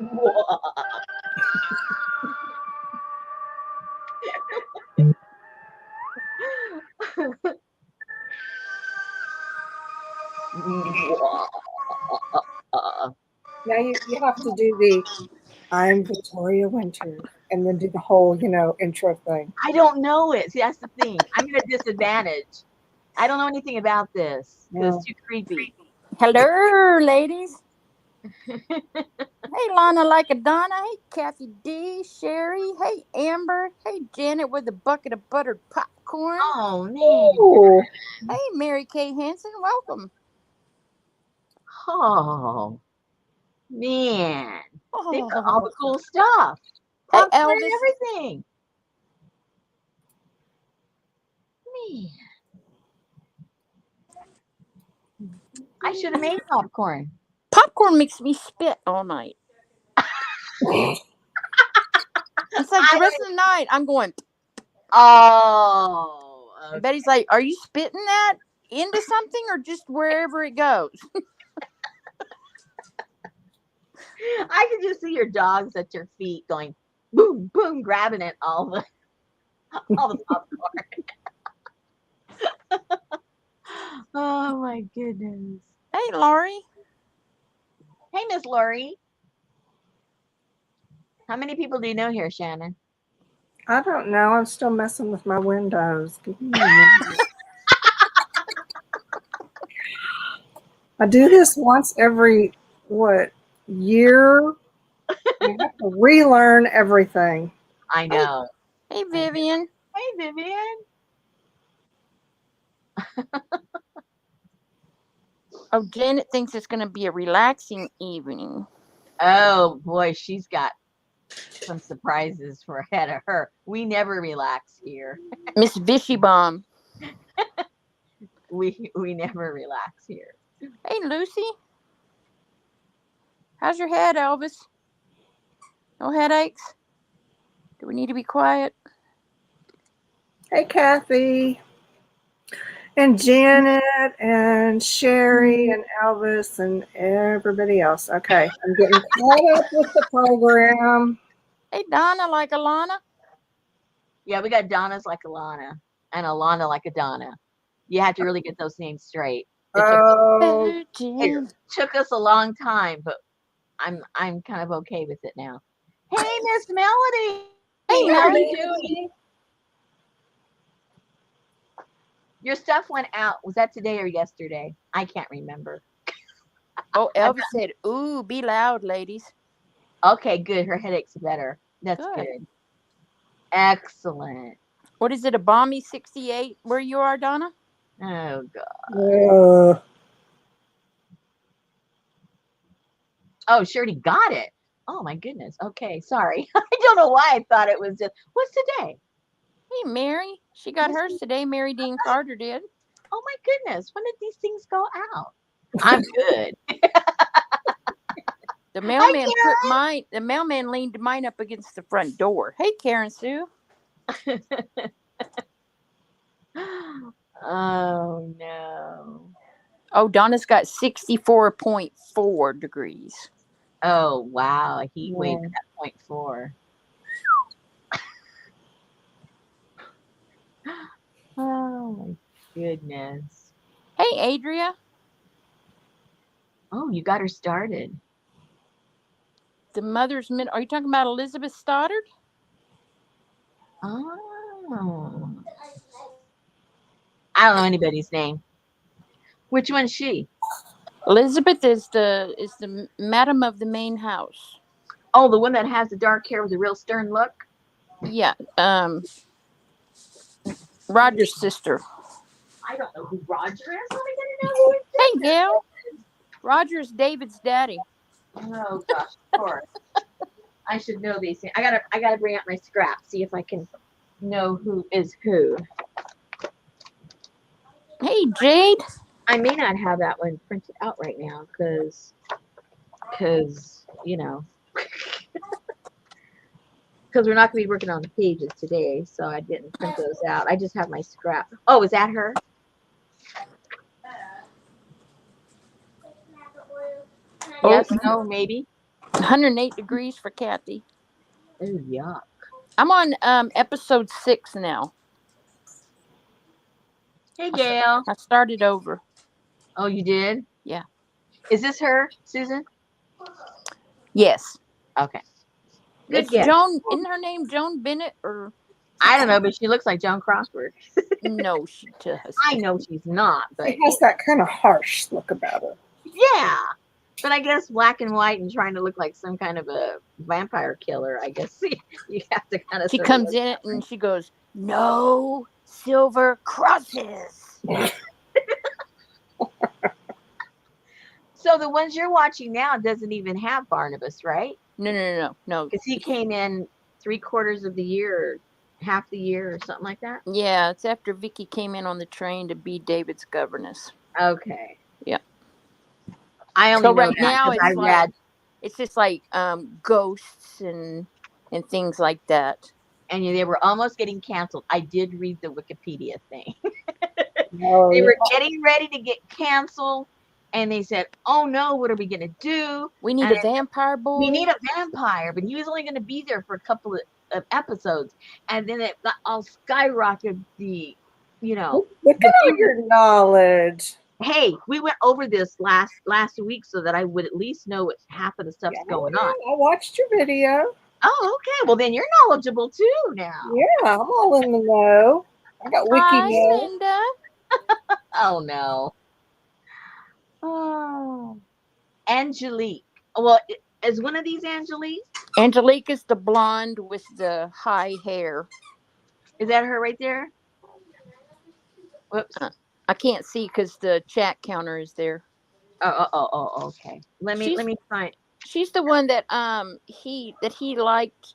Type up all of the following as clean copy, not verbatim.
Now you have to do the I'm Victoria Winter and then do the whole, intro thing. I don't know it. See, that's the thing. I'm at a disadvantage. I don't know anything about this because it's too creepy. Hello, ladies. Hey, Lana like a Donna. Hey, Kathy D. Sherry. Hey, Amber. Hey, Janet with a bucket of buttered popcorn. Oh, man. Ooh. Hey, Mary Kay Hansen. Welcome. Oh, man. They've got all Oh. the cool stuff. Hey, Popcorn and Elvis. everything. Man. I should have made popcorn. Popcorn makes me spit all night. It's like the rest of the night, I'm going. Oh. Okay. And Betty's like, are you spitting that into something or just wherever it goes? I can just see your dogs at your feet going boom, boom, grabbing it all the popcorn. Oh my goodness. Hey, Laurie. Hey, Miss Lori. How many people do you know here, Shannon? I don't know. I'm still messing with my windows. Give me a minute. I do this once every, year? I have to relearn everything. I know. Hey, Vivian. Hey, Vivian. Oh, Janet thinks it's going to be a relaxing evening. Oh boy, she's got some surprises for ahead of her. We never relax here. Miss Vishy Bomb. We never relax here. Hey, Lucy. How's your head, Elvis? No headaches? Do we need to be quiet? Hey, Kathy. And Janet and Sherry and Elvis and everybody else. Okay, I'm getting caught up with the program. Hey, Donna like Alana. Yeah, we got Donna's like Alana and Alana like a Donna. You have to really get those names straight. It took us a long time, but I'm kind of okay with it now. Hey, Miss Melody. Hey, how are Melody. you doing? Your stuff went out. Was that today or yesterday? I can't remember. Oh, Elvis said, ooh, be loud, ladies. Okay, good. Her headache's better. That's good. Excellent. What is it, a balmy 68 where you are, Donna? Oh, God. Oh, she already got it. Oh, my goodness. Okay, sorry. I don't know why I thought it was just, what's today? Hey, Mary. She got hers today. Mary Dean Carter did. Oh, my goodness. When did these things go out? I'm good. The mailman leaned mine up against the front door. Hey, Karen Sue. Oh, no. Oh, Donna's got 64.4 degrees. Oh, wow. A heat wave at 0.4. Oh, my goodness. Hey, Adria. Oh, you got her started. The mother's are you talking about Elizabeth Stoddard? Oh. I don't know anybody's name. Which one's she? Elizabeth is the madam of the main house. Oh, the one that has the dark hair with a real stern look? Yeah. Roger's sister. I don't know who Roger is. How am I going to know who it is? Hey, Gail. Roger's David's daddy. Oh gosh, of course. I should know these things. I gotta bring out my scrap, see if I can know who is who. Hey, Jade. I may not have that one printed out right now because you know, because we're not going to be working on the pages today, so I didn't print those out. I just have my scrap. Oh, is that her? Oh. Yes, no, maybe. 108 degrees for Kathy. Oh, yuck. I'm on episode 6 now. Hey, Gail. I started over. Oh, you did? Yeah. Is this her, Susan? Yes. Okay. Good It's guess. Joan. Isn't her name Joan Bennett or? I don't know, but she looks like Joan Crawford. No, she does. I know she's not, but She has that kind of harsh look about her. yeah. But I guess black and white and trying to look like some kind of a vampire killer, I guess you have to kind of. She comes in and she goes, "No silver crosses." So the ones you're watching now doesn't even have Barnabas, right? No. Because he came in 3/4 of the year, half the year, or something like that. Yeah, it's after Vicky came in on the train to be David's governess. Okay. Yeah. I only So know right that now because I read. it's just like ghosts and things like that. And they were almost getting canceled. I did read the Wikipedia thing. Oh, They yeah. were getting ready to get canceled, and they said, "Oh no, what are we gonna do? We need And a vampire boy. we need a vampire," but he was only going to be there for a couple of episodes, and then it got all skyrocketed. Look at all your knowledge. Hey, we went over this last week so that I would at least know what half of the stuff's going on. I watched your video. Oh, okay. Well, then you're knowledgeable too now. Yeah, I'm all in the know. I got Hi, wiki know. Linda. Oh no. Oh, Angelique. Well, is one of these Angelique? Angelique is the blonde with the high hair. Is that her right there? Whoops. I can't see because the chat counter is there. Oh. Okay. Let me find. She's the one that he liked,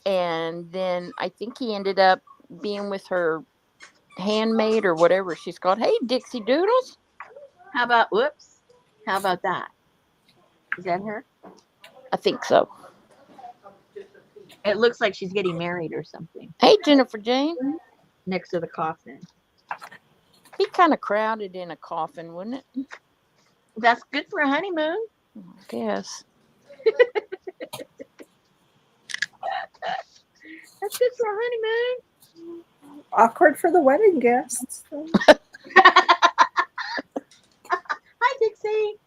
and then I think he ended up being with her handmaid or whatever she's called. Hey, Dixie Doodles. How about that? Is that her? I think so. It looks like she's getting married or something. Hey, Jennifer Jane. Next to the coffin. Be kind of crowded in a coffin, wouldn't it? That's good for a honeymoon. I guess. That's good for a honeymoon. Awkward for the wedding guests. Hi, Dixie.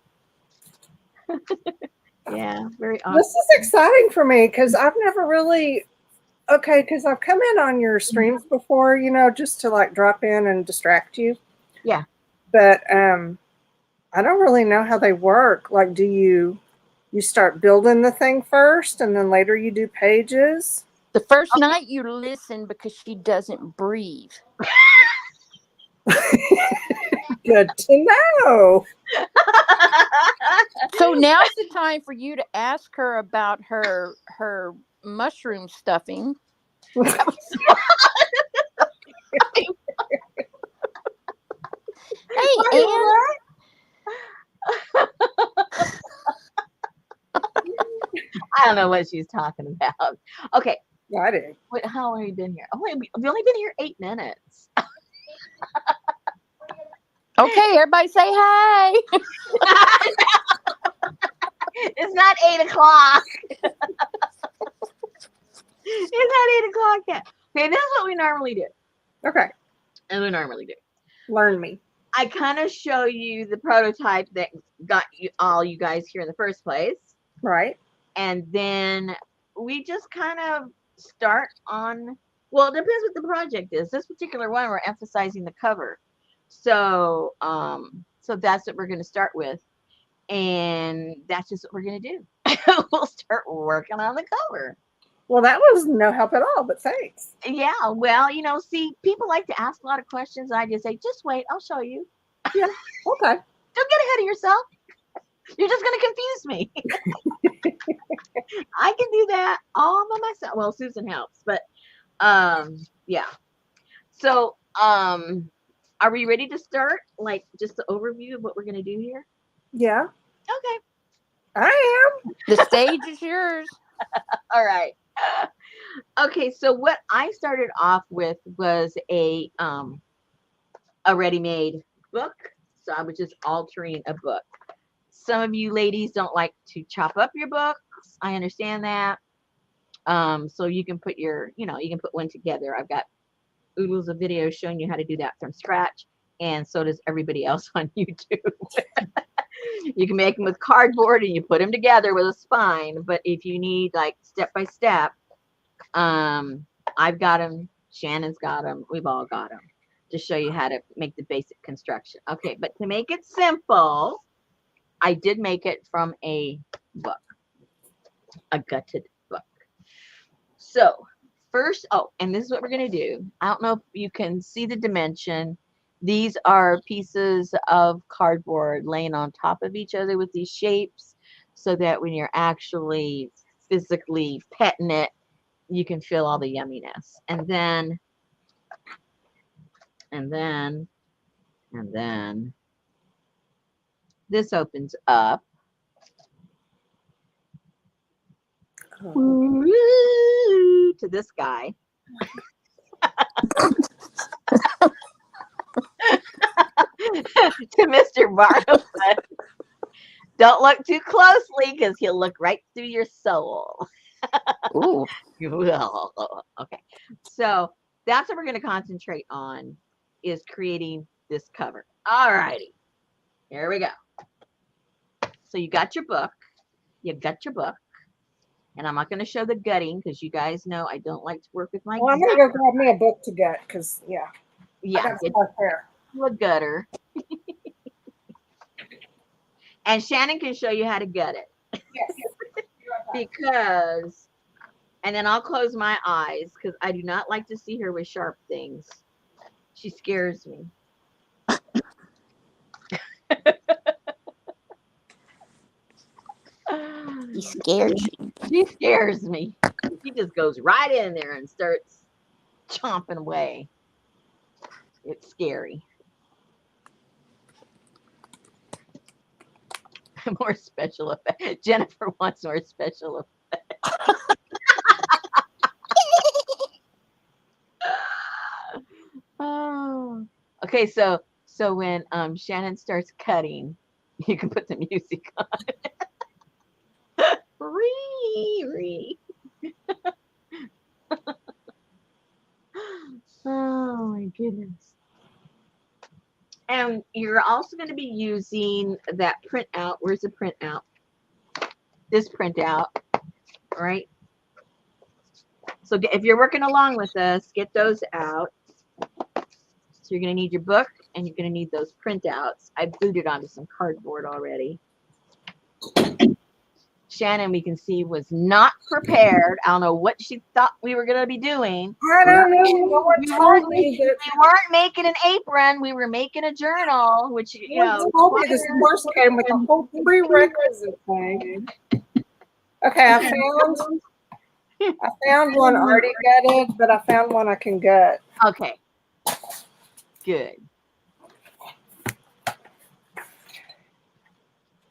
Yeah, very awesome. This is exciting for me because I've never really, because I've come in on your streams before, just to like drop in and distract you. Yeah. But I don't really know how they work. Like, do you start building the thing first and then later you do pages? The first night you listen because she doesn't breathe. Good to know. So now's the time for you to ask her about her mushroom stuffing. Hey, Ann. I don't know what she's talking about. Okay. I do. Wait, how long have you been here? Oh, wait, we've only been here 8 minutes. Okay, everybody say hi. It's not 8 o'clock. It's not 8 o'clock yet. Okay, this is what we normally do. Okay. And we normally do. Learn me. I kind of show you the prototype that got you guys here in the first place. Right. And then we just kind of start on, well, it depends what the project is. This particular one, we're emphasizing the cover. So that's what we're going to start with. And that's just what we're going to do. We'll start working on the cover. Well, that was no help at all, but thanks. Yeah, well, see, people like to ask a lot of questions. I just say, just wait, I'll show you. Yeah, okay. Don't get ahead of yourself. You're just going to confuse me. I can do that all by myself. Well, Susan helps, but yeah. So, are we ready to start? Like, just the overview of what we're going to do here? Yeah. Okay. I am. The stage is yours. All right. Okay, so what I started off with was a ready-made book. So I was just altering a book. Some of you ladies don't like to chop up your books. I understand that. So you can put you can put one together. I've got oodles of videos showing you how to do that from scratch, and so does everybody else on YouTube. You can make them with cardboard and you put them together with a spine. But if you need like step by step, I've got them. Shannon's got them. We've all got them to show you how to make the basic construction. Okay, but to make it simple, I did make it from a book, a gutted book. So first, and this is what we're going to do. I don't know if you can see the dimension. These are pieces of cardboard laying on top of each other with these shapes so that when you're actually physically petting it, you can feel all the yumminess. And then this opens up. Woo, to this guy. To Mr. Barnum. Don't look too closely because he'll look right through your soul. Ooh. Okay. So that's what we're going to concentrate on, is creating this cover. All righty. Here we go. So you got your book. And I'm not going to show the gutting because you guys know I don't like to work with my Well, I'm going to go grab me a book to gut because, yeah, I got stuff there. A gutter. And Shannon can show you how to gut it. Yes. Because, and then I'll close my eyes because I do not like to see her with sharp things. She scares me. He scared you. She scares me. She just goes right in there and starts chomping away. It's scary. More special effects. Jennifer wants more special effects. Oh. Okay, so when Shannon starts cutting, you can put the music on. Ree. Oh my goodness. And you're also going to be using that printout. Where's the printout? This printout, right? So if you're working along with us, get those out. So you're going to need your book and you're going to need those printouts. I glued it onto some cardboard already. Shannon, we can see, was not prepared. I don't know what she thought we were going to be doing. I don't know. We weren't making an apron. We were making a journal, which, you know. Told me this course came with a whole prerequisite thing. Okay, I found one already gutted, but I found one I can gut. Okay. Good.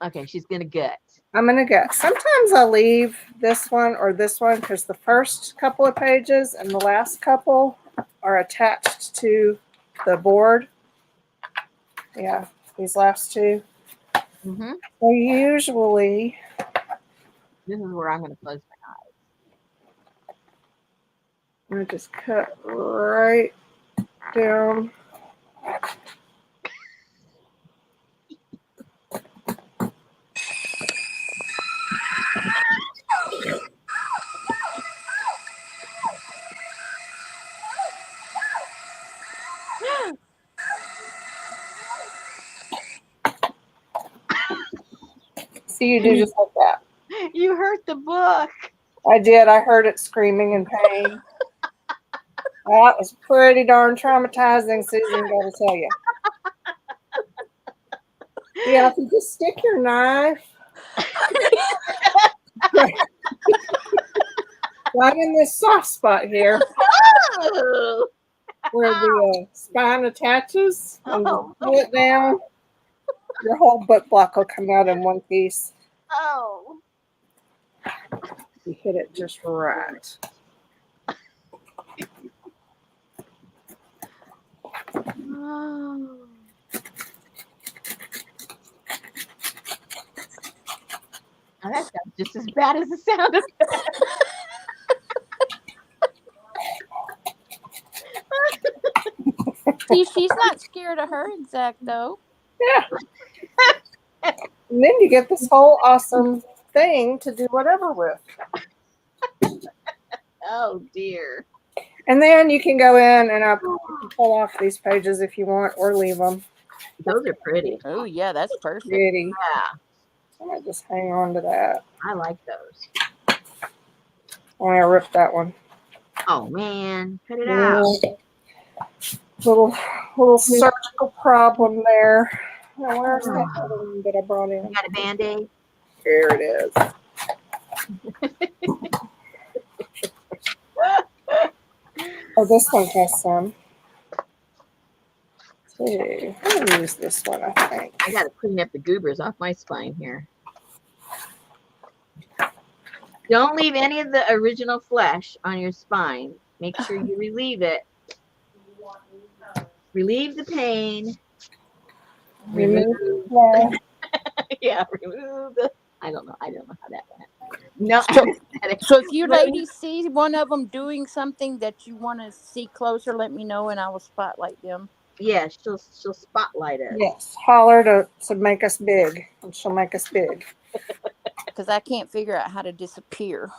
Okay, she's going to gut. I'm going to gut. Sometimes I leave this one or this one because the first couple of pages and the last couple are attached to the board. Yeah, these last two. Mm-hmm. So usually, this is where I'm going to close my eyes. I'm going to just cut right down. So you do just like that. You hurt the book. I did. I heard it screaming in pain. That was pretty darn traumatizing, Susan, got to tell you. Yeah, if you just stick your knife right in this soft spot here, Oh. where the spine attaches, and pull it down, your whole book block will come out in one piece. Oh. You hit it just right. Oh. Oh, that sounds just as bad as the sound of See, she's not scared of her exact though. Yeah. And then you get this whole awesome thing to do whatever with. Oh dear. And then you can go in and you can pull off these pages if you want or leave them. Those are pretty. Oh yeah, that's perfect. Pretty. Yeah, I might just hang on to that. I like those. Oh, I ripped that one. Oh man, cut it out. Little surgical problem there. Now, where's that other one that I brought in? You got a Band-Aid? Here it is. Oh, this one has some. Too. I'm gonna use this one, I think. I got to clean up the goobers off my spine here. Don't leave any of the original flesh on your spine. Make sure you relieve it. Relieve the pain. Remove. Yeah, remove the. I don't know how that went. No. So if you ladies see one of them doing something that you want to see closer, let me know and I will spotlight them. Yeah, she'll spotlight us. Yes, holler to make us big, and she'll make us big. Because I can't figure out how to disappear.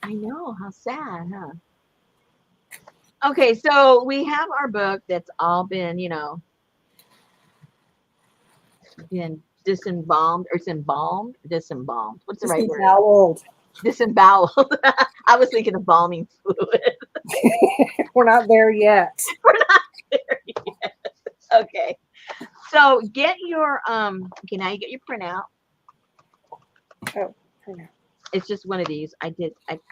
I know, how sad, huh? Okay, so we have our book that's all been, been disemboweled. What's the right word? Disemboweled. I was thinking of balming fluid. We're not there yet. We're not there yet. Okay. So get your okay, now you get your printout. Oh, printout. It's just one of these. I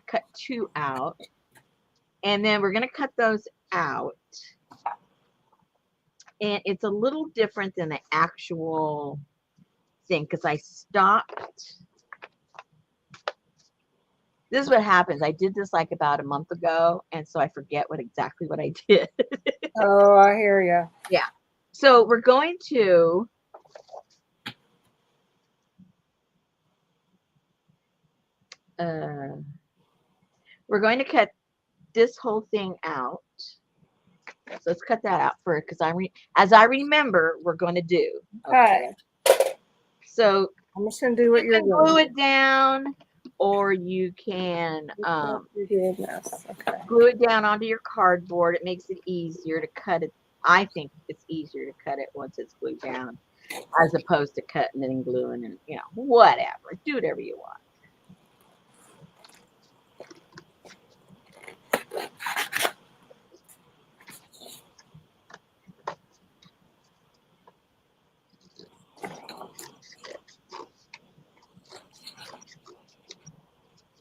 cut 2 out. And then we're gonna cut those out. And it's a little different than the actual thing because I stopped. This is what happens. I did this like about a month ago, and so I forget exactly what I did. Oh, I hear you. Yeah. So we're going to cut this whole thing out. So let's cut that out first because as I remember, we're going to do. Okay. So I'm just going to do what you're doing. Glue it down, or you can Okay. glue it down onto your cardboard. It makes it easier to cut it. I think it's easier to cut it once it's glued down as opposed to cutting it and gluing and, whatever. Do whatever you want.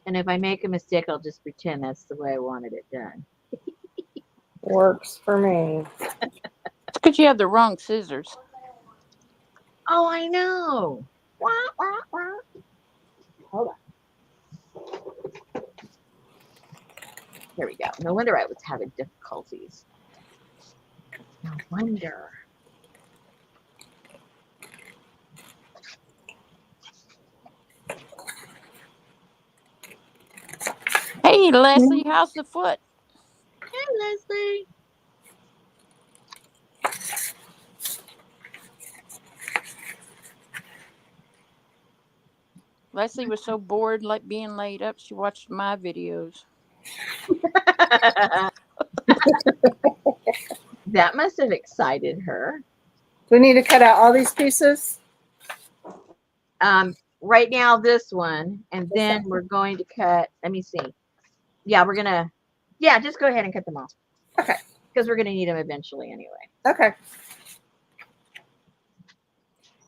And if I make a mistake, I'll just pretend that's the way I wanted it done. Works for me. It's because you have the wrong scissors. Oh, I know. Wah, wah, wah. Hold on. There we go. No wonder I was having difficulties. No wonder. Hey, Leslie, how's the foot? Hey, Leslie. Leslie was so bored like being laid up, she watched my videos. That must have excited her. Do we need to cut out all these pieces? Right now, this one, and then we're going to cut. Let me see. Yeah, we're gonna. Yeah, just go ahead and cut them off. Okay. Because we're gonna need them eventually anyway. Okay.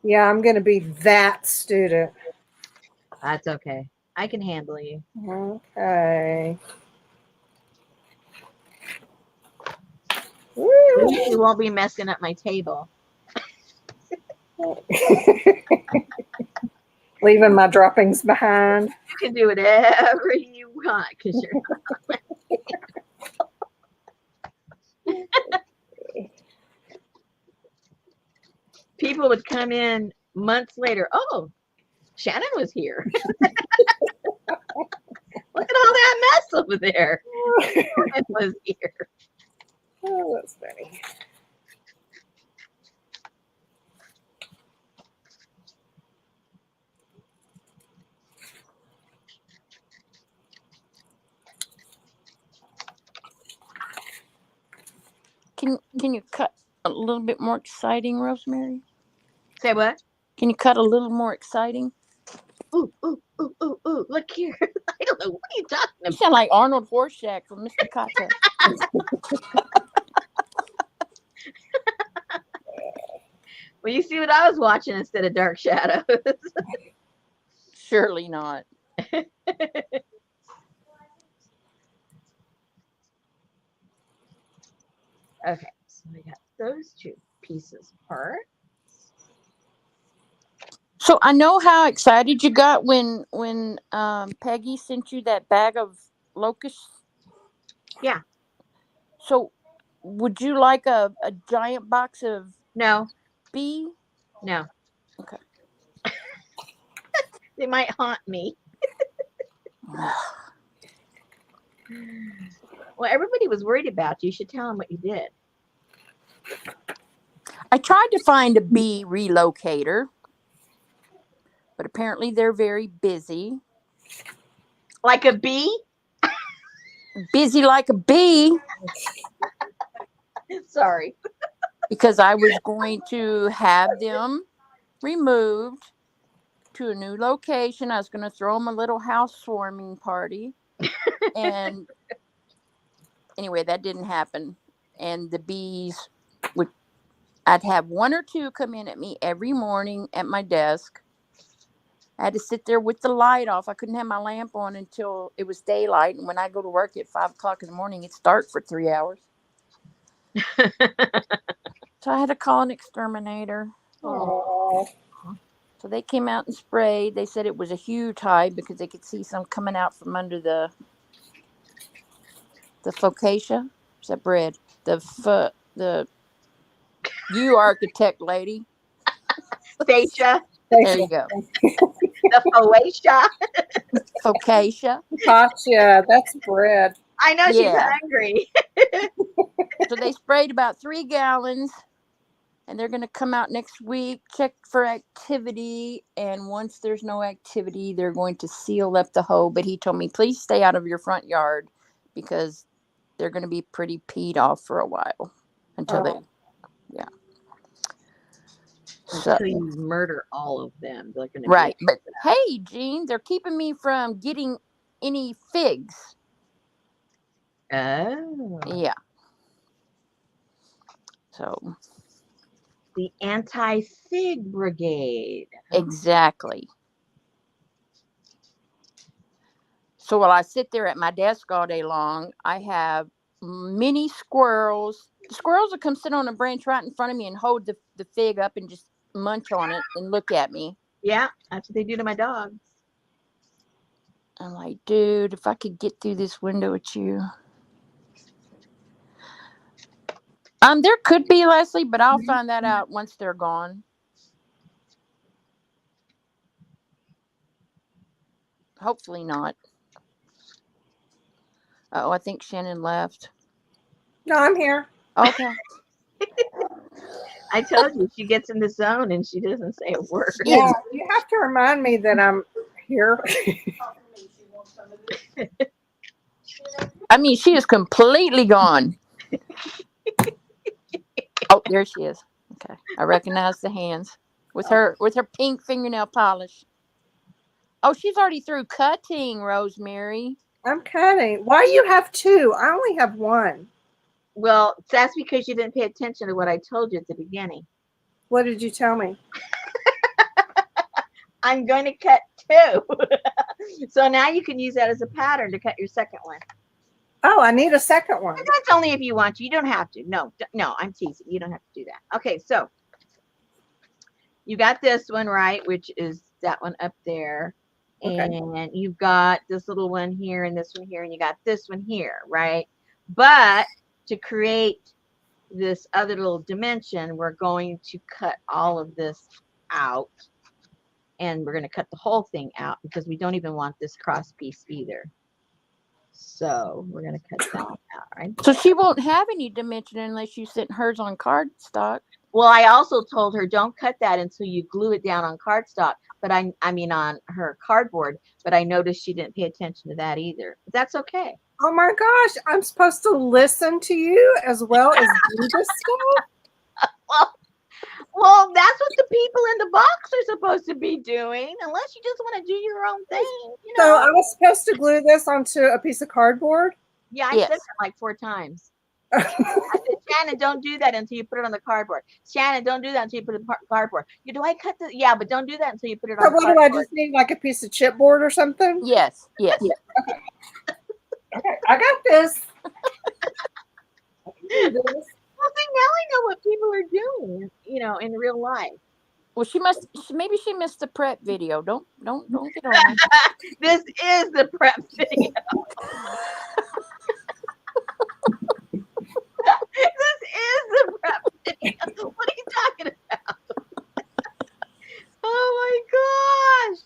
Yeah, I'm going to be that student. That's okay. I can handle you. Okay. You won't be messing up my table. Leaving my droppings behind. You can do whatever you want because you're not. People would come in months later, oh, Shannon was here. Look at all that mess over there. Shannon was here. Oh, that's funny. Can you cut a little bit more exciting, Rosemary? Say what? Can you cut a little more exciting? Ooh, ooh, ooh, ooh, ooh. Look here. I don't know. What are you talking You about? sound like Arnold Horseshack from Mr. Kata. Well, you see what I was watching instead of Dark Shadows. Surely not. Okay, so we got those two pieces apart. So I know how excited you got when Peggy sent you that bag of locusts. Yeah. So would you like a giant box of No, bee? no. Okay. They might haunt me. Well, everybody was worried about you. You should tell them what you did. I tried to find a bee relocator, but apparently they're very busy. Like a bee? Busy like a bee. Sorry. Because I was going to have them removed to a new location. I was going to throw them a little housewarming party. And anyway, that didn't happen. And the bees I'd have one or two come in at me every morning at my desk. I had to sit there with the light off. I couldn't have my lamp on until it was daylight. And when I go to work at 5 o'clock in the morning, it'd start for 3 hours. So I had to call an exterminator. Oh. So they came out and sprayed. They said it was a huge hive because they could see some coming out from under the focaccia. Is that bread? The you architect lady. Fascia. There you go. The foacia. Focaccia. Gotcha. That's bread. I know she's Yeah. hungry. So they sprayed about 3 gallons. And they're going to come out next week, check for activity. And once there's no activity, they're going to seal up the hole. But he told me, please stay out of your front yard because they're going to be pretty peed off for a while until yeah. Until you murder all of them. They're going to right. But hey, Gene, they're keeping me from getting any figs. Oh. Yeah. So. The anti-fig brigade. Exactly. So while I sit there at my desk all day long, I have mini squirrels. The squirrels will come sit on a branch right in front of me and hold the fig up and just munch on it and look at me. Yeah, that's what they do to my dogs. I'm like, dude, if I could get through this window with you. There could be, Leslie, but I'll find that out once they're gone. Hopefully not. Oh, I think Shannon left. No, I'm here. Okay. I told you, she gets in the zone and she doesn't say a word. Yeah, you have to remind me that I'm here. I mean, she is completely gone. Oh, there she is. Okay, I recognize the hands with her pink fingernail polish. Oh, she's already through cutting, Rosemary. I'm cutting. Why you have two? I only have one. Well, that's because you didn't pay attention to what I told you at the beginning. What did you tell me? I'm going to cut two. So now you can use that as a pattern to cut your second one. Oh, I need a second one. And that's only if you want to. You don't have to. No, I'm teasing. You don't have to do that. Okay, so you got this one, right, which is that one up there. Okay. And you've got this little one here and this one here, and you got this one here, right? But to create this other little dimension, we're going to cut all of this out. And we're going to cut the whole thing out because we don't even want this cross piece either. So we're going to cut that out, right? So she won't have any dimension unless you sent hers on cardstock. Well, I also told her don't cut that until you glue it down on cardstock, but I mean on her cardboard, but I noticed she didn't pay attention to that either. But that's okay. Oh my gosh, I'm supposed to listen to you as well as do this stuff? Well, that's what the people in the box are supposed to be doing, unless you just want to do your own thing. You know? So I was supposed to glue this onto a piece of cardboard? Yeah, I Yes. said that like 4 times. I said, Shannon, don't do that until you put it on the cardboard. Shannon, don't do that until you put it on the cardboard. Do I cut the? Yeah, but don't do that until you put it on So the what cardboard. do I just need, like a piece of chipboard or something? Yes, yes. Okay, I got this. I can do this. Well, see, now I know what people are doing, you know, in real life. Well, maybe she missed the prep video. Don't get on her. This is the prep video. This is the prep video. What are you talking about? Oh my gosh.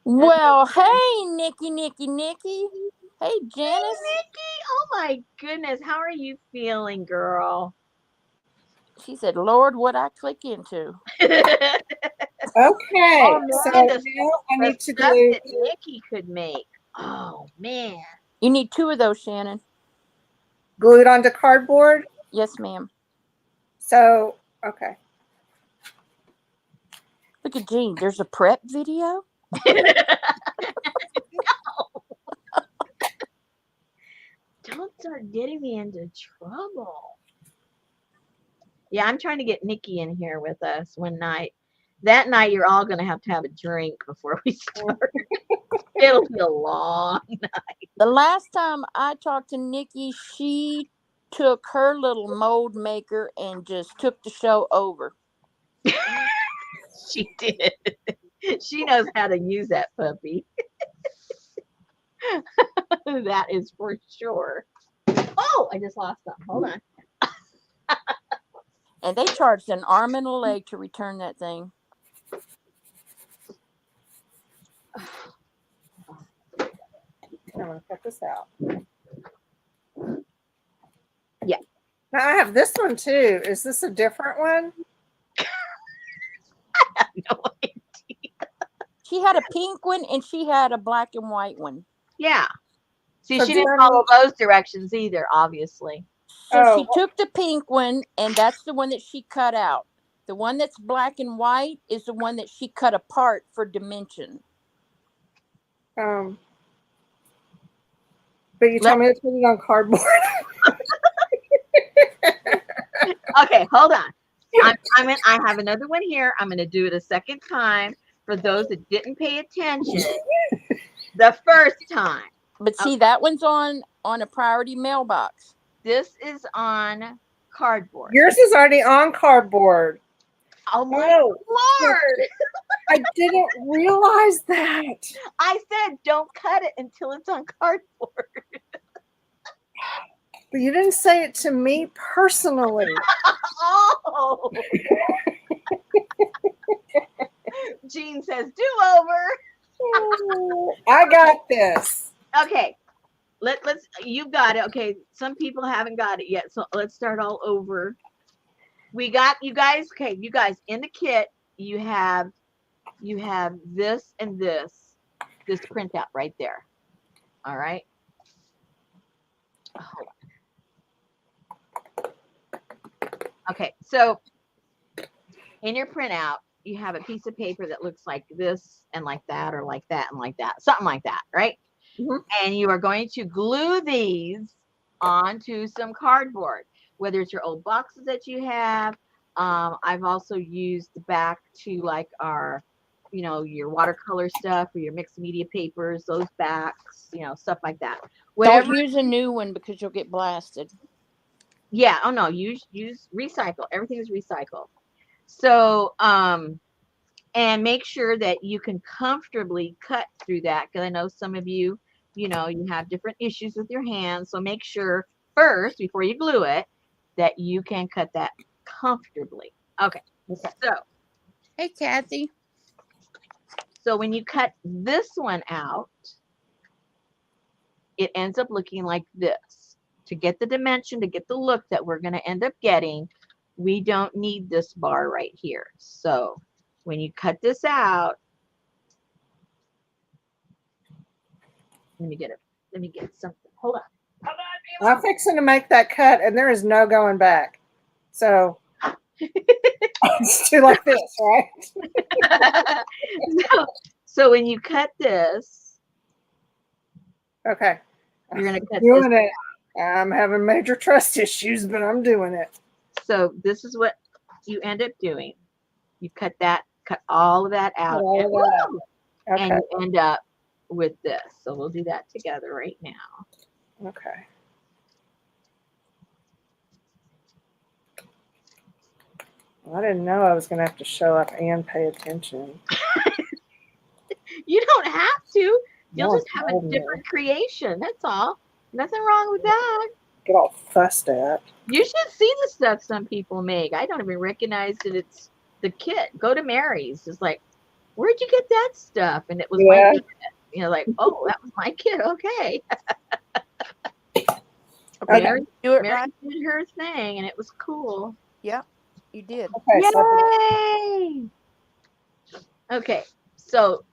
Well, hey, Nikki. Hey, Janice. Hey, Nikki. Oh my goodness. How are you feeling, girl? She said, Lord, what I click into. Okay, Oh, so man, now I The need to stuff glue. that Nikki could make. Oh man. You need 2 of those, Shannon. Glue it onto cardboard. Yes, ma'am. So, okay. Look at Jean. There's a prep video. No. Don't start getting me into trouble. Yeah, I'm trying to get Nikki in here with us one night. That night, you're all going to have a drink before we start. It'll be a long night. The last time I talked to Nikki, she took her little mold maker and just took the show over. She did. She knows how to use that puppy. That is for sure. Oh, I just lost them. Hold on. And they charged an arm and a leg to return that thing. I'm going to cut this out. Yeah. Now I have this one too. Is this a different one? I have no idea. She had a pink one and she had a black and white one. Yeah. See, So she didn't Jeremy- follow those directions either, obviously. So she took the pink one, and that's the one that she cut out. The one that's black and white is the one that she cut apart for dimension. But you told me to put it on cardboard. Okay, hold on. I have another one here. I'm going to do it a second time for those that didn't pay attention the first time. But see, that one's on a priority mailbox. This is on cardboard. Yours is already on cardboard. Oh my Oh, Lord. I didn't realize that. I said don't cut it until it's on cardboard. But you didn't say it to me personally. Oh. Jean says do over. I got this. Okay. Let's you got it. Okay. Some people haven't got it yet. So let's start all over. We got you guys. Okay, you guys in the kit, you have this and this printout right there. All right. Hold on. Okay, so in your printout, you have a piece of paper that looks like this and like that, or like that and like that, something like that, right? Mhm. And you are going to glue these onto some cardboard, whether it's your old boxes that you have. I've also used the back to like our, your watercolor stuff or your mixed media papers, those backs, stuff like that. Whatever. Don't use a new one because you'll get blasted. Yeah. Oh no. Use recycle. Everything is recycled. So, and make sure that you can comfortably cut through that, because I know some of you, you have different issues with your hands. So make sure first, before you glue it, that you can cut that comfortably. Okay. So Hey, Kathy. So when you cut this one out, it ends up looking like this. To get the dimension, to get the look that we're going to end up getting, we don't need this bar right here. So when you cut this out, let me get something. Hold on. I'm fixing to make that cut, and there is no going back. So let's do like this, right? so when you cut this, Okay. you're going to cut doing this. it. I'm having major trust issues, but I'm doing it. So this is what you end up doing. You cut all of that out. All of that. Okay. And you end up with this. So we'll do that together right now. Okay. Well, I didn't know I was going to have to show up and pay attention. You don't have to. You'll No, just have a different creation. That's all. Nothing wrong with that. Get all fussed at. You should see the stuff some people make. I don't even recognize that it's the kit. Go to Mary's. It's like, where'd you get that stuff? And it was my kit. You know, like, oh, that was my kit. Okay. Mary did her thing, and it was cool. Yep, you did. Okay. Yay! Okay, so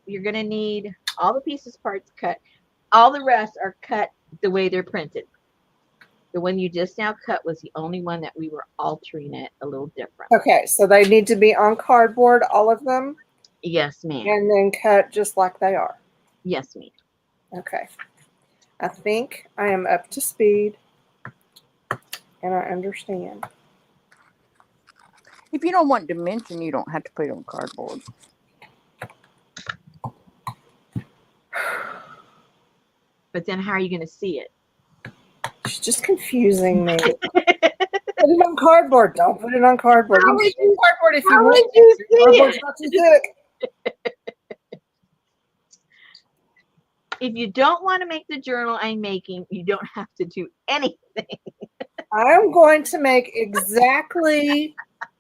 you're going to need all the pieces parts cut. All the rest are cut the way they're printed. The one you just now cut was the only one that we were altering it a little different. Okay, so they need to be on cardboard, all of them? Yes, ma'am. And then cut just like they are? Yes, ma'am. Okay. I think I am up to speed and I understand. If you don't want dimension, you don't have to put it on cardboard. But then how are you going to see it? She's just confusing me. Put it on cardboard. Don't put it on cardboard. You can put it on cardboard if you want. Cardboard's not too thick. If you don't want to make the journal I'm making, you don't have to do anything. I'm going to make exactly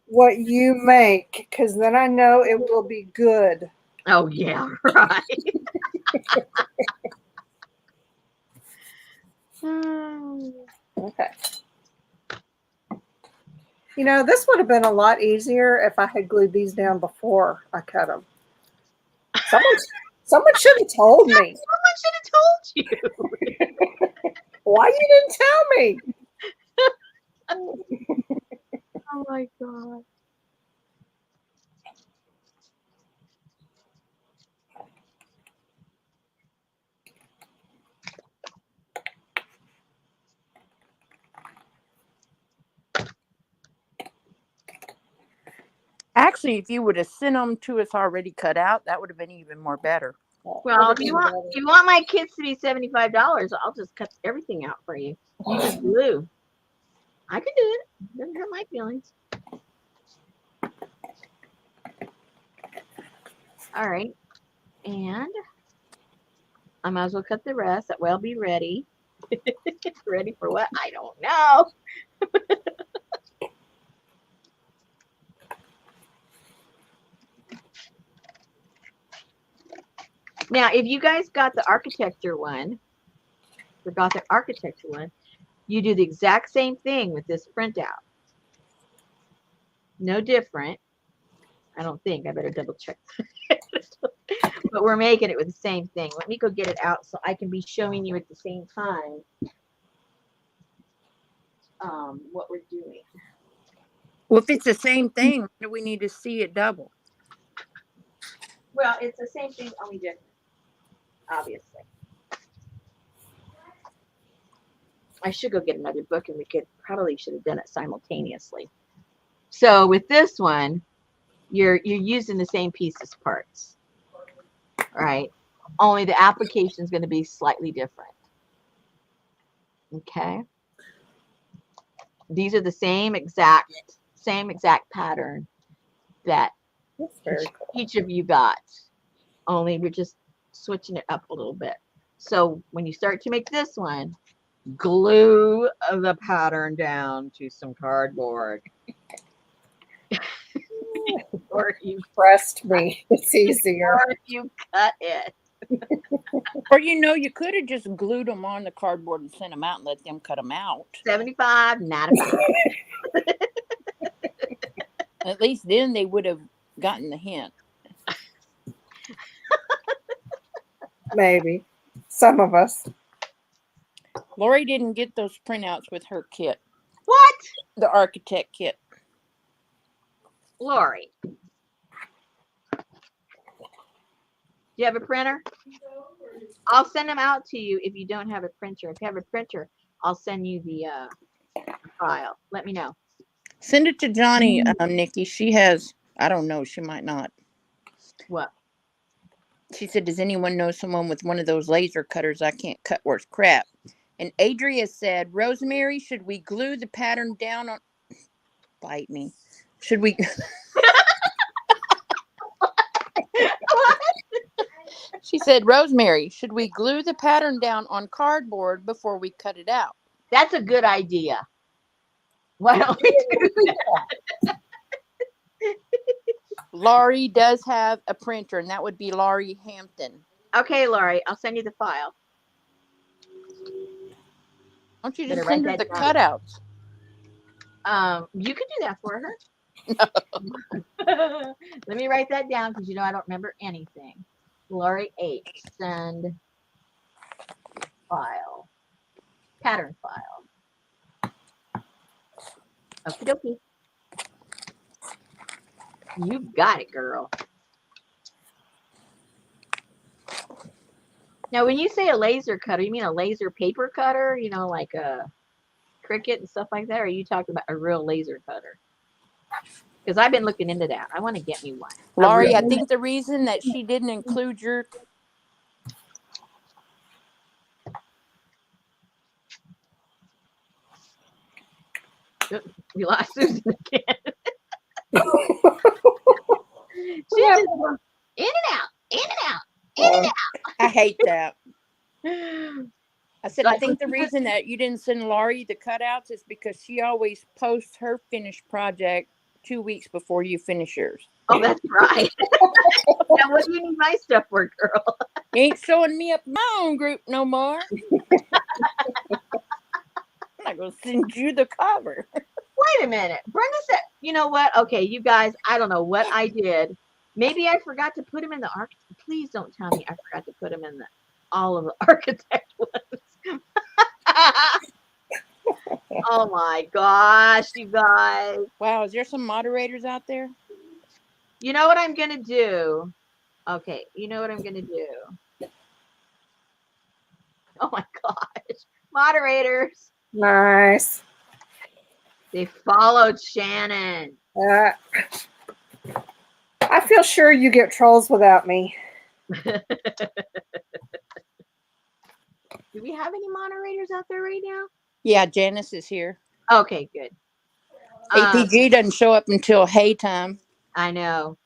what you make, because then I know it will be good. Oh, yeah, right. Okay. You know, this would have been a lot easier if I had glued these down before I cut them. Someone should have told me. Someone should have told you. Why you didn't tell me? Oh my God. Actually, if you would have sent them to us already cut out, that would have been even more better. Well, if you want my kids to be $75, I'll just cut everything out for you. You just glue. I can do it. Doesn't hurt my feelings. All right. And I might as well cut the rest. That way I'll be ready. Ready for what? I don't know. Now, if you guys got the architecture one, you do the exact same thing with this printout. No different. I don't think. I better double check. But we're making it with the same thing. Let me go get it out so I can be showing you at the same time what we're doing. Well, if it's the same thing, why do we need to see it double? Well, it's the same thing, only different. Obviously. I should go get another book, and we probably should have done it simultaneously. So with this one, you're using the same pieces parts, right? Only the application is going to be slightly different. Okay. These are the same exact pattern that each of you got. Only we're just switching it up a little bit. So when you start to make this one, glue the pattern down to some cardboard. or you Trust me, it's easier. or if you cut it. Or you could have just glued them on the cardboard and sent them out and let them cut them out. 75, not a fan. At least then they would have gotten the hint. Maybe. Some of us. Lori didn't get those printouts with her kit, What? the architect kit. Lori. Do you have a printer? I'll send them out to you if you don't have a printer. If you have a printer, I'll send you the file. Let me know. Send it to Johnny, Nikki. She has, I don't know, she might not. What? She said, does anyone know someone with one of those laser cutters? I can't cut worth crap. And Adria said, Rosemary, should we glue the pattern down on... Bite me. Should we... She said, Rosemary, should we glue the pattern down on cardboard before we cut it out? That's a good idea. Why don't we do that? Laurie does have a printer, and that would be Laurie Hampton. Okay, Laurie, I'll send you the file. Why don't you Better just write send her that the down. cutouts? You can do that for her. Let me write that down because I don't remember anything. Laurie 8, send file. Pattern file. Okie dokie. You got it, girl. Now, when you say a laser cutter, you mean a laser paper cutter? Like a Cricut and stuff like that? Or are you talking about a real laser cutter? Because I've been looking into that. I want to get me one. Laurie, I think the reason that she didn't include your... We lost Susan again. She's Yeah. just going in and out, in and out, in and out. I hate that. I said, I think the reason that you didn't send Laurie the cutouts is because she always posts her finished project 2 weeks before you finish yours. Oh, that's right. Now, what do you need my stuff for, girl? You ain't showing me up my own group no more. I'm not going to send you the cover. Wait a minute. Brenda said, you know what? Okay, you guys, I don't know what I did. Maybe I forgot to put them in the architect. Please don't tell me I forgot to put them in all of the architect ones. Oh my gosh, you guys. Wow, is there some moderators out there? You know what I'm going to do? Okay, you know what I'm going to do? Oh my gosh. Moderators. Nice. They followed Shannon. I feel sure you get trolls without me. Do we have any moderators out there right now? Yeah, Janice is here. Okay, good. APG doesn't show up until hay time. I know.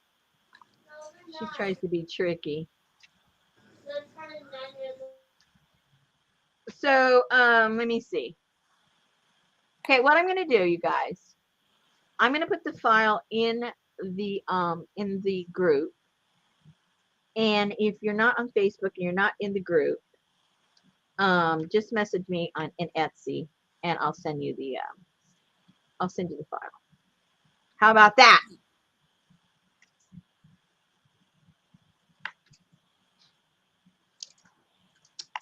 She tries to be tricky. So, let me see. Okay, what I'm going to do, you guys, I'm going to put the file in the group. And if you're not on Facebook and you're not in the group, just message me in Etsy, and I'll send you the file. How about that?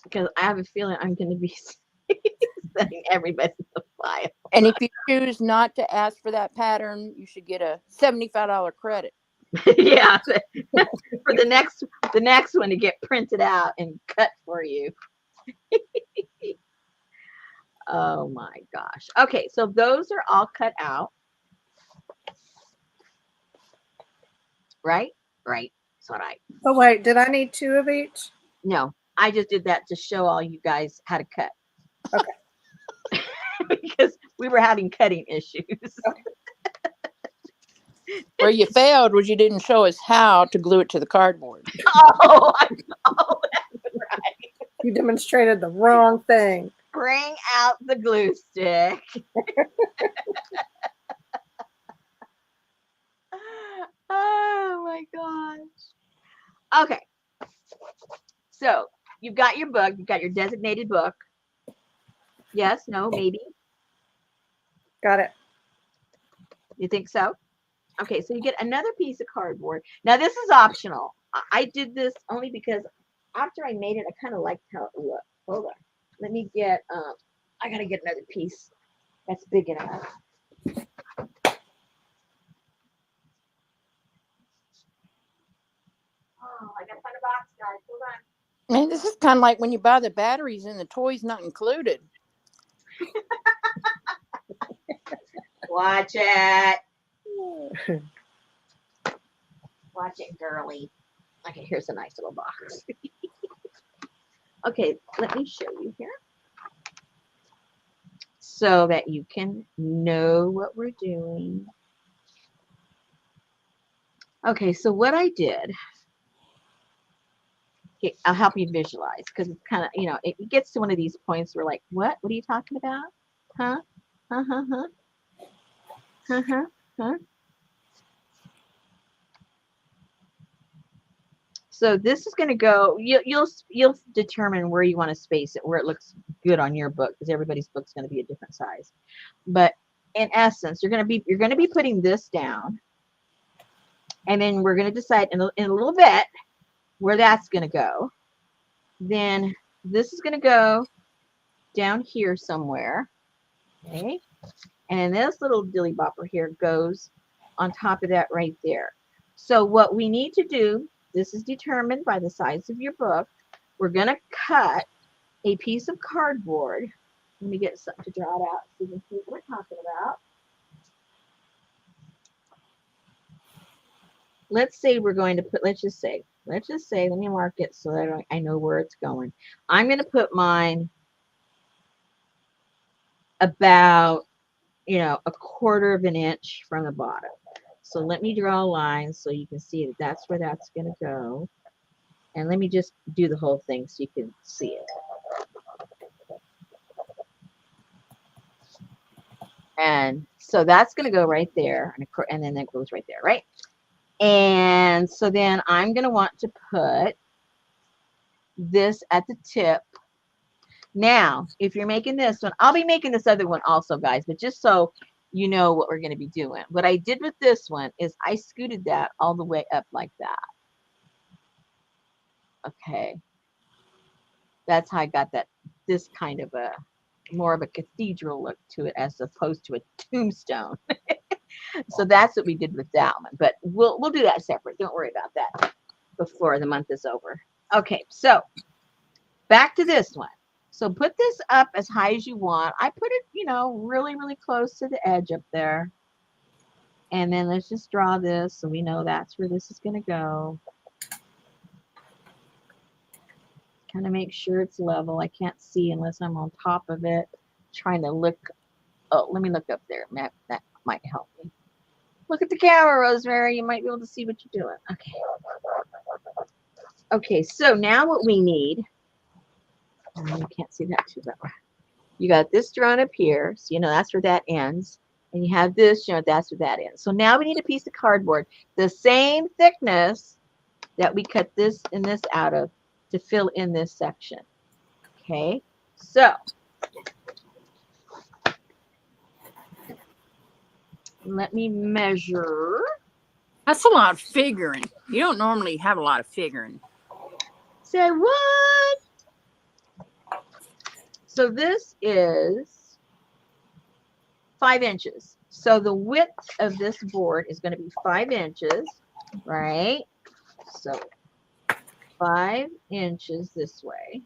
Because I have a feeling I'm going to be sending everybody the file. And if you choose not to ask for that pattern, you should get a $75 credit. Yeah, for the next one to get printed out and cut for you. Oh my gosh. Okay, so those are all cut out. Right? Right. That's what Oh, wait, did I need 2 of each? No, I just did that to show all you guys how to cut. Okay. Because we were having cutting issues. Okay. Where you failed was you didn't show us how to glue it to the cardboard. Oh, I know. That's right. You demonstrated the wrong thing. Bring out the glue stick. So you've got your book. You've got your designated book. Yes, no, maybe. Got it. You think so? Okay, so you get another piece of cardboard. Now this is optional. I did this only because after I made it, I kind of liked how it looked. Hold on. Let me get, I got to get another piece that's big enough. Oh, I got to find a box, guys. Hold on. And this is kind of like when you buy the batteries and the toy's not included. Watch it. Watch it, girly. Okay, here's a nice little box. Okay, let me show you here so that you can know what we're doing. Okay, so what I did, okay, I'll help you visualize because it's kind of, you know, it gets to one of these points where like, what? What are you talking about? Huh? Huh? Huh? Huh? Huh? Huh? Huh? So this is going to go. You'll determine where you want to space it, where it looks good on your book, because everybody's book's going to be a different size. But in essence, you're going to be putting this down, and then we're going to decide in a little bit where that's going to go. Then this is going to go down here somewhere, okay? And this little dilly bopper here goes on top of that right there. So what we need to do, this is determined by the size of your book. We're going to cut a piece of cardboard. Let me get something to draw it out so you can see what we're talking about. Let's say we're going to put, let's just say, let me mark it so that I know where it's going. I'm going to put mine about, you know, 1/4 of an inch from the bottom. So let me draw a line so you can see that that's where that's going to go. And let me just do the whole thing so you can see it. And so that's going to go right there. And then that goes right there, right? And so then I'm going to want to put this at the tip. Now, if you're making this one, I'll be making this other one also, guys, but just so you know what we're going to be doing. What I did with this one is I scooted that all the way up like that. Okay. That's how I got this kind of a, more of a cathedral look to it as opposed to a tombstone. So that's what we did with that one, but we'll do that separate. Don't worry about that before the month is over. Okay, so back to this one. So put this up as high as you want. I put it, you know, really, really close to the edge up there. And then let's just draw this so we know that's where this is going to go. Kind of make sure it's level. I can't see unless I'm on top of it. Trying to look. Oh, let me look up there. That might help me. Look at the camera, Rosemary. You might be able to see what you're doing. Okay. Okay, so now what we need, you can't see that too well. You got this drawn up here, so you know that's where that ends. And you have this, you know, that's where that ends. So now we need a piece of cardboard, the same thickness that we cut this and this out of to fill in this section. Okay, so let me measure. That's a lot of figuring. You don't normally have a lot of figuring. Say what? So this is 5 inches. So the width of this board is going to be 5 inches, right? So 5 inches this way.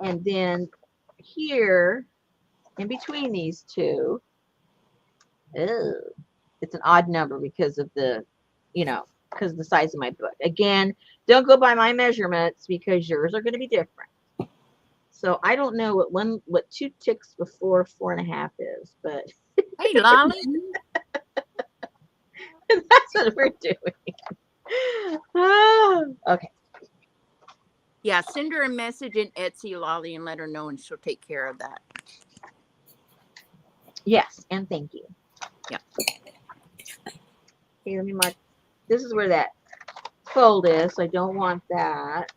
And then here, in between these two, it's an odd number because of the, you know, because of the size of my book. Again, don't go by my measurements because yours are going to be different. So I don't know what 2 ticks before 4.5 is, but Hey, Lolly. that's what we're doing. Okay. Yeah, send her a message in Etsy, Lolly, and let her know, and she'll take care of that. Yes, and thank you. Yeah. Okay, let me mark. This is where that fold is, so I don't want that.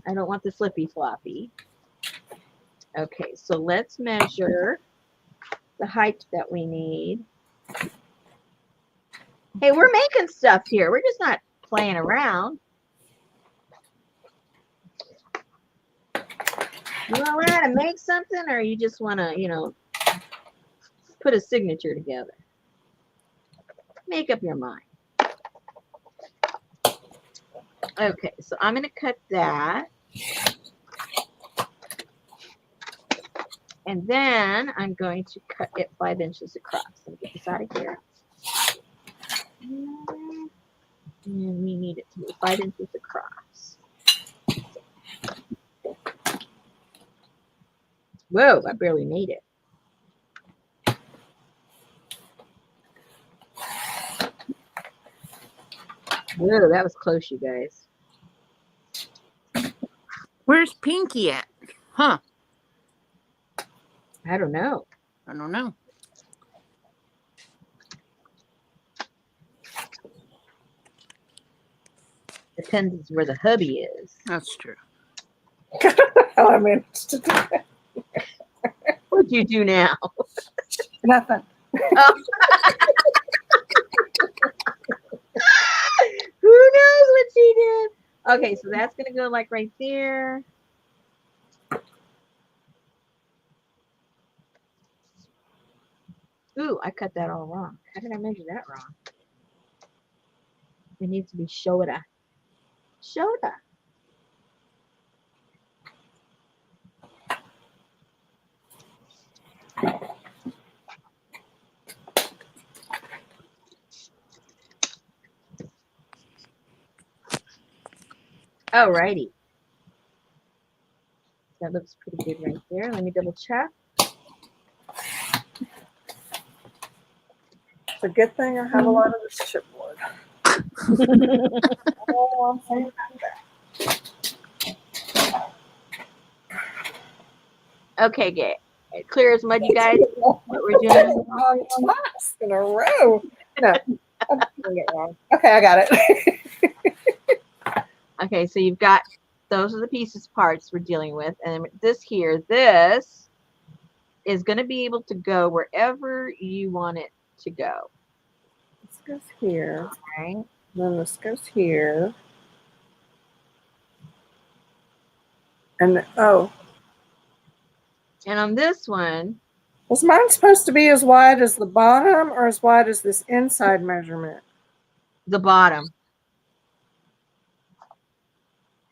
I don't want the flippy floppy. Okay, so let's measure the height that we need. Hey, we're making stuff here. We're just not playing around. You know how to make something, or you just want to, you know, put a signature together? Make up your mind. Okay, so I'm going to cut that. And then I'm going to cut it 5 inches across. Let me get this out of here. And we need it to be 5 inches across. Whoa, I barely made it. Whoa, that was close, you guys. Where's Pinky at? Huh? I don't know. I don't know. Depends where the hubby is. That's true. I managed to do that. What'd you do now? Nothing. Oh. Who knows what she did? Okay, so that's going to go like right there. Ooh, I cut that all wrong. How did I measure that wrong? It needs to be shoulder. Shoulder. Alrighty. That looks pretty good right there. Let me double check. It's a good thing I have a lot of this chipboard. Oh, I'm saying that. Okay, good. Clear as mud, you guys. What we're doing. Wrong twice in a row. No, I'm doing it wrong. Okay, I got it. Okay, so you've got, those are the pieces parts we're dealing with. And this here, this is going to be able to go wherever you want it to go. This goes here. Right? Then this goes here. And oh, And on this one, was mine supposed to be as wide as the bottom or as wide as this inside measurement? the bottom.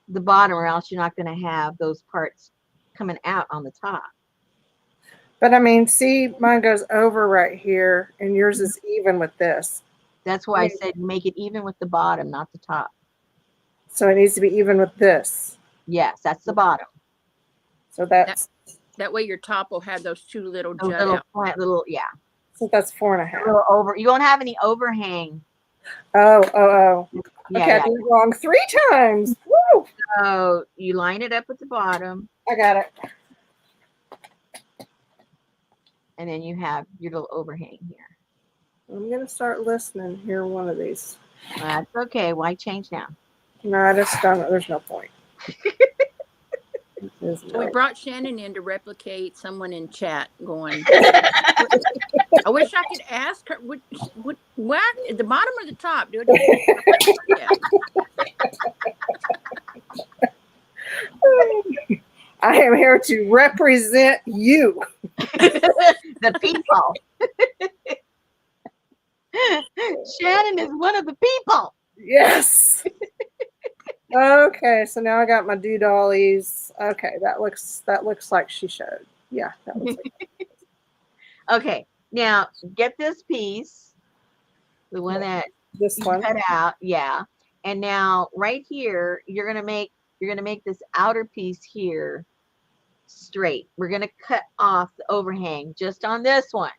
The bottom, or else you're not going to have those parts coming out on the top. But I mean, see, mine goes over right here, and yours is even with this. That's why I said make it even with the bottom, not the top. So it needs to be even with this. Yes, that's the bottom. So that's That way your top will have those two little Those jut little out. plant, little, yeah. so that's 4.5. A little over. You won't have any overhang. Oh. Yeah, Okay, yeah. I did it wrong 3 times. Woo! So you line it up with the bottom, I got it. and then you have your little overhang here. I'm gonna start listening here. One of these. That's okay. Why change now? No, I just don't. There's no point. There's So we no- brought Shannon in to replicate someone in chat going, I wish I could ask her, what, at the bottom or the top? Do it. Yeah. I am here to represent you. The people. Shannon is one of the people. Yes. Okay, so now I got my doodollies. Okay, that looks like she showed. Yeah, that looks like Okay, now get this piece, the one that this you one. cut out, yeah. And now right here, you're gonna make this outer piece here straight. We're gonna cut off the overhang just on this one.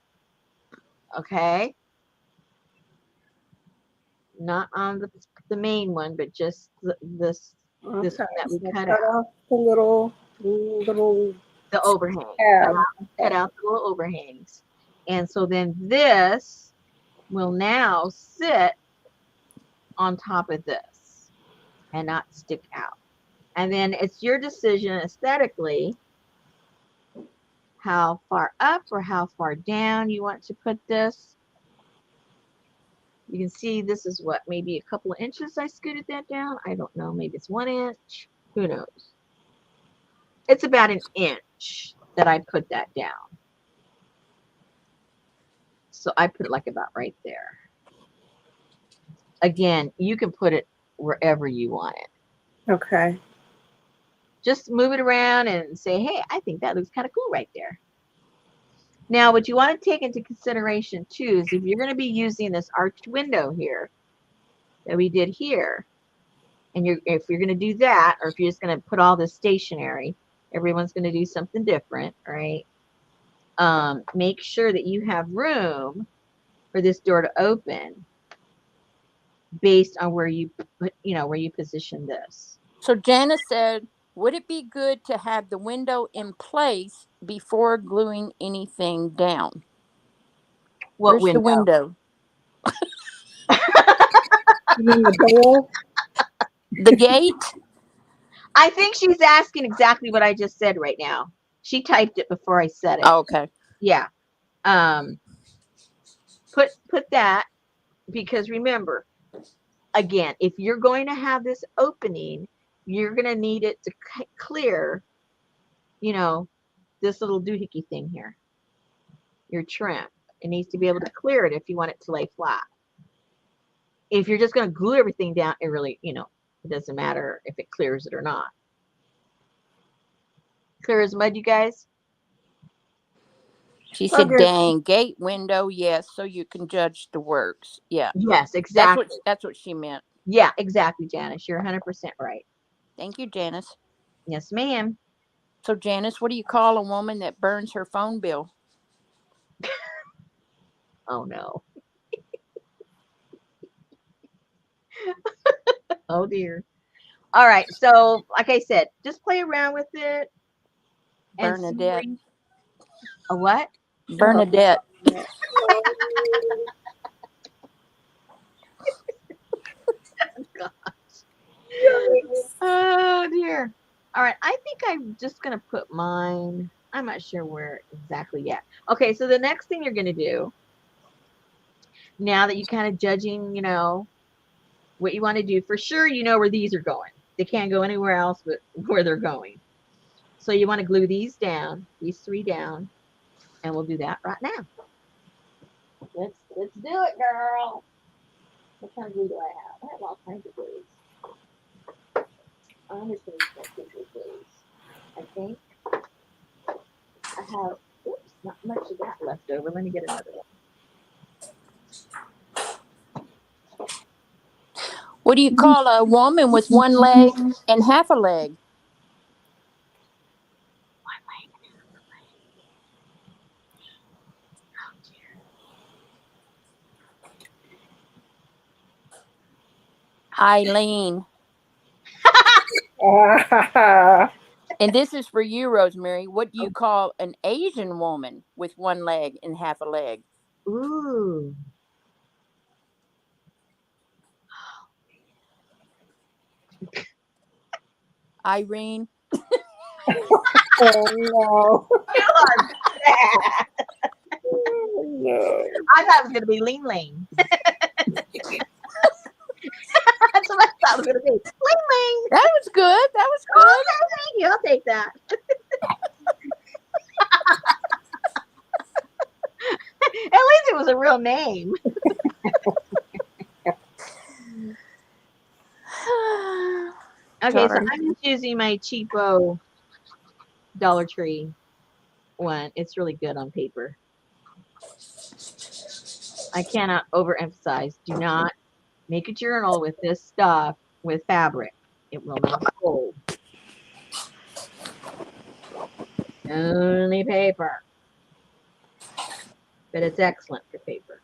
Okay. Not on the main one, but just this one that we so cut cut out. off the little The overhang. tab. Cut out the little overhangs. And so then this will now sit on top of this and not stick out. And then it's your decision aesthetically how far up or how far down you want to put this. You can see this is what, maybe a couple of inches I scooted that down. I don't know, maybe it's 1 inch. Who knows? It's about an inch that I put that down. So I put it like about right there. Again, you can put it wherever you want it. Okay. Just move it around and say, hey, I think that looks kind of cool right there. Now, what you want to take into consideration too is if you're going to be using this arched window here that we did here, and if you're going to do that, or if you're just going to put all this stationary, everyone's going to do something different, right? Make sure that you have room for this door to open based on where you put, where you position this. So Janice said, would it be good to have the window in place before gluing anything down? What Where's the window? You mean the door? The gate? I think she's asking exactly what I just said right now. She typed it before I said it. Oh, okay. Yeah. Put that, because remember, again, if you're going to have this opening, you're going to need it to clear, this little doohickey thing here, your trim. It needs to be able to clear it if you want it to lay flat. If you're just going to glue everything down, it really, it doesn't matter if it clears it or not. Clear as mud, you guys? She said, dang, gate window, yes, so you can judge the works. Yeah. Yes, exactly. That's what she meant. Yeah, exactly, Janice. You're 100% right. Thank you, Janice. Yes, ma'am. So, Janice, what do you call a woman that burns her phone bill? Oh, no. Oh, dear. All right. So, like I said, just play around with it. Bernadette. A what? Bernadette. Oh, dear. All right. I think I'm just going to put mine. I'm not sure where exactly yet. Okay. So, the next thing you're going to do, now that you're kind of judging, what you want to do, for sure, where these are going. They can't go anywhere else but where they're going. So you want to glue these down, these 3 down, and we'll do that right now. Let's do it, girl. What kind of glue do I have? I have all kinds of glues. I'm just going to use my finger glues. I think I have, not much of that left over. Let me get another one. What do you call a woman with 1 leg and half a leg? Eileen. And this is for you, Rosemary. What do you call an Asian woman with 1 leg and half a leg? Ooh. Irene. Oh, no. You are bad. No. I thought it was going to be Ling Ling. That's what I thought it was going to be. Ling Ling. That was good. That was good. Oh, thank you. I'll take that. At least it was a real name. Okay, so I'm just using my cheapo Dollar Tree one. It's really good on paper. I cannot overemphasize. Do not make a journal with this stuff with fabric. It will not hold. Only paper. But it's excellent for paper.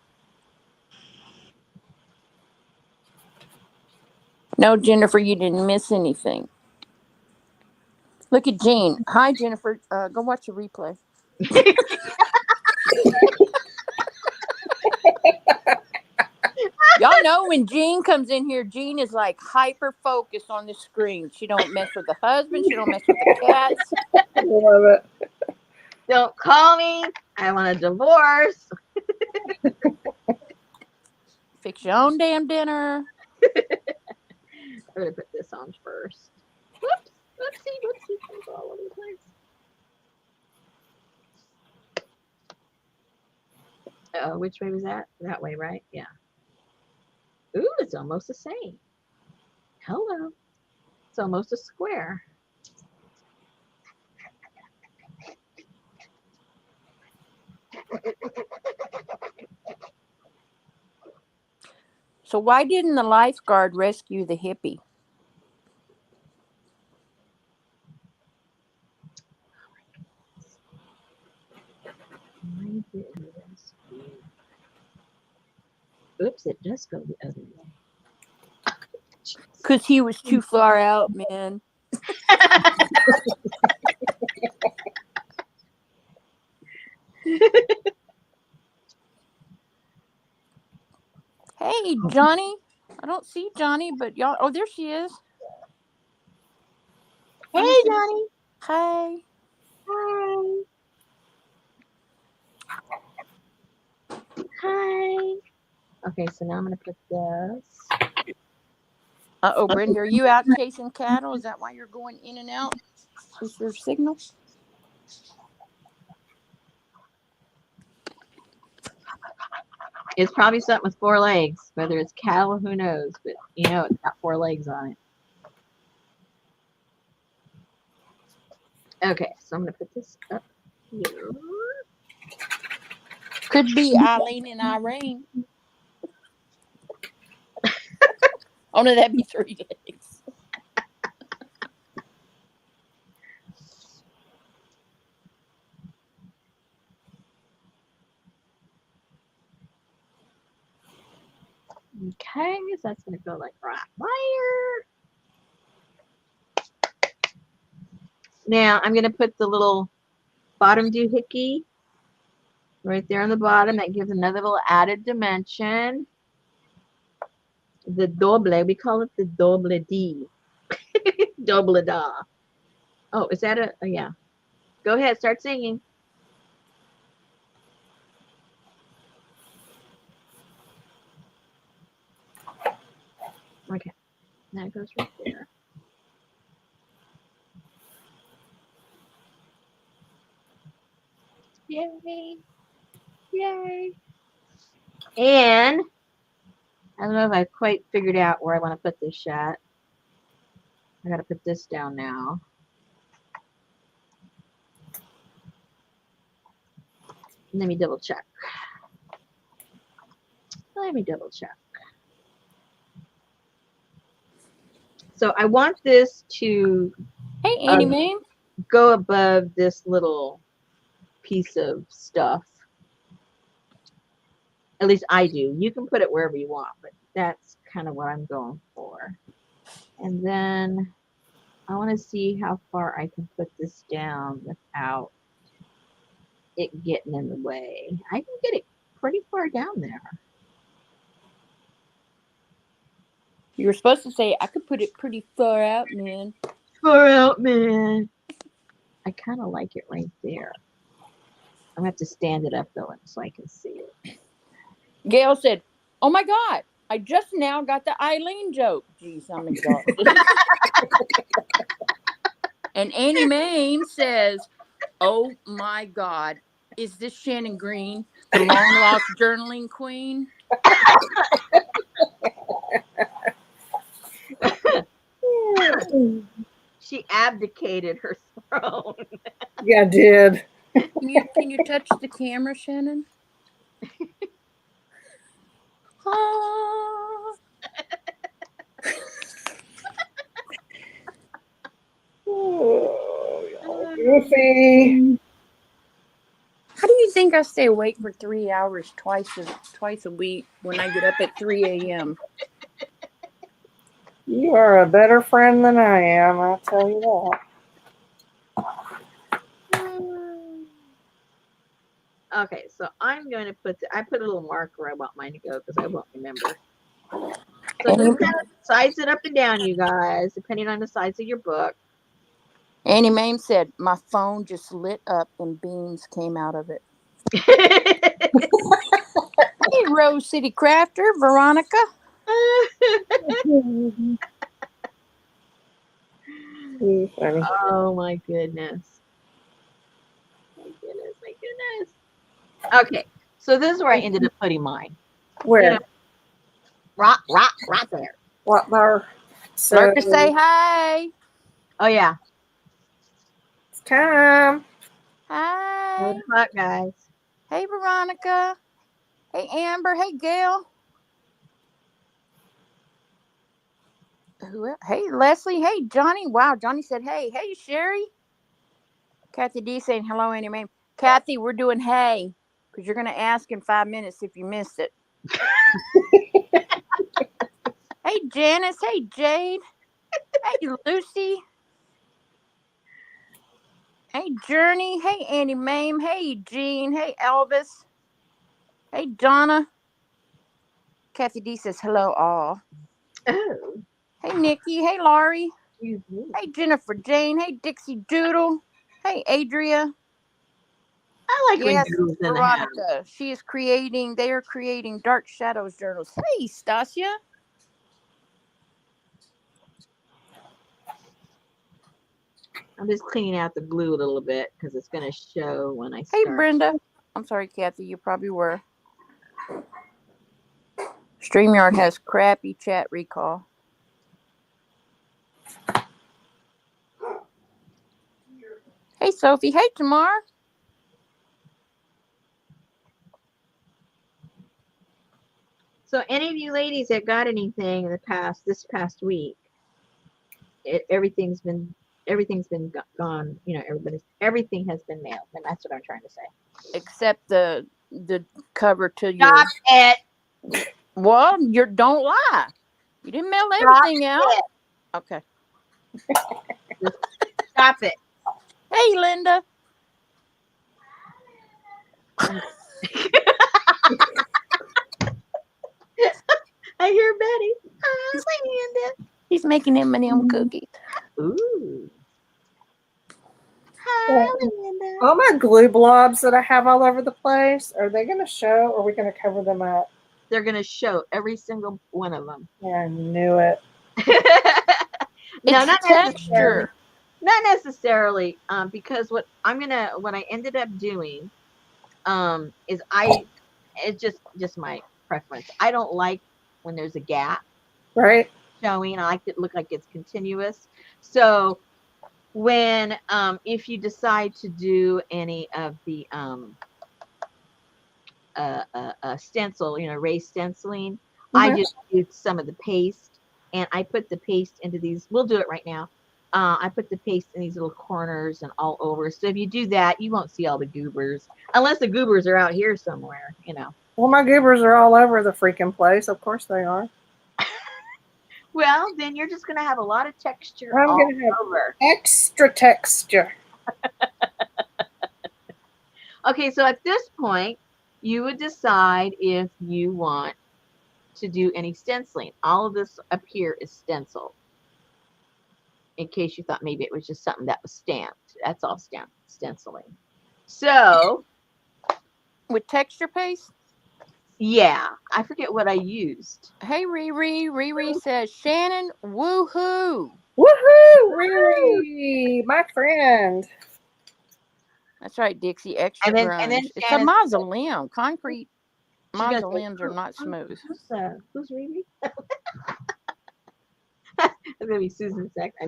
No, Jennifer, you didn't miss anything. Look at Jean. Hi, Jennifer. Go watch the replay. Y'all know when Jean comes in here, Jean is like hyper focused on the screen. She don't mess with the husband. She don't mess with the cats. I love it. Don't call me. I want a divorce. Fix your own damn dinner. I'm gonna put this on first. Whoops, whoopsie, things all over the place. Oh, which way was that? That way, right? Yeah. Ooh, it's almost the same. Hello. It's almost a square. So why didn't the lifeguard rescue the hippie? Why did he rescue? Oops, it does go the other way. Because he was too far out, man. Hey, Johnny. I don't see Johnny, but y'all. Oh, there she is. Hey, Johnny. Hi. Hi. Hi. Okay, so now I'm going to put this. Uh-oh, Brenda, are you out chasing cattle? Is that why you're going in and out? Is your signal? It's probably something with 4 legs. Whether it's cattle, who knows? But you know it's got 4 legs on it. Okay, so I'm going to put this up here. Could be Eileen and Irene. Oh, no, that'd be 3 legs. Okay, so that's going to go like right there. Now I'm going to put the little bottom doohickey right there on the bottom. That gives another little added dimension. The doble, we call it the doble D. Doble da. Oh, is that a, oh, yeah. Go ahead, start singing. Okay, that goes right there. Yay. Yay. And I don't know if I've quite figured out where I want to put this shot. I got to put this down now. Let me double check. Let me double check. So I want this to Hey, Annie Mae. go above this little piece of stuff. At least I do. You can put it wherever you want, but that's kind of what I'm going for. And then I want to see how far I can put this down without it getting in the way. I can get it pretty far down there. You were supposed to say, I could put it pretty far out, man. Far out, man. I kind of like it right there. I'm going to have to stand it up, though, so I can see it. Gail said, oh, my God. I just now got the Eileen joke. Jeez, I'm exhausted. And Annie Mae says, oh, my God. Is this Shannon Green, the long-lost journaling queen? She abdicated her throne. Yeah, I did. Can you touch the camera, Shannon? Oh, goofy. How do you think I stay awake for 3 hours twice a week when I get up at 3 a.m.? You are a better friend than I am, I'll tell you that. Okay, so I'm going to put, I put a little marker where I want mine to go because I won't remember. So just kind of size it up and down, you guys, depending on the size of your book. Annie Mame said, my phone just lit up and beams came out of it. Hey, Rose City Crafter, Veronica. Funny. Oh my goodness. My goodness. Okay, so this is where I ended up putting mine. Where? You know, right there. What bar? So Lurker, say hi. Oh yeah. it's time. Hi. 1 o'clock, guys. Hey, Veronica. Hey, Amber. Hey, Gail. Who else? Hey, Leslie. Hey, Johnny. Wow, Johnny said hey. Hey, Sherry. Kathy D saying hello, Annie Mae. Kathy, we're doing hey, because you're going to ask in 5 minutes if you missed it. Hey, Janice. Hey, Jade. Hey, Lucy. Hey, Journey. Hey, Annie Mame. Hey, Jean. Hey, Elvis. Hey, Donna. Kathy D says hello, all. Oh, Hey, Nikki. Hey, Laurie. excuse me. Hey, Jennifer Jane. Hey, Dixie Doodle. Hey, Adria. I like when Yes, Doodle's in the house. Veronica. They are creating Dark Shadows journals. Hey, Stasia. I'm just cleaning out the glue a little bit because it's going to show when I Hey, start. Brenda. I'm sorry, Kathy. You probably were. StreamYard has crappy chat recall. Hey, Sophie. Hey, Tamar. So any of you ladies that got anything in this past week, everything's been gone. You know, everything has been mailed, and that's what I'm trying to say. Except the cover to your. Stop it! Well, don't lie. You didn't mail everything out. It. Okay. Stop it! Hey, Linda. I hear Betty. Hi, Linda. He's making M&M cookies. Ooh. Hi, Linda. All my glue blobs that I have all over the place, are they going to show or are we going to cover them up? They're going to show every single one of them. Yeah, I knew it. No, It's not texture. Not necessarily, because what I ended up doing, is it's just my preference. I don't like when there's a gap Right? showing. I like it to look like it's continuous. So when if you decide to do any of the stencil, raised stenciling, I just used some of the paste and I put the paste into these. We'll do it right now. I put the paste in these little corners and all over. So if you do that, you won't see all the goobers unless the goobers are out here somewhere, Well, my goobers are all over the freaking place. Of course they are. Well, then you're just going to have a lot of texture I'm all going to have over. extra texture. Okay, so at this point, you would decide if you want to do any stenciling. All of this up here is stenciled. In case you thought maybe it was just something that was stamped. That's all stenciling. So, With texture paste? yeah, I forget what I used. Hey, Riri. Riri says, Shannon, woohoo. Woohoo! Riri, my friend. That's right, Dixie. Extra And then grunge. It's a Shannon, mausoleum. Concrete she's gonna say, mausoleums are not smooth. Who's Riri? It's gonna be Susan's next.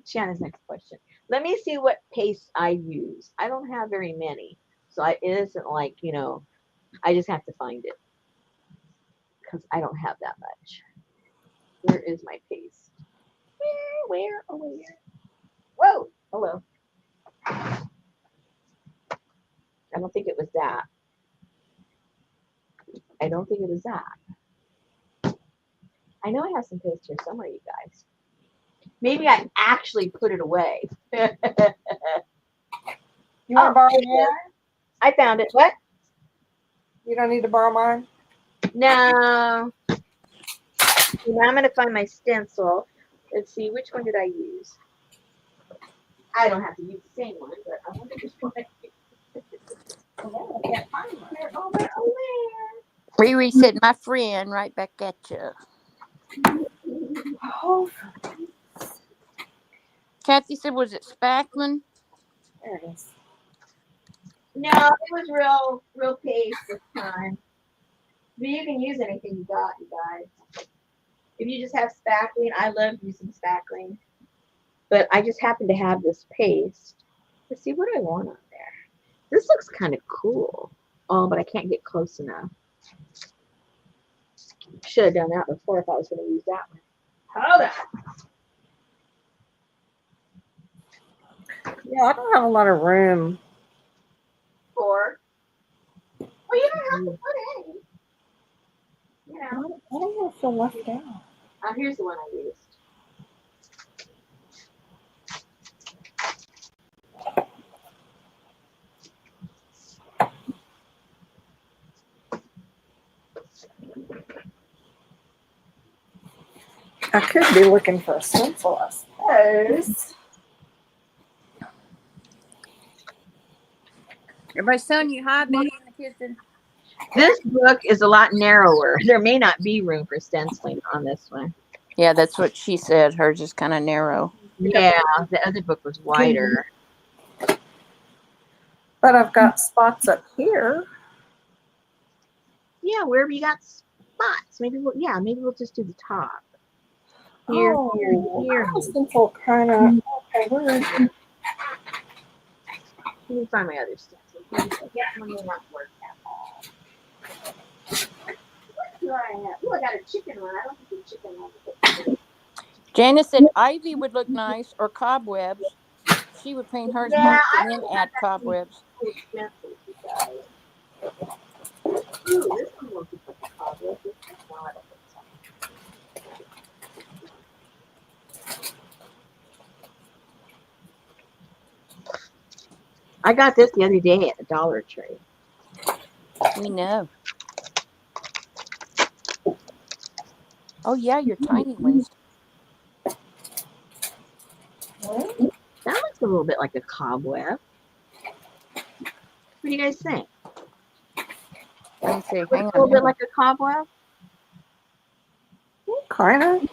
Shannon's next question. Let me see what paste I use. I don't have very many, so it isn't like I just have to find it because I don't have that much. Where is my paste? Where? Oh, where? Whoa! Hello. I don't think it was that. I don't think it was that. I know I have some paste here somewhere, you guys. Maybe I actually put it away. You want to borrow mine? I found it. What? You don't need to borrow mine? No. Now I'm going to find my stencil. Let's see, which one did I use? I don't have to use the same one, but I wonder which one I used. Oh, I can't find one. Oh, they're over there. Riri said, my friend, right back at you. Oh, Kathy said, was it spackling? there it is. No, it was real paste this time. But you can use anything you got, you guys. If you just have spackling, I love using spackling. But I just happen to have this paste. Let's see, what do I want on there? This looks kind of cool. Oh, but I can't get close enough. Should have done that before if I was going to use that one. Hold on. Yeah, I don't have a lot of room. Well, you don't have to put any. You I know. don't want to feel left out. Here's the one I used. I could be looking for a stencil, I suppose. Everybody's telling you hi, Betty in the kitchen. This book is a lot narrower. There may not be room for stenciling on this one. Yeah, that's what she said. Hers is kind of narrow. Yeah, the other book was wider. But I've got spots up here. Yeah, wherever you got spots. Maybe we'll just do the top. Here, here. A stencil kind of. Okay, where is it? Let me find my other stencil. Yeah, one may not work at all. What do I have? Oh, I got a chicken one. I don't think the chicken one. Janice said ivy would look nice or cobwebs. She would paint hers pink and then add cobwebs. Ooh, this one looks like a cobweb. This one, no, I don't think so. I got this the other day at the Dollar Tree. We know. Oh, yeah, your tiny ones. That looks a little bit like a cobweb. What do you guys think? Let me see. Looks Hang a little on. bit like a cobweb. Kind of.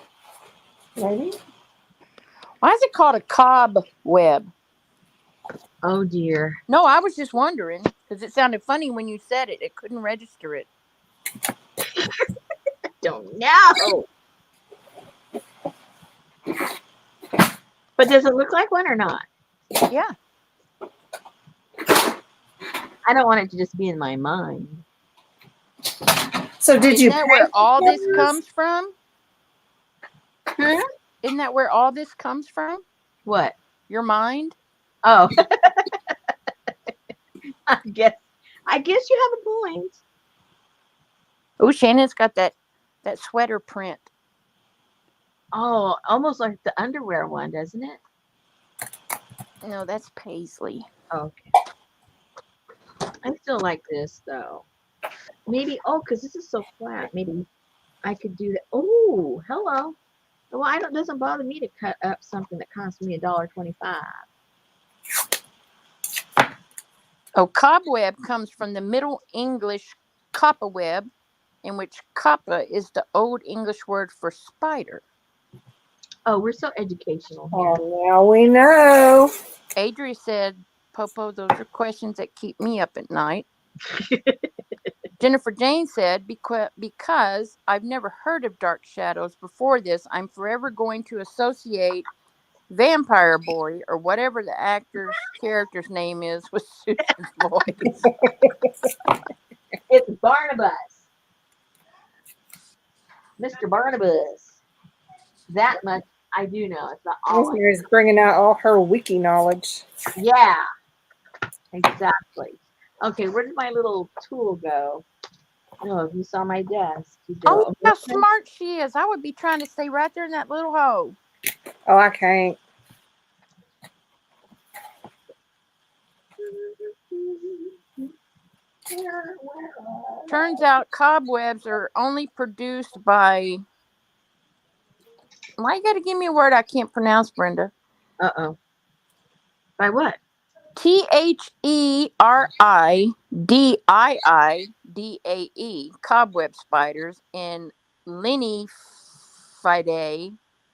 Maybe. Why is it called a cobweb? Oh dear. No, I was just wondering because it sounded funny when you said it. It couldn't register it. Don't know. But does it look like one or not? Yeah. I don't want it to just be in my mind. So did you? Isn't that where all this comes from? Hmm? Isn't that where all this comes from? What? Your mind? Oh. I guess you have a point. Oh, Shannon's got that sweater print. Oh, almost like the underwear one, doesn't it? No, that's paisley. Okay. I still like this though. Maybe because this is so flat. Maybe I could do that. Oh, hello. Well, it doesn't bother me to cut up something that costs me $1.25. Oh, cobweb comes from the Middle English copperweb, in which copper is the Old English word for spider. Oh, we're so educational here. Oh, now we know. Adria said, Popo, those are questions that keep me up at night. Jennifer Jane said, because I've never heard of Dark Shadows before this, I'm forever going to associate Vampire Boy or whatever the actor's character's name is with Susan's voice. It's Barnabas. Mr. Barnabas. That much I do know. It's not all. Rosemary's bringing out all her wiki knowledge. Yeah, exactly. Okay, where did my little tool go? Oh, you saw my desk. Oh, how smart she is. I would be trying to stay right there in that little hole. Oh, I can't. Turns out cobwebs are only produced by Why you got to give me a word I can't pronounce, Brenda? Uh-oh. By what? THERIDIIDAE, cobweb spiders, and Linyphidae,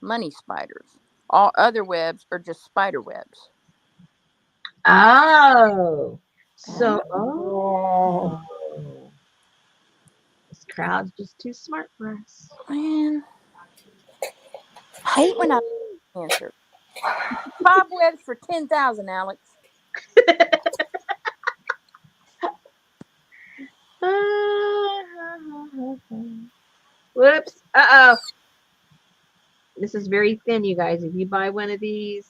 money spiders. All other webs are just spider webs. Oh. So, Oh. This crowd's just too smart for us. Man, I hate when I answer. Cobwebs for 10,000, Alex. Whoops. Uh-oh. This is very thin, you guys. If you buy one of these,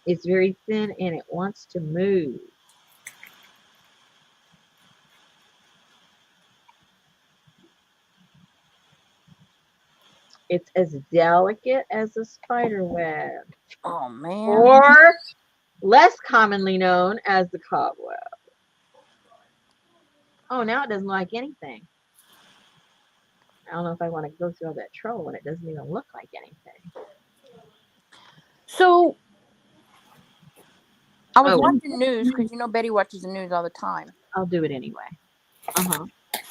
it's very thin and it wants to move. It's as delicate as a spider web. Oh, man. Or less commonly known as the cobweb. Oh, now it doesn't like anything. I don't know if I want to go through all that trouble when it doesn't even look like anything. So, I was watching news because Betty watches the news all the time. I'll do it anyway. Uh-huh.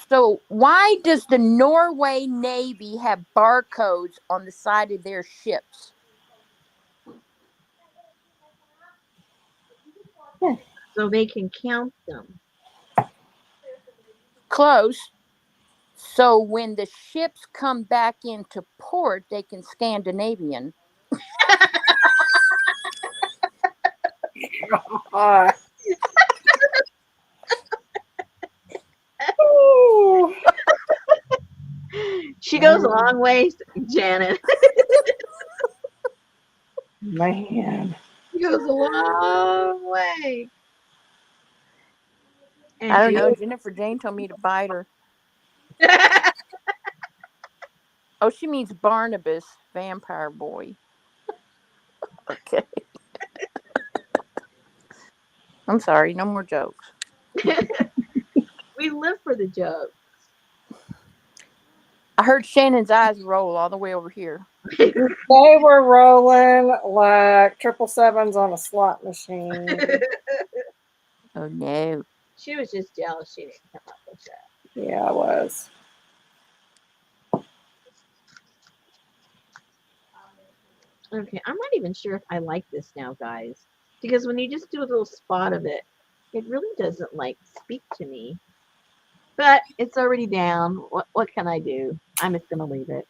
So, why does the Norway Navy have barcodes on the side of their ships? So they can count them. Close. So when the ships come back into port, they can Scandinavian. She goes a long ways, Janet. Man. She goes a long way. And I don't know. Jennifer Jane told me to bite her. Oh, she means Barnabas, vampire boy. Okay. I'm sorry. No more jokes. We live for the joke. I heard Shannon's eyes roll all the way over here. They were rolling like 777s on a slot machine. Oh, no. She was just jealous she didn't come up with that. Yeah, I was. Okay, I'm not even sure if I like this now, guys. Because when you just do a little spot of it, it really doesn't, speak to me. But it's already down. What can I do? I'm just going to leave it.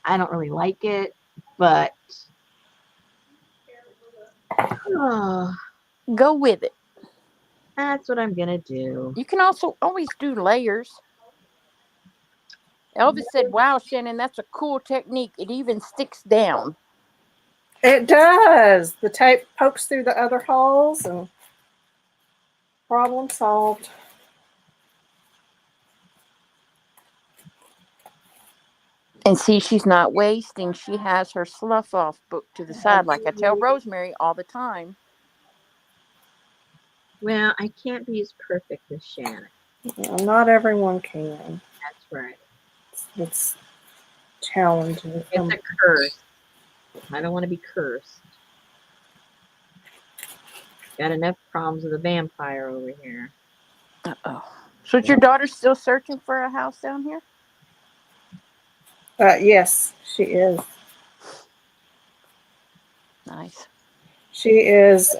I don't really like it, but... Go with it. That's what I'm going to do. You can also always do layers. Elvis said, wow, Shannon, that's a cool technique. It even sticks down. It does. The tape pokes through the other holes and problem solved. And see, she's not wasting. She has her slough off book to the side, like I tell Rosemary all the time. Well, I can't be as perfect as Shannon. Well, not everyone can. That's right. It's challenging. It's a curse. I don't want to be cursed. Got enough problems with a vampire over here. Uh-oh. So is your daughter still searching for a house down here? Yes, she is. Nice. She is.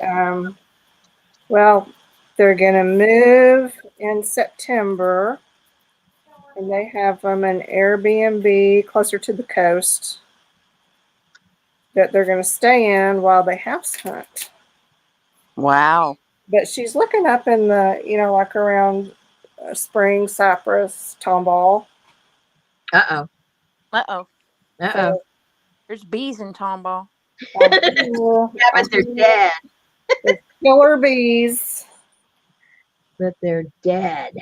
Well, they're going to move in September, and they have an Airbnb closer to the coast that they're going to stay in while they house hunt. Wow. But she's looking up in the, like around Spring, Cypress, Tomball. Uh-oh. Uh-oh. Uh-oh. So, there's bees in Tomball. Yeah, but they're dead. They're killer bees. But they're dead.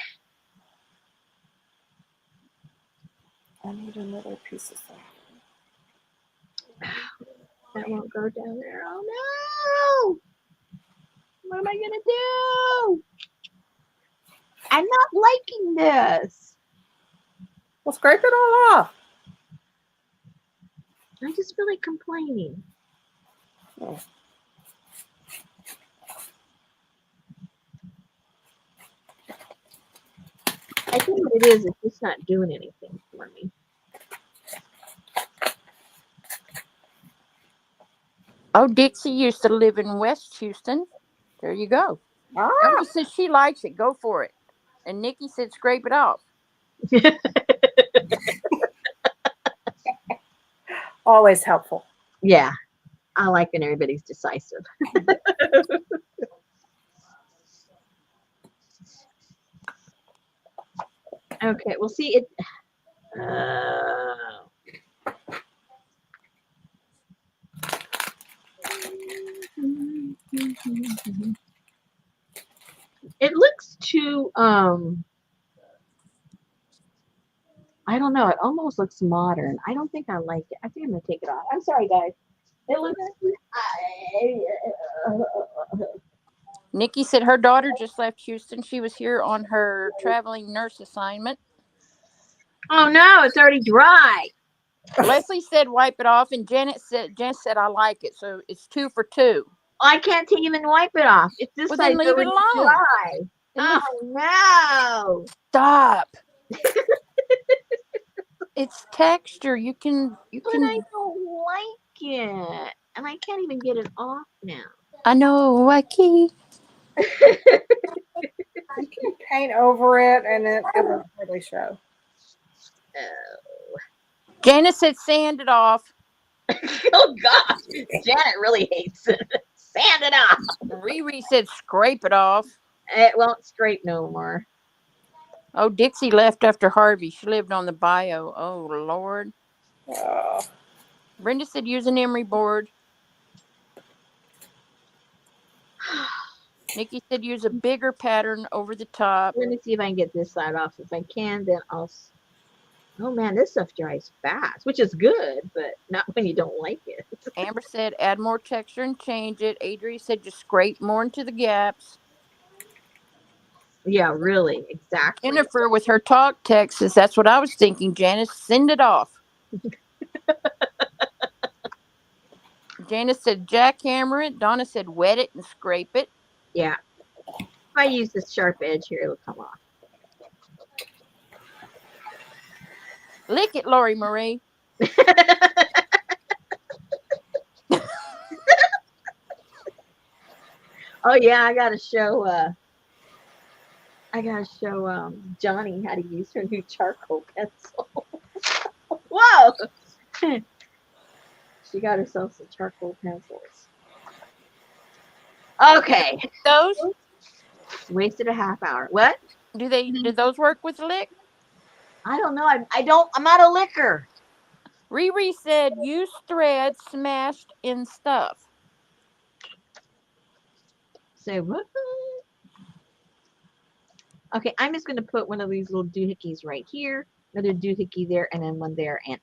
I need another piece of stuff. That won't go down there. Oh no! What am I gonna do? I'm not liking this. Well, scrape it all off. I just feel like complaining. Oh. I think what it is, it's just not doing anything for me. Oh, Dixie used to live in West Houston. There you go. Ah, Elvis says she likes it. Go for it. And Nikki said scrape it off. always helpful. Yeah, I like when everybody's decisive. Okay, we'll see it. It looks too I don't know, it almost looks modern. I don't think I like it. I think I'm gonna take it off. I'm sorry guys. It looks Nikki said her daughter just left Houston. She was here on her traveling nurse assignment. Oh no, it's already dry. Leslie said wipe it off, and Janet said I like it. So it's 2 for 2. I can't even wipe it off. It's this Well, side's then leave it already alone. dry. Oh no. Stop. It's texture. You can. But I don't like it. And I can't even get it off now. I know, Wacky. You can paint over it, and it won't really show. Oh. Janet said sand it off. Oh gosh, Janet really hates it. Sand it off. Riri said scrape it off. It won't scrape no more. Oh, Dixie left after Harvey. She lived on the bio. Oh, Lord. Oh. Brenda said use an emery board. Nikki said use a bigger pattern over the top. Let me see if I can get this side off. If I can, then I'll. Oh man, this stuff dries fast, which is good, but not when you don't like it. Amber said add more texture and change it. Adri said just scrape more into the gaps. Yeah, really, exactly. Jennifer with her talk text says that's what I was thinking, Janice. Send it off. Janice said jackhammer it. Donna said wet it and scrape it. Yeah. If I use this sharp edge here, it'll come off. Lick it, Lori Marie. Oh yeah, I gotta show Johnny how to use her new charcoal pencil. Whoa! She got herself some charcoal pencils. Okay. Those? Wasted a half hour. What? Do those work with lick? I don't know. I'm not a licker. Riri said use thread smashed in stuff. Say what? Okay, I'm just gonna put one of these little doohickeys right here, another doohickey there, and then one there. And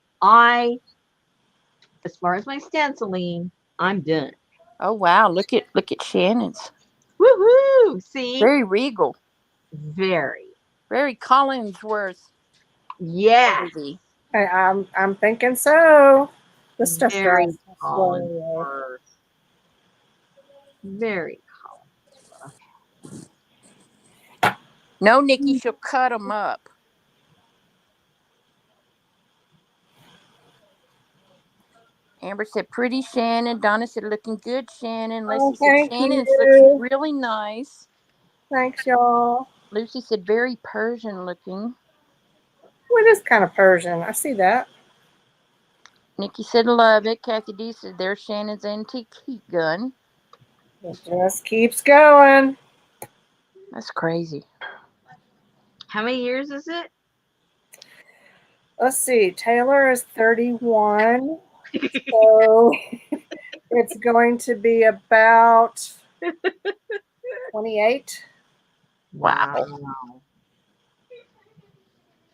as far as my stenciling, I'm done. Oh wow, look at Shannon's. Woohoo! See? Very regal. Very. Very Collinsworth. Yeah. I'm thinking so. This stuff Very dries Collinsworth. Very Collinsworth. Okay. No, Nikki, she'll cut them up. Amber said, pretty Shannon. Donna said, looking good, Shannon. Leslie said, Shannon's looking really nice. Thanks, y'all. Lucy said, very Persian looking. Well, it is kind of Persian. I see that. Nikki said, love it. Kathy D said, there's Shannon's antique heat gun. It just keeps going. That's crazy. How many years is it? Let's see. Taylor is 31. So it's going to be about 28. Wow.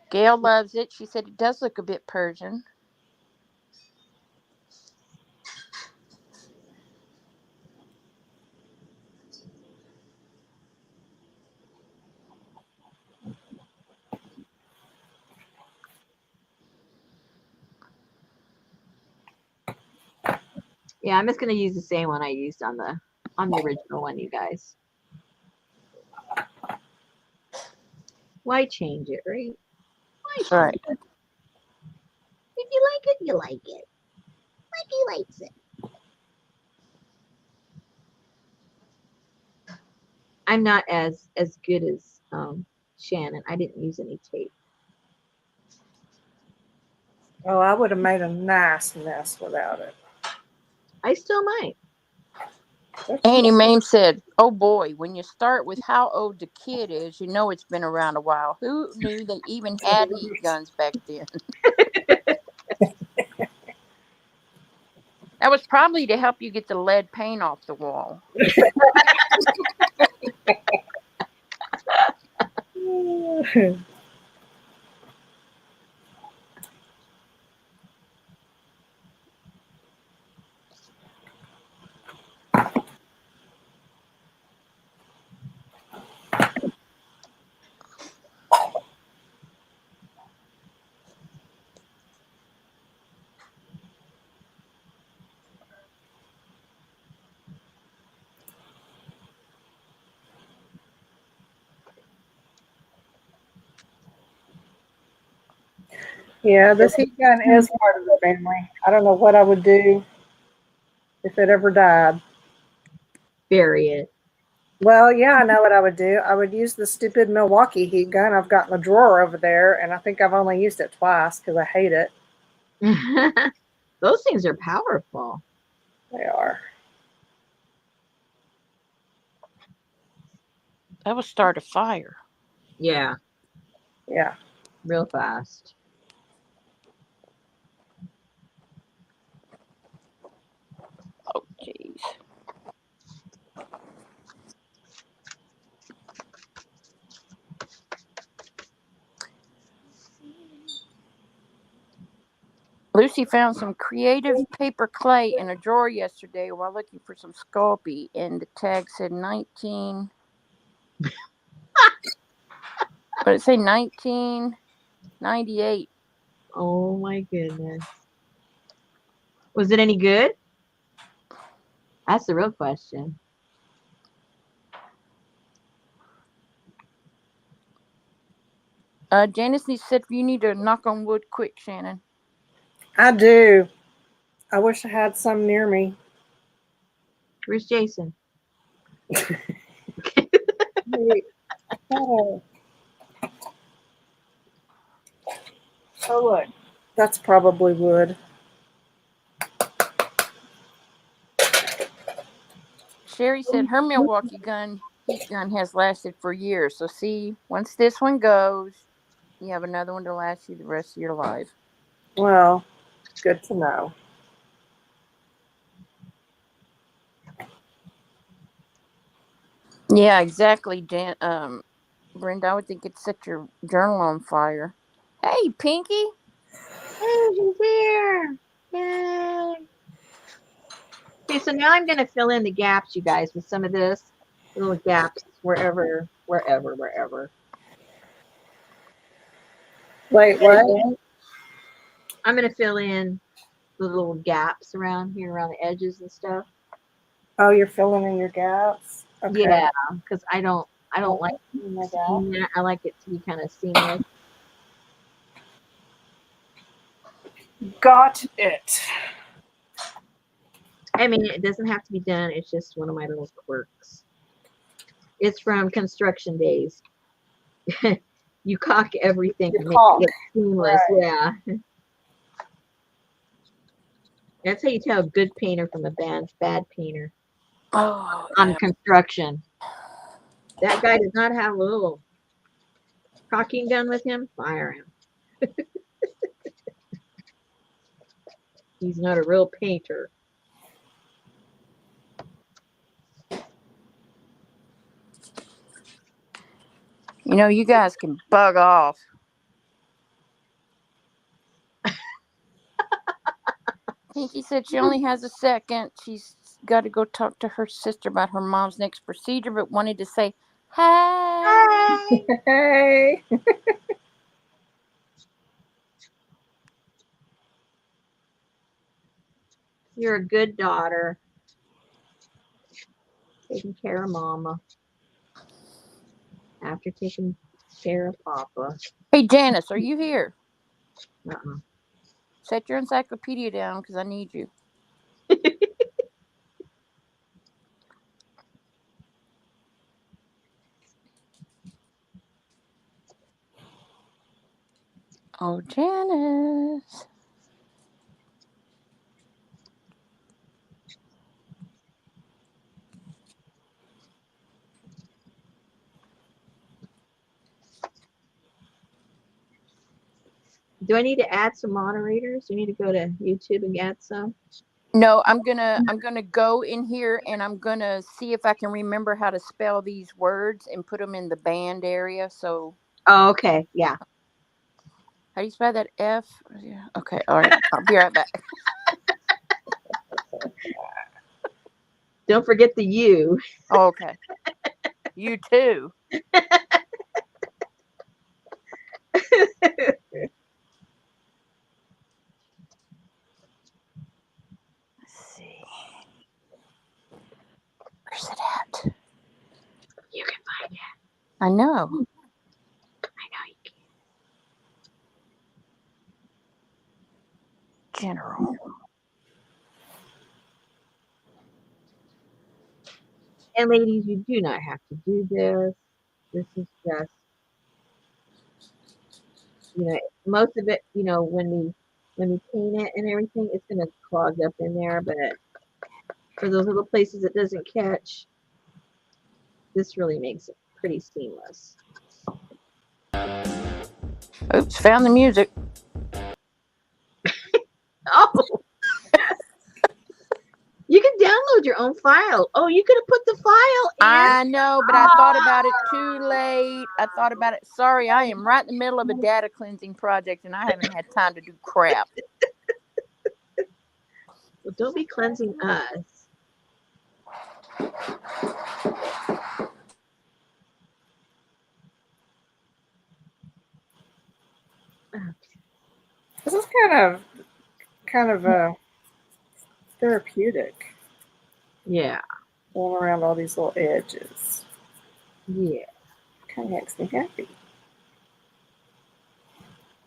Gail loves it. She said it does look a bit Persian. Yeah, I'm just gonna use the same one I used on the original one, you guys. Why change it, right? That's right. It? If you like it, you like it. Like he likes it. I'm not as good as Shannon. I didn't use any tape. Oh, I would have made a nice mess without it. I still might. Annie Mame said, "Oh boy, when you start with how old the kid is, you know it's been around a while. Who knew they even had heat guns back then?" That was probably to help you get the lead paint off the wall. Yeah, this heat gun is part of the family. I don't know what I would do if it ever died. Bury it. Well, yeah, I know what I would do. I would use the stupid Milwaukee heat gun I've got in the drawer over there, and I think I've only used it twice because I hate it. Those things are powerful. They are. That would start a fire. Yeah. Yeah. Real fast. Oh, jeez. Lucy found some creative paper clay in a drawer yesterday while looking for some Sculpey, and the tag said 19. What did it say? 1998. Oh my goodness. Was it any good? That's the real question. Janice said you need to knock on wood quick, Shannon. I do. I wish I had some near me. Where's Jason? Oh, look. That's probably wood. Sherry said her Milwaukee heat gun has lasted for years. So see, once this one goes, you have another one to last you the rest of your life. Well, good to know. Yeah, exactly, Brenda. I would think it'd set your journal on fire. Hey, Pinky. Hey, he's here. Yay. Okay, so now I'm going to fill in the gaps, you guys, with some of this. Little gaps wherever. Wait, what? I'm going to fill in the little gaps around here, around the edges and stuff. Oh, you're filling in your gaps? Okay. Yeah, because I don't like it. I like it to be kind of seamless. Got it. I mean, it doesn't have to be done. It's just one of my little quirks. It's from construction days. You caulk everything to make it look seamless. Right. Yeah. That's how you tell a good painter from a bad painter. Oh, on construction. That guy does not have a little caulking gun with him. Fire him. He's not a real painter. You know, you guys can bug off. Pinky said she only has a second. She's got to go talk to her sister about her mom's next procedure, but wanted to say, hey. Hey. You're a good daughter. Taking care of Mama. After taking care of Papa. Hey, Janice, are you here? Uh-uh. Set your encyclopedia down because I need you. Oh, Janice. Do I need to add some moderators? Do you need to go to YouTube and add some? No, I'm gonna go in here and I'm gonna see if I can remember how to spell these words and put them in the band area. So. Oh, okay. Yeah. How do you spell that? F? Yeah. Okay. All right. I'll be right back. Don't forget the U. Oh, okay. You too. Let's see. Where's it at? You can find it. I know. I know you can. General. And ladies, you do not have to do this. This is just, most of it, when we paint it and everything, it's gonna clog up in there. But for those little places it doesn't catch, this really makes it pretty seamless. Oops, found the music. Oh, you can download your own file. Oh, you could have put the file in. I know, but I thought about it too late. I thought about it. Sorry, I am right in the middle of a data cleansing project and I haven't had time to do crap. Well, don't be cleansing us. This is kind of therapeutic. Yeah. Going around all these little edges. Yeah. Kind of makes me happy.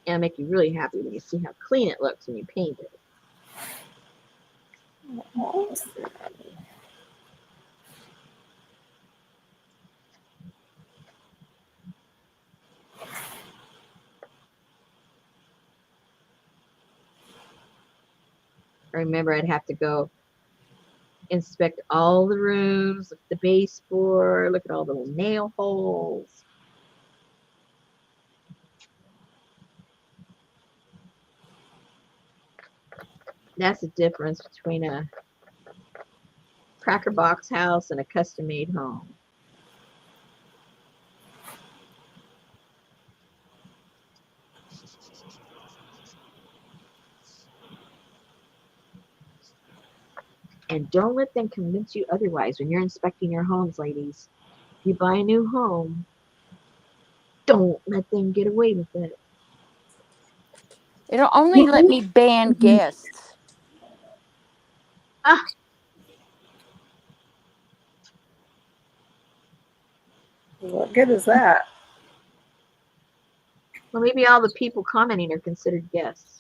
And make you really happy when you see how clean it looks when you paint it. I remember I'd have to go inspect all the rooms, look at the baseboard, look at all the little nail holes. That's the difference between a cracker box house and a custom-made home. And don't let them convince you otherwise when you're inspecting your homes, ladies. If you buy a new home, don't let them get away with it. It'll only let me ban guests. Ah. What good is that? Well, maybe all the people commenting are considered guests.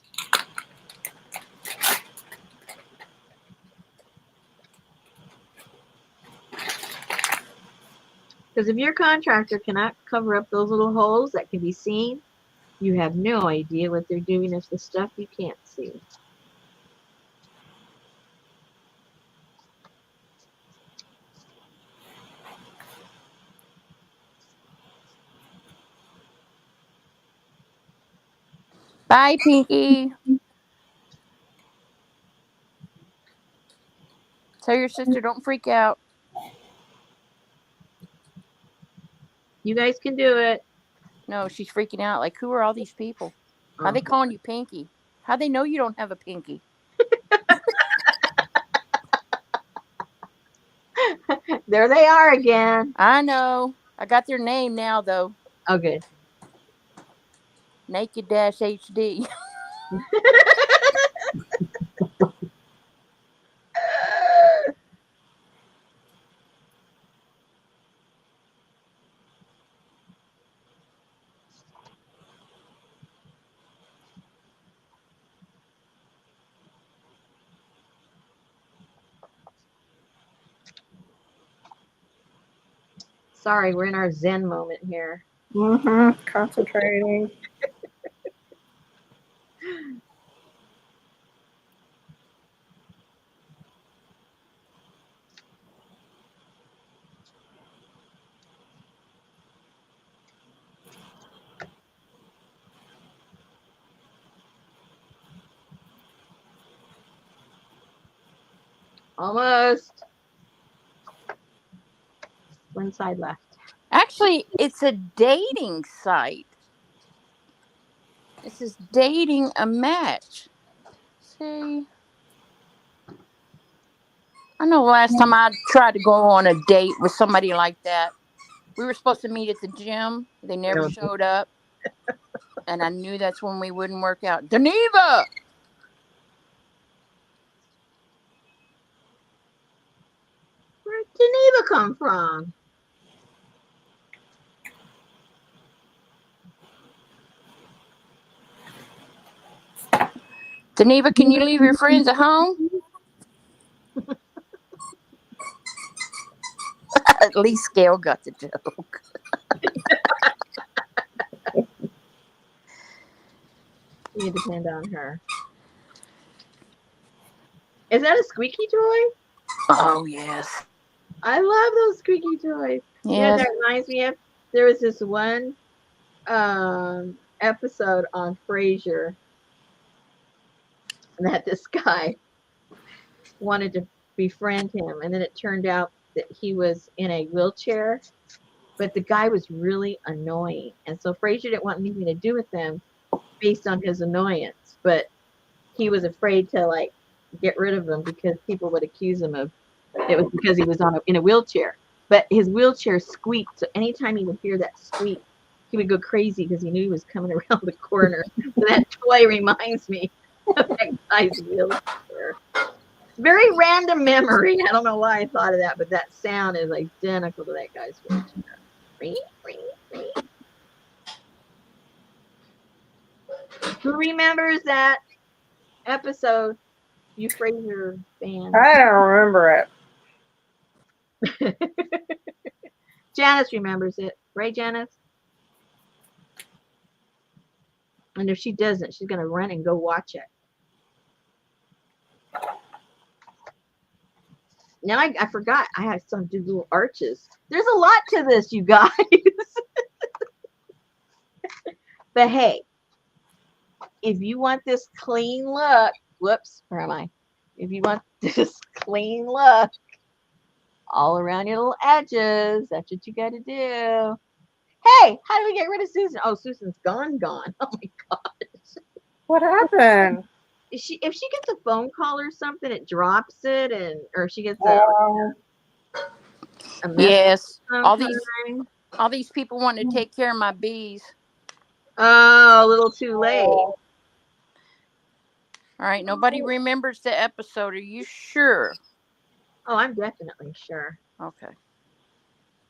Because if your contractor cannot cover up those little holes that can be seen, you have no idea what they're doing with the stuff you can't see. Bye, Pinky. Tell your sister don't freak out. You guys can do it. No, she's freaking out. Like, who are all these people? How they calling you Pinky? How they know you don't have a pinky? There they are again. I know. I got their name now, though. Oh, good. Naked-HD. Sorry, we're in our Zen moment here. Concentrating. Almost. One side left. Actually, it's a dating site. This is dating a match. See, I know the last time I tried to go on a date with somebody like that, we were supposed to meet at the gym. They never showed up. And I knew that's when we wouldn't work out. Geneva! Where'd Geneva come from? Geneva, can you leave your friends at home? At least Gail got the joke. You depend on her. Is that a squeaky toy? Oh, yes. I love those squeaky toys. Yes. You know, that reminds me of, there was this one episode on Frasier that this guy wanted to befriend him, and then it turned out that he was in a wheelchair, but the guy was really annoying, and so Frasier didn't want anything to do with him based on his annoyance, but he was afraid to like get rid of him because people would accuse him of it was because he was in a wheelchair. But his wheelchair squeaked, so anytime he would hear that squeak, he would go crazy because he knew he was coming around the corner. So that toy reminds me of that guy's wheelchair. Very random memory. I don't know why I thought of that, but that sound is identical to that guy's wheelchair. Ring, ring, ring. Who remembers that episode? You Frasier fans. I don't remember it. Janice remembers it, right, Janice? And if she doesn't, she's gonna run and go watch it. Now I forgot I had some little arches. There's a lot to this, you guys. But hey, if you want this clean look, whoops, where am I? If you want this clean look all around your little edges, that's what you got to do. Hey, how do we get rid of Susan? Oh, Susan's gone. Oh my gosh. What happened? If she gets a phone call or something, it drops it, or she gets a message. Yes, all these people want to take care of my bees. Oh, a little too late. All right, nobody remembers the episode. Are you sure? Oh, I'm definitely sure. Okay.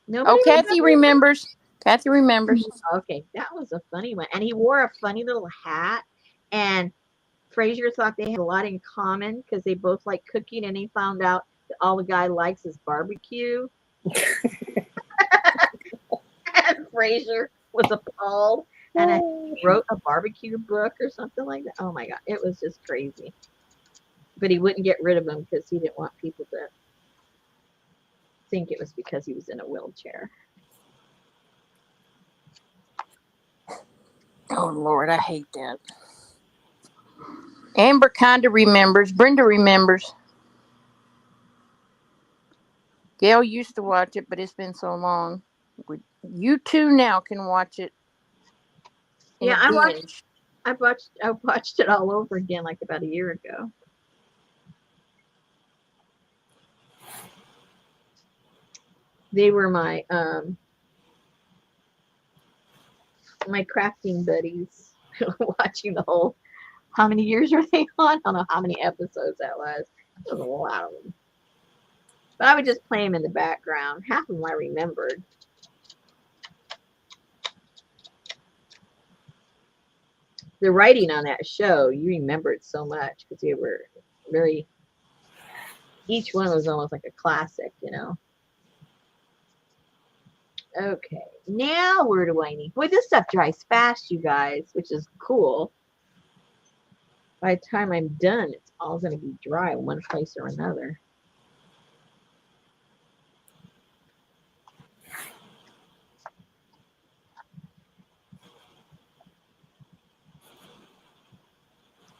Nobody Kathy remembers. Kathy remembers. Okay, that was a funny one. And he wore a funny little hat. And Frasier thought they had a lot in common because they both like cooking, and he found out that all the guy likes is barbecue. And Frasier was appalled, and he wrote a barbecue book or something like that. Oh my God, it was just crazy. But he wouldn't get rid of him because he didn't want people to think it was because he was in a wheelchair. Oh Lord, I hate that. Amber kind of remembers. Brenda remembers. Gail used to watch it, but it's been so long. You two now can watch it. Yeah, I watched it all over again like about a year ago. They were my my crafting buddies. Watching the whole. How many years were they on? I don't know how many episodes that was. It was a lot of them. But I would just play them in the background. Half of them I remembered. The writing on that show, you remembered so much because they were very. Each one was almost like a classic, you know. Okay, now where do I need? Boy, this stuff dries fast, you guys, which is cool. By the time I'm done, it's all going to be dry in one place or another.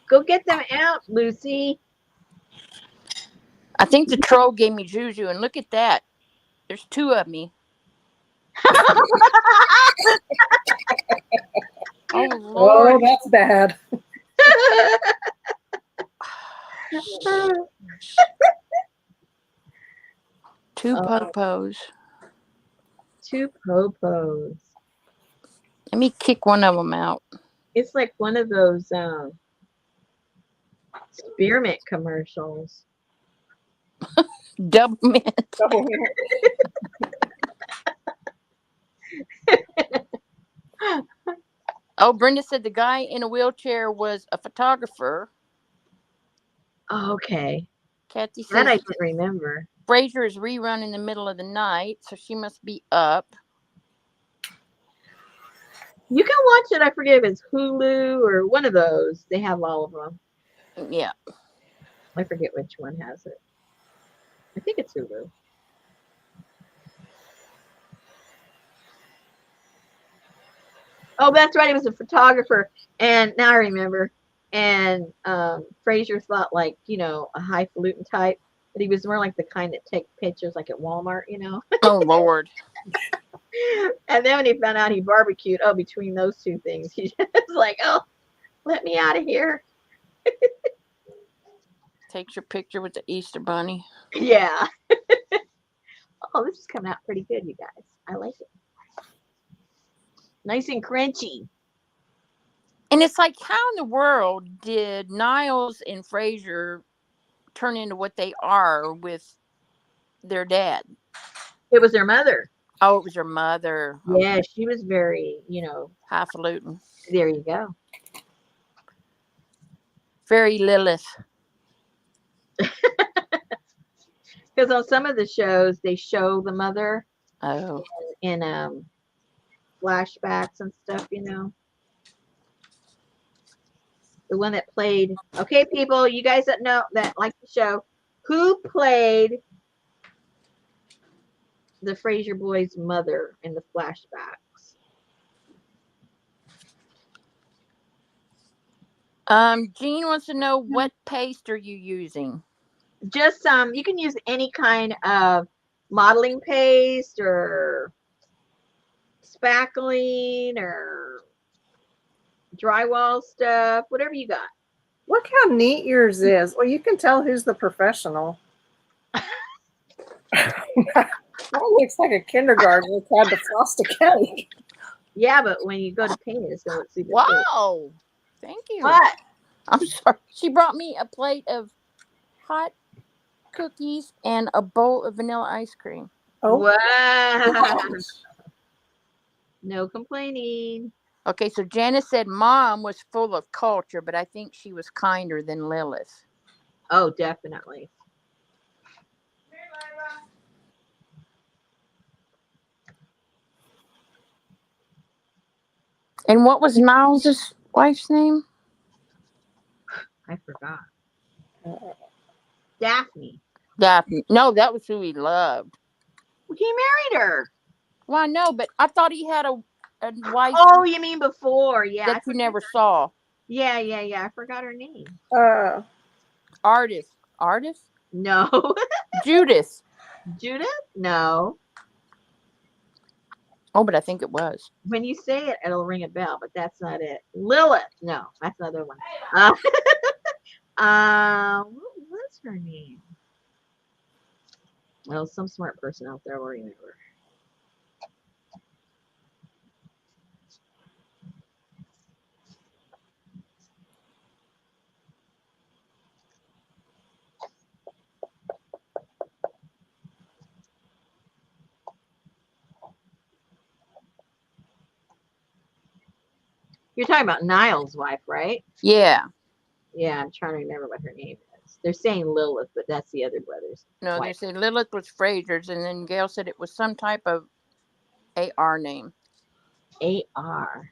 Go get them out, Lucy. I think the troll gave me juju, and look at that. There's 2 of me. Oh, Lord. Oh, that's bad. 2 popos. 2 popos. Let me kick one of them out. It's like one of those spearmint commercials. Double mint. Double Oh, Brenda said the guy in a wheelchair was a photographer. Oh, okay. Kathy That says I didn't remember. Frasier is rerun in the middle of the night, so she must be up. You can watch it. I forget if it's Hulu or one of those. They have all of them. Yeah. I forget which one has it. I think it's Hulu. Oh, that's right. He was a photographer. And now I remember. And Frasier thought like, a highfalutin type. But he was more like the kind that take pictures like at Walmart, Oh, Lord. And then when he found out he barbecued, between those 2 things, he just like, let me out of here. Takes your picture with the Easter Bunny. Yeah. This is coming out pretty good, you guys. I like it. Nice and crunchy. And it's like, how in the world did Niles and Frasier turn into what they are with their dad? It was their mother. Oh, it was her mother. Yeah, she was very, Highfalutin. There you go. Very Lilith. Because on some of the shows, they show the mother in flashbacks and stuff, The one that played. Okay, people, you guys that know that like the show, who played the Frasier boys' mother in the flashbacks? Jean wants to know, what paste are you using? Just you can use any kind of modeling paste or spackling or drywall stuff, whatever you got. Look how neat yours is. Well, you can tell who's the professional. That looks like a kindergartner tried to frost a cake. Yeah, but when you go to paint it, it's going to look super Wow. cool. Thank you. What? I'm sorry. She brought me a plate of hot cookies and a bowl of vanilla ice cream. Oh, wow. No complaining. Okay, so Janice said Mom was full of culture, but I think she was kinder than Lilith. Oh, definitely. And what was Niles' wife's name? I forgot. Daphne. Daphne. No, that was who he loved. He married her. Well, I know, but I thought he had a wife. Oh, you mean before? Yeah. That you never saw. Yeah. I forgot her name. Artist? No. Judith? No. Oh, but I think it was. When you say it, it'll ring a bell, but that's not it. Lilith. No, that's another one. What's her name? Well, some smart person out there will remember. You're talking about Niles' wife, right? Yeah. Yeah, I'm trying to remember what her name is. They're saying Lilith, but that's the other brother's No, wife. they said Lilith was Frasier's, and then Gail said it was some type of AR name. AR.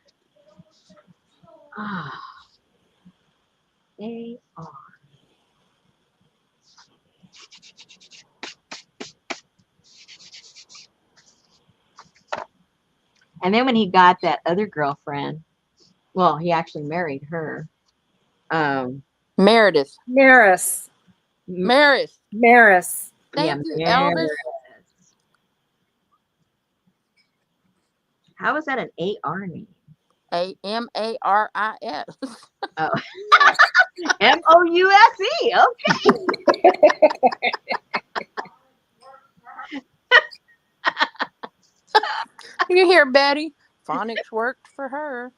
Ah. AR. And then when he got that other girlfriend, well, he actually married her. Meredith. Maris. Maris. Maris. Thank Yeah, you, Maris. Elvis. How is that an AR name? AMARIS. Oh. MOUSE. Okay. You hear, Betty? Phonics worked for her.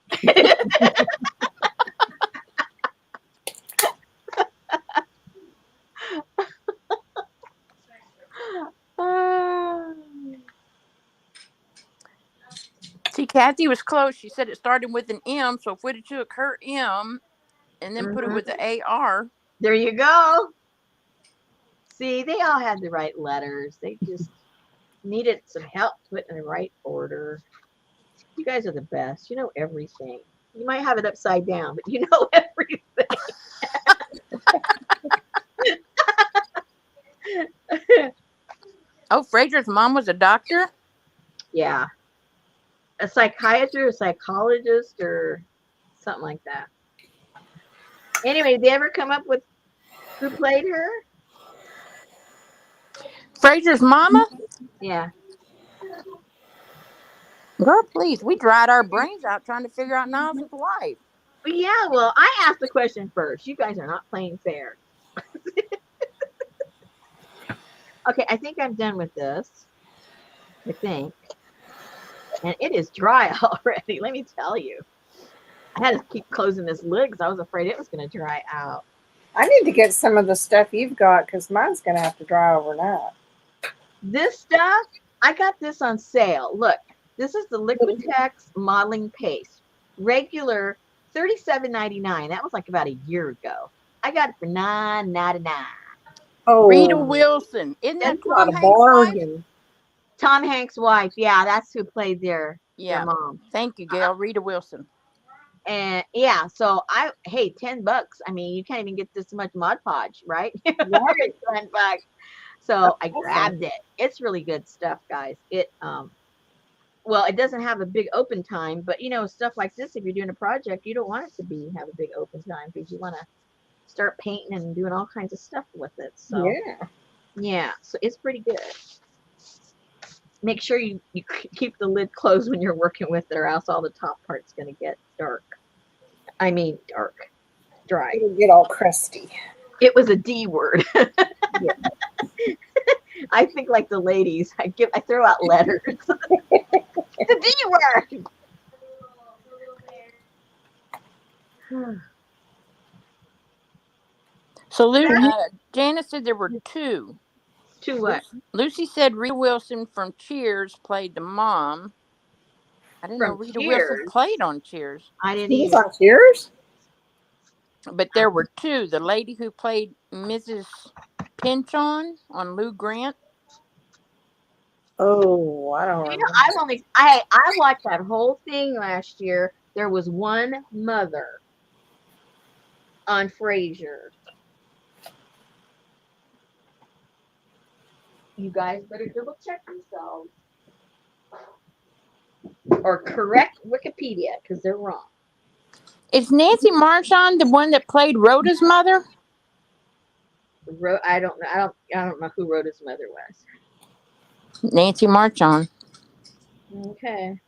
See, Kathy was close. She said it started with an M, so if we'd have took her M and then put it with the AR. There you go. See, they all had the right letters. They just needed some help putting in the right order. You guys are the best. You know everything. You might have it upside down, but you know everything. Oh, Fraser's mom was a doctor? Yeah. A psychiatrist, a psychologist, or something like that. Anyway, did they ever come up with who played her? Fraser's mama? Yeah. Girl, please. We dried our brains out trying to figure out Niles' life. But yeah, well, I asked the question first. You guys are not playing fair. Okay, I think I'm done with this. I think. And it is dry already, let me tell you. I had to keep closing this lid because I was afraid it was going to dry out. I need to get some of the stuff you've got because mine's going to have to dry overnight. This stuff, I got this on sale. Look, this is the Liquitex modeling paste. Regular $37.99. That was like about a year ago. I got it for $9.99. Oh, Rita Wilson. Isn't that that's not Tom a Hanks' wife? bargain. Tom Hanks' wife. Yeah, that's who played their mom. Thank you, Gail. Rita Wilson. And yeah, so hey, $10. I mean, you can't even get this much Mod Podge, right? Right. $10. So I grabbed it. It's really good stuff, guys. It well, it doesn't have a big open time, but you know, stuff like this, if you're doing a project, you don't want it to have a big open time because you want to start painting and doing all kinds of stuff with it. So yeah, so it's pretty good. Make sure you keep the lid closed when you're working with it, or else all the top part's going to get dark. I mean, dry. It'll get all crusty. It was a D word. Yeah. I think like the ladies, I throw out letters. The D word. So Janice said there were two. Two what? Lucy said Rita Wilson from Cheers played the mom. I didn't know Rita Wilson played on Cheers. I didn't He's either. on Cheers? But there were two. The lady who played Mrs. Pinchon on Lou Grant. Oh, I don't remember. You know, I watched that whole thing last year. There was one mother on Frasier. You guys better double check yourselves. Or correct Wikipedia, because they're wrong. Is Nancy Marchand the one that played Rhoda's mother? I don't know. I don't know who Rhoda's mother was. Nancy Marchand. Okay.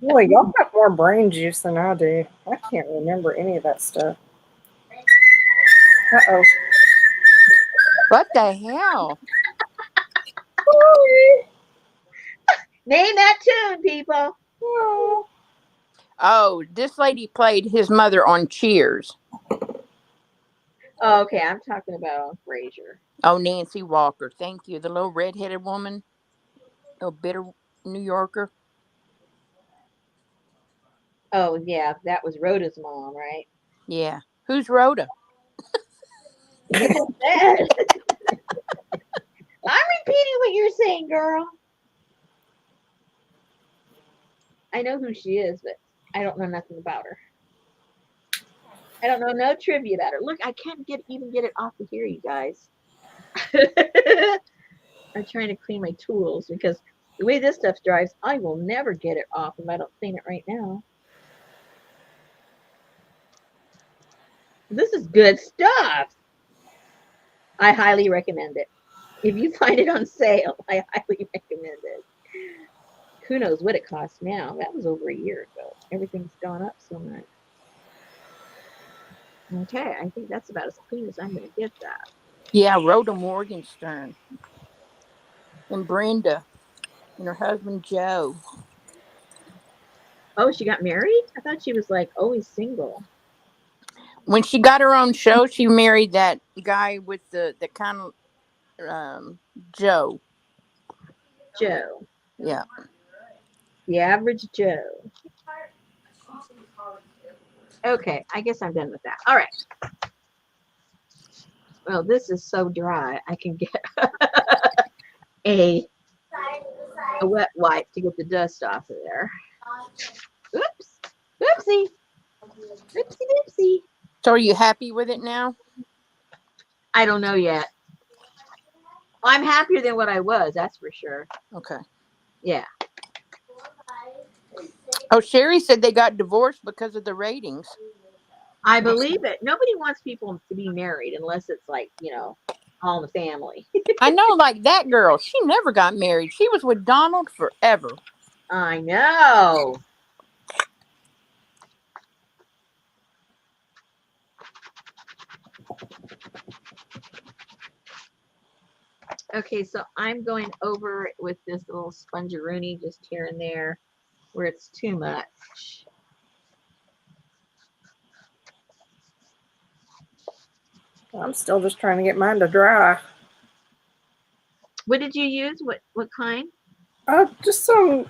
Boy, y'all got more brain juice than I do. I can't remember any of that stuff. Uh-oh. What the hell? Name that tune, people. Oh, this lady played his mother on Cheers. Oh, okay, I'm talking about on Frasier. Oh, Nancy Walker. Thank you. The little redheaded woman. Little bitter New Yorker. Oh, yeah, that was Rhoda's mom, right? Yeah. Who's Rhoda? I'm repeating what you're saying, girl. I know who she is, but I don't know nothing about her. I don't know no trivia about her. Look, I can't even get it off of here, you guys. I'm trying to clean my tools because the way this stuff dries, I will never get it off if I don't clean it right now. This is good stuff. I highly recommend it. If you find it on sale, I highly recommend it. Who knows what it costs now? That was over a year ago. Everything's gone up so much. Okay, I think that's about as clean as I'm going to get that. Yeah, Rhoda Morgenstern and Brenda and her husband Joe. Oh, she got married? I thought she was like always single. When she got her own show, she married that guy with the kind of Joe. Joe. Yeah. The average Joe. Okay, I guess I'm done with that. All right. Well, this is so dry. I can get a wet wipe to get the dust off of there. Oops. Oopsie. Oopsie doopsie. So are you happy with it now? I don't know yet. I'm happier than what I was, that's for sure. Okay. Yeah. Oh, Sherry said they got divorced because of the ratings. I believe it. Nobody wants people to be married unless it's like, you know, all in the family. I know, like that girl. She never got married. She was with Donald forever. I know. Okay, so I'm going over with this little spongeroonie just here and there where it's too much. I'm still just trying to get mine to dry. What did you use? What kind? Just some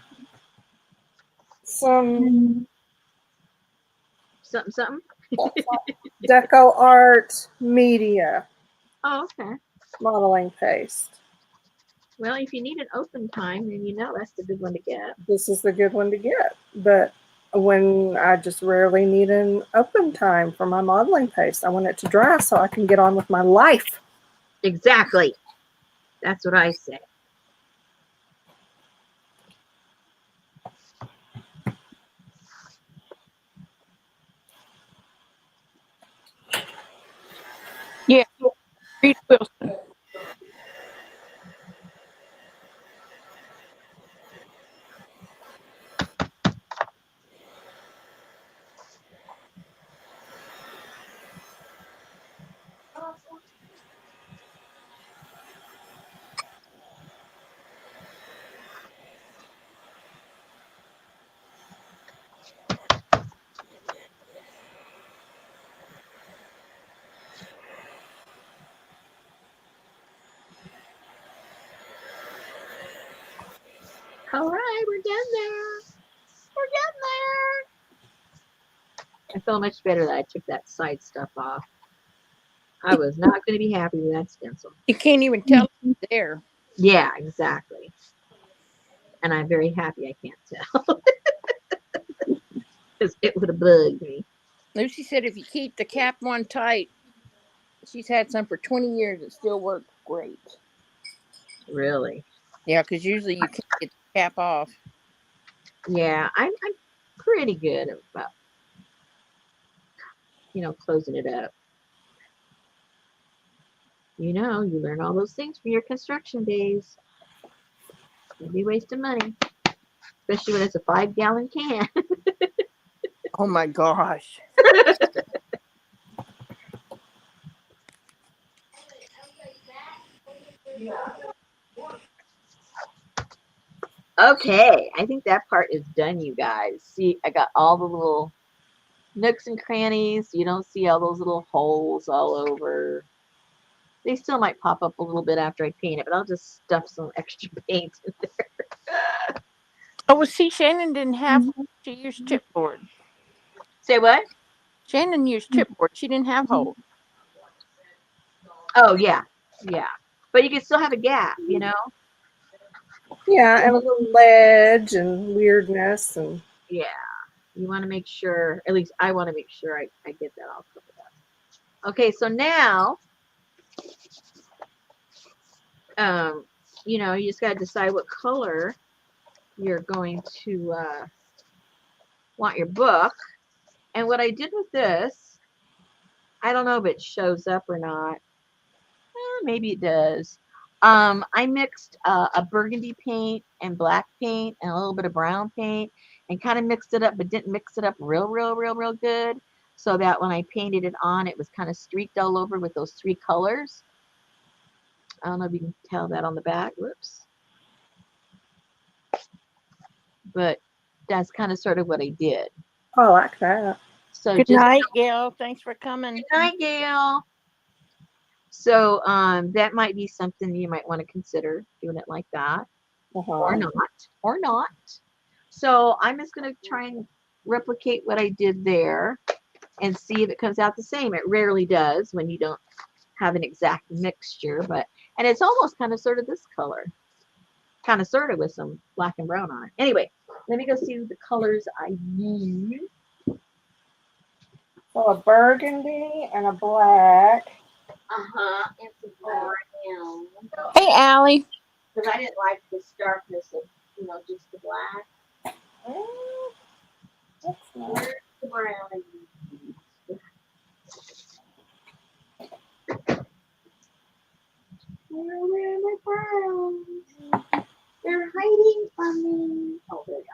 Something. Deco Art Media Oh, okay. modeling paste. Well, if you need an open time, then you know that's the good one to get. This is the good one to get. But when I just rarely need an open time for my modeling paste, I want it to dry so I can get on with my life. Exactly. That's what I say. Yeah. Reed Wilson. All right, we're done there. We're getting there. I feel much better that I took that side stuff off. I was not going to be happy with that stencil. You can't even tell it's there. Yeah, exactly. And I'm very happy I can't tell. Because it would have bugged me. Lucy said if you keep the cap one tight, she's had some for 20 years. It still works great. Really? Yeah, because usually you can't get the cap off. Yeah, I'm pretty good about, you know, closing it up. You know, you learn all those things from your construction days. You'll be wasting money. Especially when it's a 5-gallon can. Oh my gosh. Okay, I think that part is done, you guys. See, I got all the little nooks and crannies. You don't see all those little holes all over. They still might pop up a little bit after I paint it, but I'll just stuff some extra paint in there. Oh, well, see, Shannon didn't have holes. She used chipboard. Say what? Shannon used chipboard. She didn't have holes. Oh, yeah. Yeah. But you can still have a gap, you know? Yeah, and a little ledge and weirdness and Yeah. You want to make sure, at least I want to make sure I get that all covered up. Okay, so now, you know, you just got to decide what color you're going to want your book. And what I did with this, I don't know if it shows up or not. Maybe it does. I mixed a burgundy paint and black paint and a little bit of brown paint and kind of mixed it up, but didn't mix it up real good. So that when I painted it on, it was kind of streaked all over with those three colors. I don't know if you can tell that on the back. Whoops. But that's kind of sort of what I did. Oh, I like that. So Good just night, Gail. Thanks for coming. good night, Gail. So that might be something you might want to consider doing it like that, or not. So I'm just going to try and replicate what I did there and see if it comes out the same. It rarely does when you don't have an exact mixture, and it's almost kind of sort of this color, kind of sort of with some black and brown on it. Anyway, let me go see the colors I use. So a burgundy and a black. And some brown. Hey, Allie. Because I didn't like the starkness of, just the black. That's nice. Where's the brown? Where are my browns? They're hiding from me. Oh, there we go.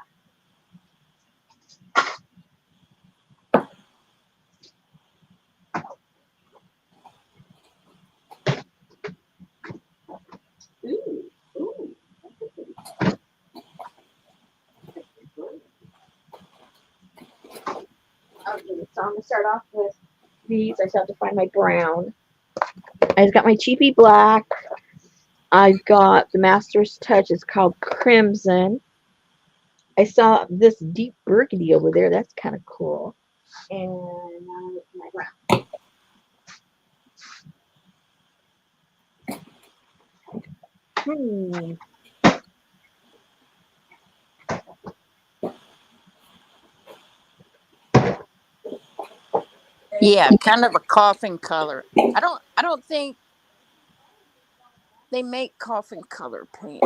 Ooh. Okay, so I'm going to start off with these. I still have to find my brown. I've got my cheapy black. I've got the Master's Touch. It's called Crimson. I saw this deep burgundy over there. That's kind of cool. And now my brown. Yeah, kind of a coffin color. I don't think they make coffin color paint.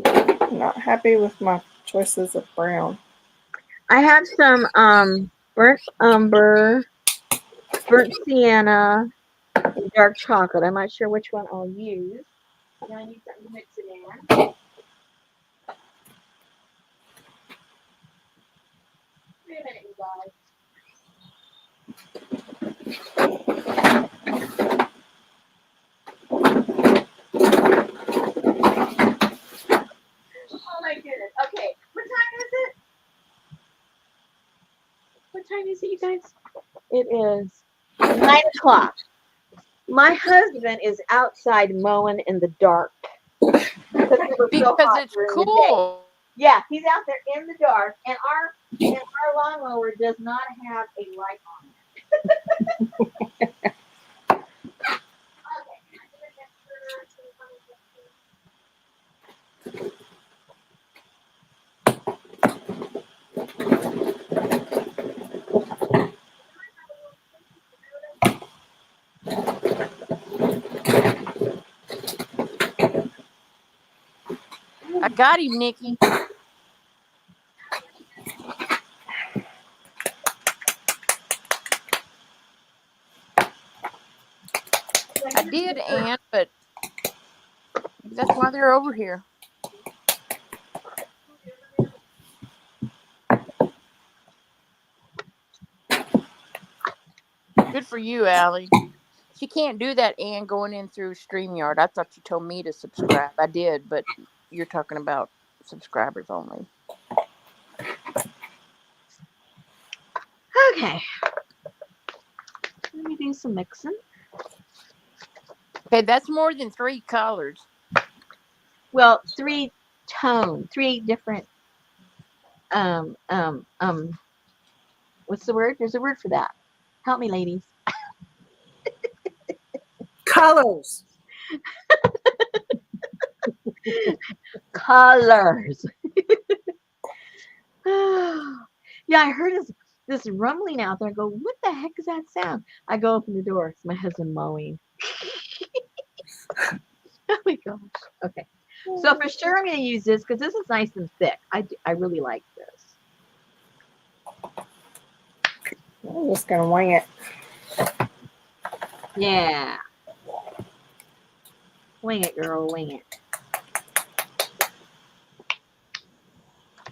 I'm not happy with my choices of brown. I have some burnt umber, burnt sienna, and dark chocolate. I'm not sure which one I'll use. Now I need something to mix it in. Wait a minute, you guys. Oh my goodness. Okay, what time is it? What time is it, you guys? It is 9 o'clock. My husband is outside mowing in the dark. Because it's cool. Yeah, he's out there in the dark, and our lawnmower does not have a light on it. I got him, Nikki. I did, Ann, but that's why they're over here. Good for you, Allie. She can't do that, Ann, going in through StreamYard. I thought you told me to subscribe. I did, but you're talking about subscribers only. Okay. Let me do some mixing. Okay, that's more than 3 colors. Well, 3 different what's the word? There's a word for that. Help me, ladies. Colors. Colors. Yeah, I heard this rumbling out there. I go, what the heck is that sound? I go open the door. It's my husband mowing. Oh my gosh. Okay. So for sure I'm going to use this because this is nice and thick. I really like this. I'm just going to wing it. Yeah. Wing it, girl. Wing it.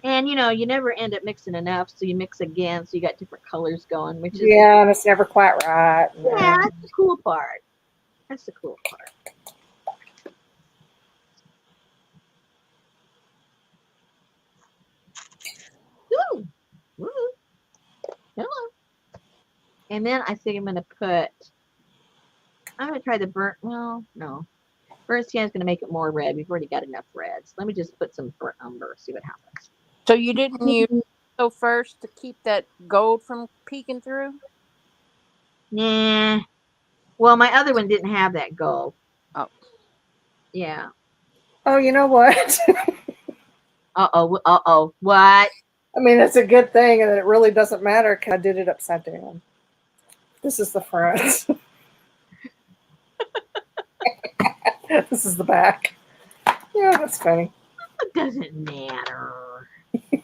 And, you never end up mixing enough, so you mix again, so you got different colors going, which is... Yeah, and it's never quite right. Yeah, that's the cool part. That's the cool part. Ooh. Ooh. Hello. And then I think I'm going to try the burnt, well, no. Burnt skin is going to make it more red. We've already got enough red. So let me just put some burnt umber, see what happens. So you didn't use so first to keep that gold from peeking through? Nah. Well, my other one didn't have that gold. Oh. Yeah. Oh, you know what? Uh-oh. Uh-oh. What? I mean, it's a good thing, and it really doesn't matter because I did it upside down. This is the front. This is the back. Yeah, that's funny. It doesn't matter.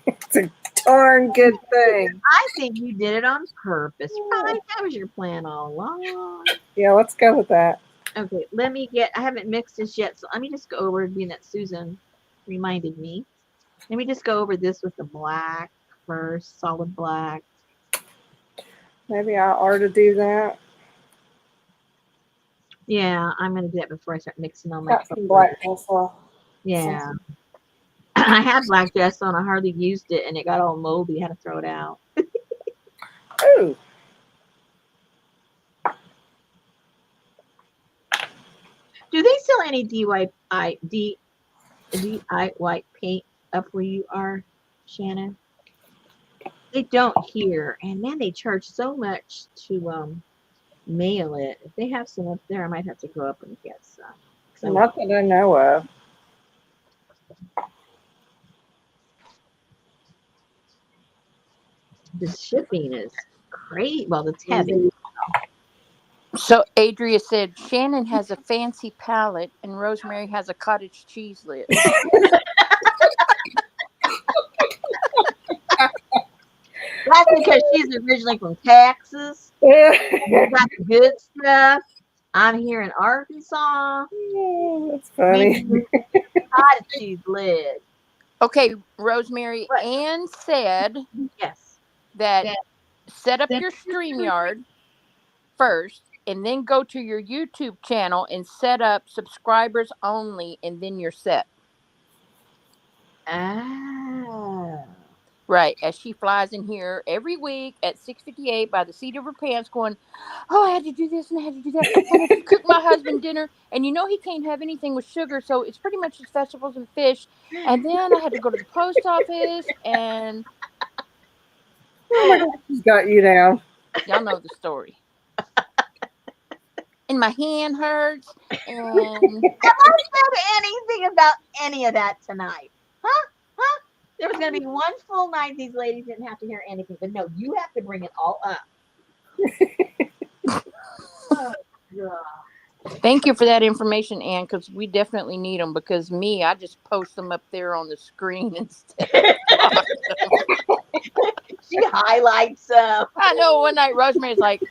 It's a darn good thing. I think you did it on purpose, right? That was your plan all along. Yeah, let's go with that. Okay, I haven't mixed this yet, so let me just go over, being that Susan reminded me. Let me just go over this with the black first, solid black. Maybe I ought to do that. Yeah, I'm going to do that before I start mixing on my Got some black pencil. Yeah. I had black gesso and I hardly used it, and it got all moldy. I had to throw it out. Ooh. Do they sell any DIY paint up where you are, Shannon? They don't here, and man, they charge so much to mail it. If they have some up there, I might have to go up and get some. Not that I know of. The shipping is great. Well, it's heavy. So Adria said Shannon has a fancy palette and Rosemary has a cottage cheese lid. That's because she's originally from Texas. You got the good stuff. I'm here in Arkansas. Oh, that's funny. Cottage cheese lid. Okay, Rosemary, What? Ann said Yes. that set up your StreamYard first and then go to your YouTube channel and set up subscribers only, and then you're set. Ah. Right, as she flies in here every week at 6:58 by the seat of her pants going, oh, I had to do this and I had to do that. I had to cook my husband dinner. And he can't have anything with sugar, so it's pretty much just vegetables and fish. And then I had to go to the post office and... Oh my God, she's got you down. Y'all know the story. And my hand hurts. And Have I said anything about any of that tonight? Huh? There was going to be one full night these ladies didn't have to hear anything. But no, you have to bring it all up. Oh, God. thank you for that information, Ann, because we definitely need them. Because I just post them up there on the screen instead. She highlights them. I know one night Rosemary's like,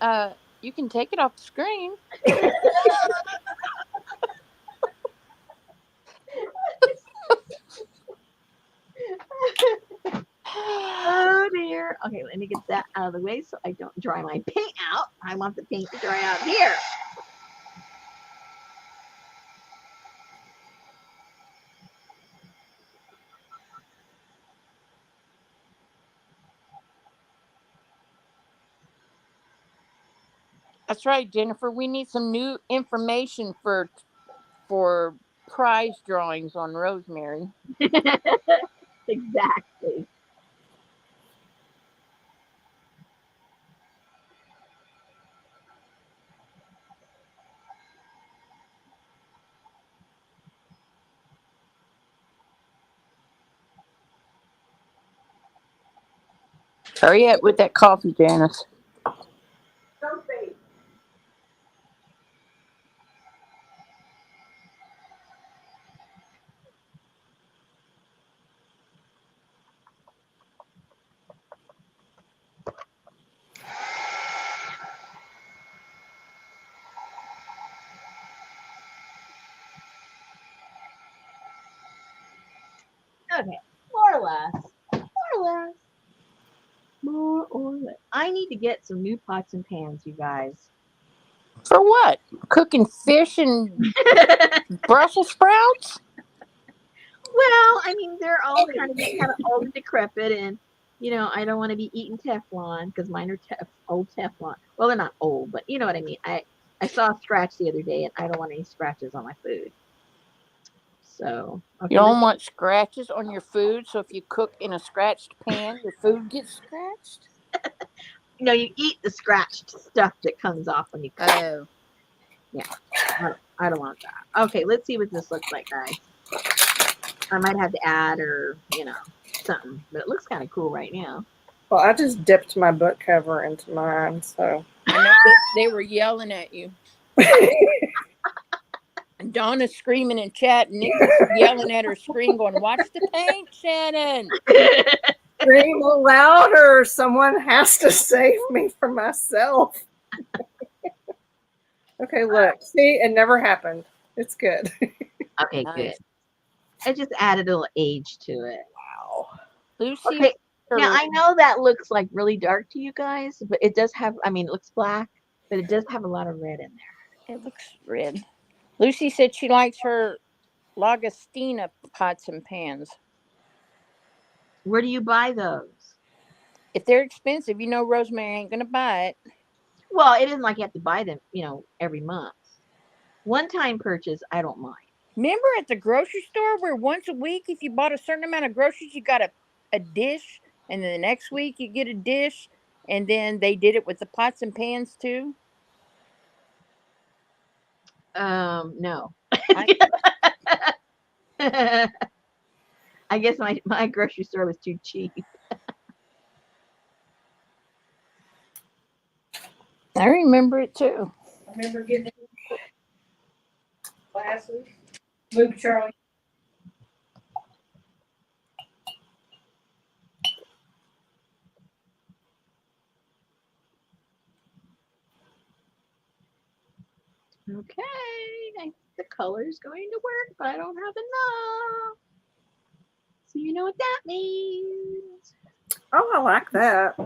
you can take it off the screen. Oh dear. Okay, let me get that out of the way so I don't dry my paint out. I want the paint to dry out here. That's right, Jennifer. We need some new information for prize drawings on Rosemary. Exactly. Hurry up with that coffee, Janice. Sophie. Okay, more or less. More or less. More or less. I need to get some new pots and pans, you guys. For what? Cooking fish and Brussels sprouts? Well, I mean, they're all kind of old and decrepit, and I don't want to be eating Teflon because mine are old Teflon. Well, they're not old, but you know what I mean. I saw a scratch the other day, and I don't want any scratches on my food. So okay, You don't want scratches on your food, so if you cook in a scratched pan, your food gets scratched? you eat the scratched stuff that comes off when you cook. Oh. Yeah, I don't want that. Okay, let's see what this looks like, guys. I might have to add or something, but it looks kind of cool right now. Well, I just dipped my book cover into mine, so. I know that they were yelling at you. And Donna's screaming in chat, and Nikki's yelling at her screen, going, "Watch the paint, Shannon." Scream louder. Someone has to save me from myself. Okay, look. See, it never happened. It's good. Okay, Nice. good. I just added a little age to it. Wow. Lucy. Okay, now I know that looks like really dark to you guys, but it does have, it looks black, but it does have a lot of red in there. It looks red. Lucy said she likes her Lagostina pots and pans. Where do you buy those? If they're expensive, Rosemary ain't going to buy it. Well, it isn't like you have to buy them, every month. One-time purchase, I don't mind. Remember at the grocery store where once a week, if you bought a certain amount of groceries, you got a dish, and then the next week you get a dish, and then they did it with the pots and pans too? No. I guess my grocery store was too cheap. I remember it too. I remember getting glasses. Move, Charlie. Okay, I think the color's going to work, but I don't have enough. So you know what that means. Oh, I like that.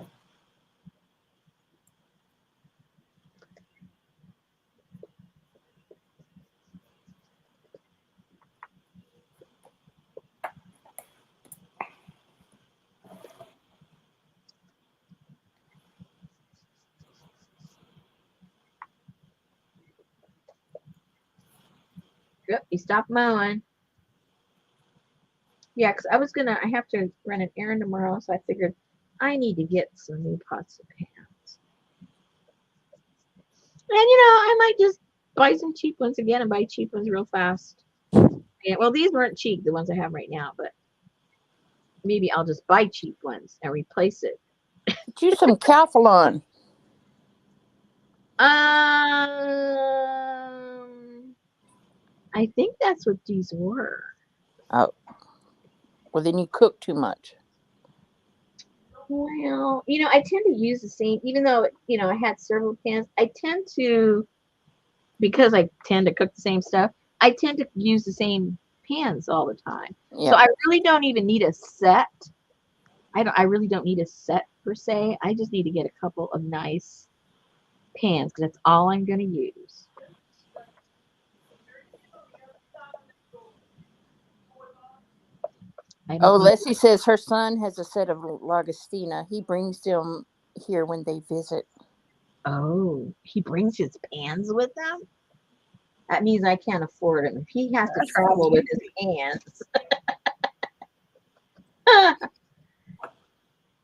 Yep, you stopped mowing. Yeah, because I have to run an errand tomorrow, so I figured I need to get some new pots and pans. And I might just buy some cheap ones again and buy cheap ones real fast. Yeah, well, these weren't cheap, the ones I have right now, but maybe I'll just buy cheap ones and replace it. Do some Calphalon. I think that's what these were. Oh. Well, then you cook too much. Well, I tend to use the same, even though, I had several pans, I tend to, because I tend to cook the same stuff, I tend to use the same pans all the time. Yeah. So I really don't even need a set. I really don't need a set per se. I just need to get a couple of nice pans because that's all I'm going to use. Leslie says her son has a set of Lagostina. He brings them here when they visit. Oh, he brings his pans with him? That means I can't afford him. If he has to travel with his pans.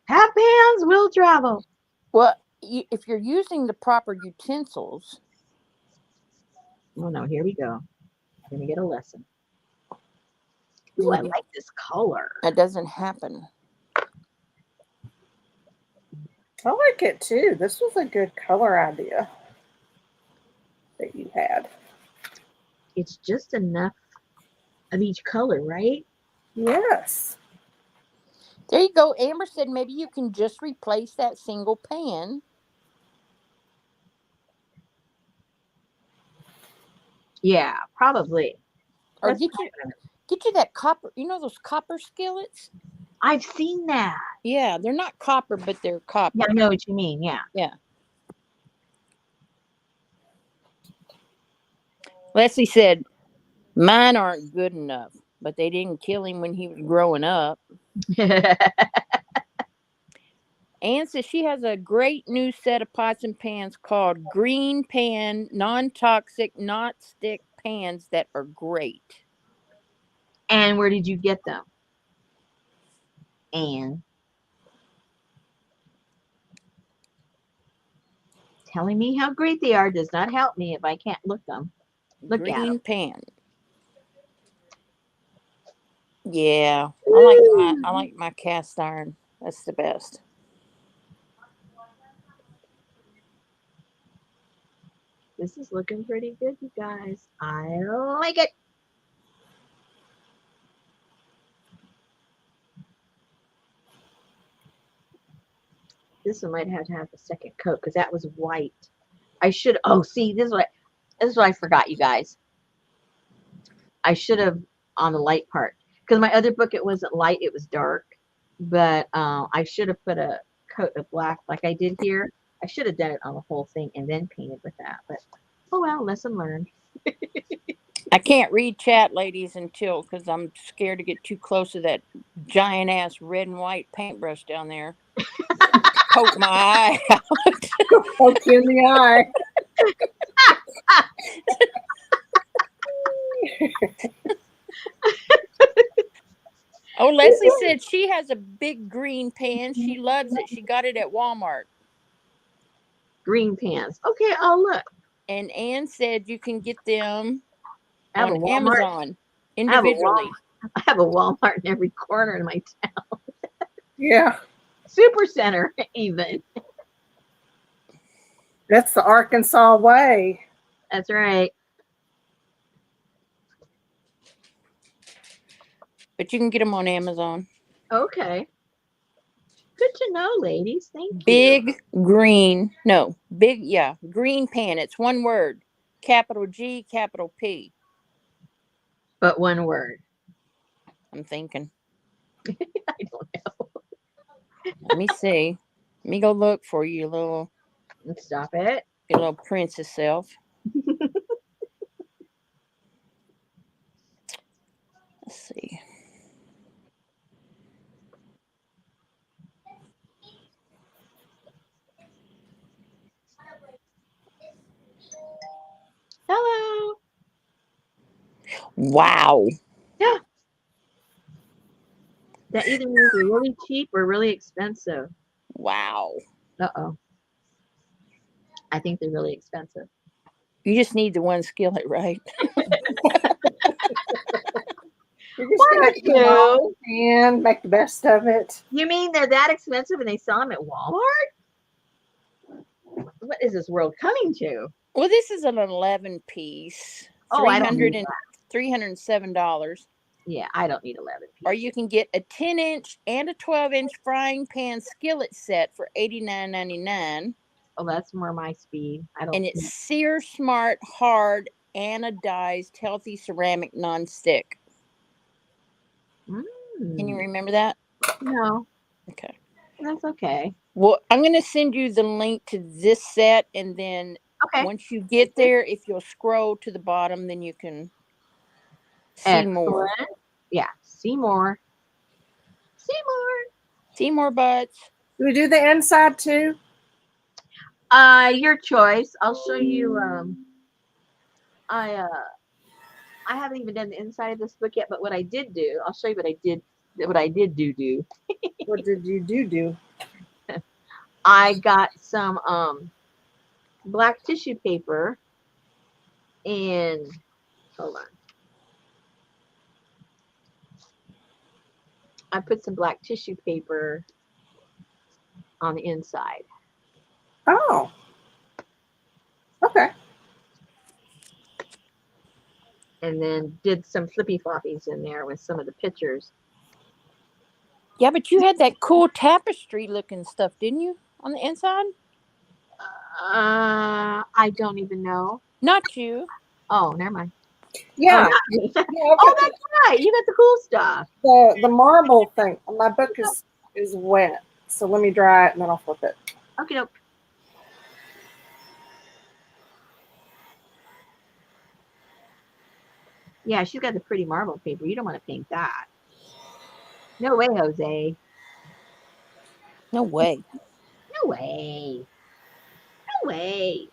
Have pans, will travel. Well, if you're using the proper utensils. Oh, no, here we go. I'm going to get a lesson. Ooh, I like this color. That doesn't happen. I like it too. This was a good color idea that you had. It's just enough of each color, right? Yes. There you go. Amber said maybe you can just replace that single pan. Yeah, probably. Or That's get you that copper. You know those copper skillets? I've seen that. Yeah, they're not copper, but they're copper. Yeah, I know what you mean. Yeah. Yeah. Leslie said, mine aren't good enough, but they didn't kill him when he was growing up. Anne says she has a great new set of pots and pans called Green Pan Non-Toxic Not Stick Pans that are great. And where did you get them? And telling me how great they are does not help me if I can't look at them. Green Pan. Yeah, I like my cast iron. That's the best. This is looking pretty good, you guys. I like it. This one might have to have a second coat because that was white. I should. Oh, see, this is what I forgot, you guys. I should have on the light part because my other book it wasn't light; it was dark. But I should have put a coat of black like I did here. I should have done it on the whole thing and then painted with that. But oh well, lesson learned. I can't read chat, ladies, until because I'm scared to get too close to that giant ass red and white paintbrush down there. Poke my eye out. Poke you in the eye. Oh, Leslie said she has a big green pan. She loves it. She got it at Walmart. Green pans. Okay, I'll look. And Ann said you can get them I have on a Walmart. Amazon individually. I have a Walmart in every corner in my town. Yeah. Super Center, even. That's the Arkansas way. That's right. But you can get them on Amazon. Okay. Good to know, ladies. Thank you. Big green. No, big, yeah. Green pan. It's one word. Capital G, capital P. But one word. I'm thinking. I don't know. Let me see. Let me go look for you, little. Stop it. Your little princess self. Let's see. Hello. Wow. Yeah. That either means they're really cheap or really expensive. Wow. Uh-oh. I think they're really expensive. You just need the one skillet, right? You're just going to go and make the best of it. You mean they're that expensive and they sell them at Walmart? What is this world coming to? Well, this is an 11 piece. Oh, I don't need that. $307. Yeah, I don't need 11 pieces. Or you can get a 10-inch and a 12-inch frying pan skillet set for $89.99. Oh, that's more my speed. I don't. And it's Sear Smart Hard Anodized Healthy Ceramic Non-Stick. Can you remember that? No. Okay. That's okay. Well, I'm going to send you the link to this set, and then once you get there, if you'll scroll to the bottom, then you can see more. Yeah, see more. See more. See more butts. Do we do the inside too? Your choice. I'll show you. I haven't even done the inside of this book yet, but what I did do, I'll show you what I did. What I did do. What did you do? I got some black tissue paper and hold on. I put some black tissue paper on the inside. Oh. Okay. And then did some flippy floppies in there with some of the pictures. Yeah, but you had that cool tapestry looking stuff, didn't you, on the inside? I don't even know. Not you. Oh, never mind. Yeah. Oh, not me. Yeah, Oh, that's right. You got the cool stuff. the marble thing. My book is wet, so let me dry it and then I'll flip it. Okay, nope. Yeah, she's got the pretty marble paper. You don't want to paint that. No way, Jose. No way. No way. No way.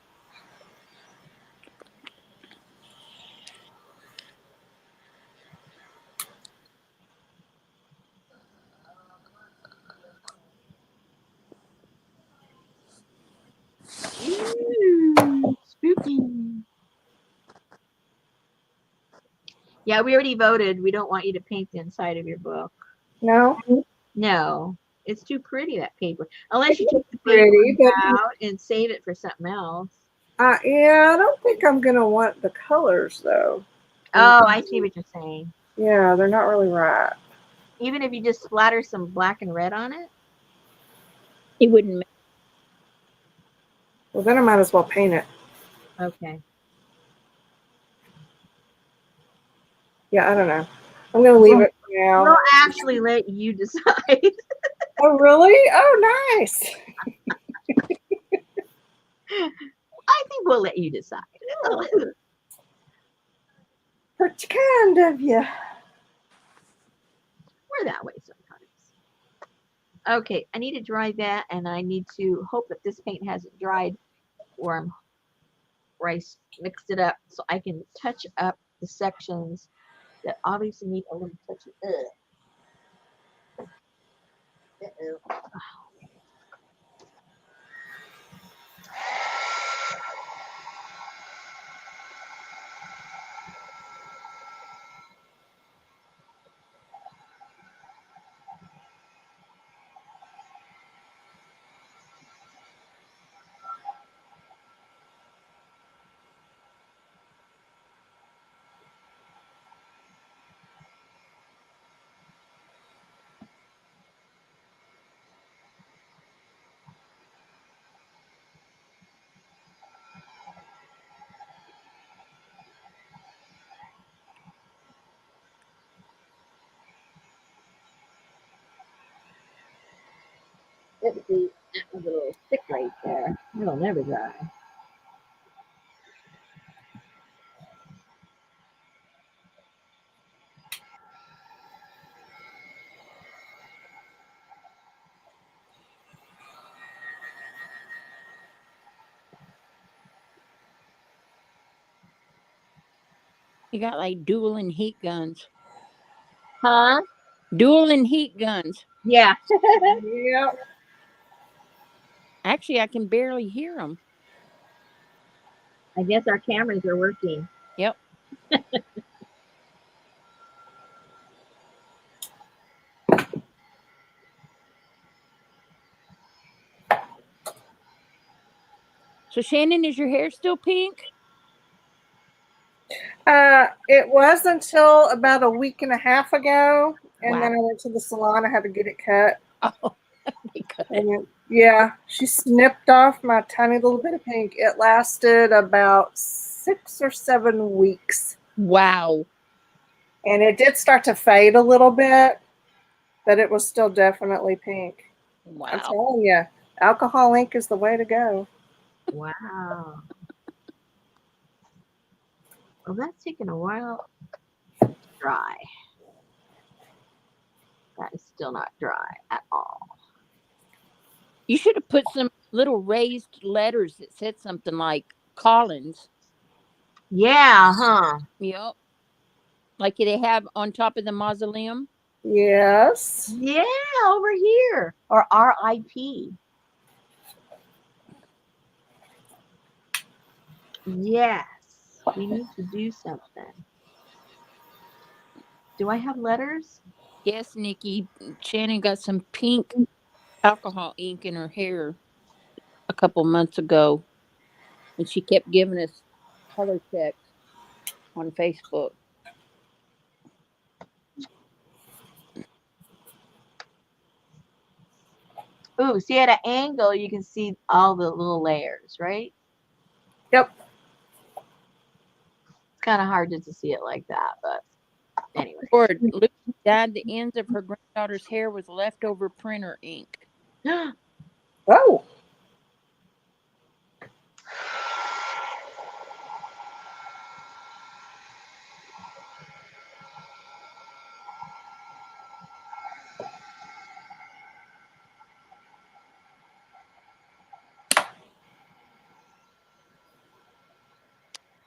Ooh, spooky. Yeah, we already voted. We don't want you to paint the inside of your book. No? No, it's too pretty, that paper. Unless you take the Pretty, paper but out and save it for something else. yeah, I don't think I'm gonna want the colors though. Oh, I see what you're saying. Yeah, they're not really right. Even if you just splatter some black and red on it? It wouldn't matter. Well, then I might as well paint it. Okay. Yeah, I don't know. I'm gonna leave it for now. We'll actually let you decide. Oh, really? Oh, nice. I think we'll let you decide. Pretty kind of you. We're that way sometimes. Okay, I need to dry that, and I need to hope that this paint hasn't dried where I mixed it up, so I can touch up the sections that obviously need a little touch of. Uh-oh. Let's see, that was a little thick right there. It'll never dry. You got like dueling heat guns. Huh? Dueling heat guns. Yeah. Yep. Actually, I can barely hear them. I guess our cameras are working. Yep. So, Shannon, is your hair still pink? It was until about a week and a half ago, and Wow. then I went to the salon. I had to get it cut. Oh, because And then, yeah, she snipped off my tiny little bit of pink. It lasted about 6 or 7 weeks. wow. And it did start to fade a little bit, but it was still definitely pink. I'm Wow. telling you, alcohol ink is the way to go. Wow. Well, that's taken a while to dry. That is still not dry at all. You should have put some little raised letters that said something like Collins. Yeah, huh? Yep. Like they have on top of the mausoleum. Yes. Yeah, over here. Or RIP. Yes. We need to do something. Do I have letters? Yes, Nikki. Shannon got some pink alcohol ink in her hair. a couple months ago, and she kept giving us color checks on Facebook. Ooh, see at an angle, you can see all the little layers, right? Yep. It's kind of hard just to see it like that, but anyway. Lord, Lucy dyed the ends of her granddaughter's hair with leftover printer ink. Oh.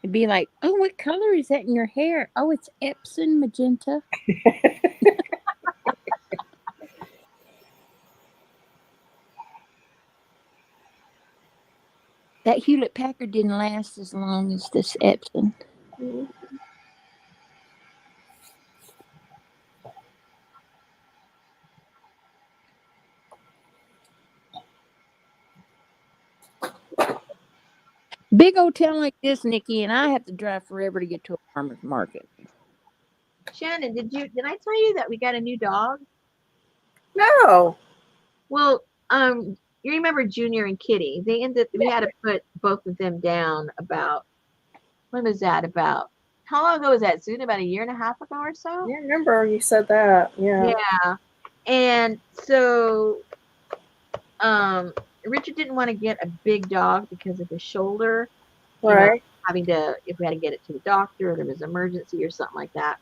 It'd be like, oh, what color is that in your hair? Oh, it's Epsom magenta. That Hewlett Packard didn't last as long as this Epsom. Big old town like this, Nikki, and I have to drive forever to get to a farmer's market. Shannon, did I tell you that we got a new dog? No. Well, you remember Junior and Kitty? We had to put both of them down about, when was that? About, how long ago was that, Soon? About a year and a half ago or so? I remember you said that. Yeah. Yeah. And so, Richard didn't want to get a big dog because of his shoulder. Right. If we had to get it to the doctor, or there was an emergency or something like that.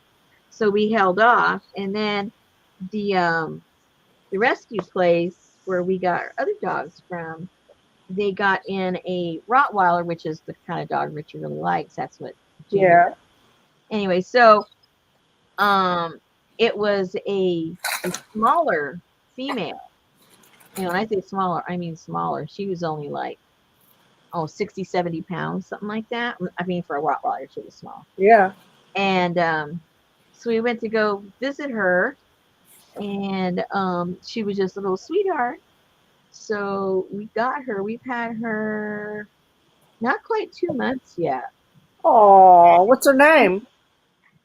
So we held off, and then the rescue place where we got our other dogs from, they got in a Rottweiler, which is the kind of dog Richard really likes. That's what Junior does. Anyway, so it was a smaller female. And when I say smaller, I mean smaller. She was only like 60, 70 pounds, something like that. I mean, for a Rottweiler, she was small. Yeah. And so we went to go visit her, and she was just a little sweetheart. So we got her. We've had her not quite 2 months yet. Oh, what's her name?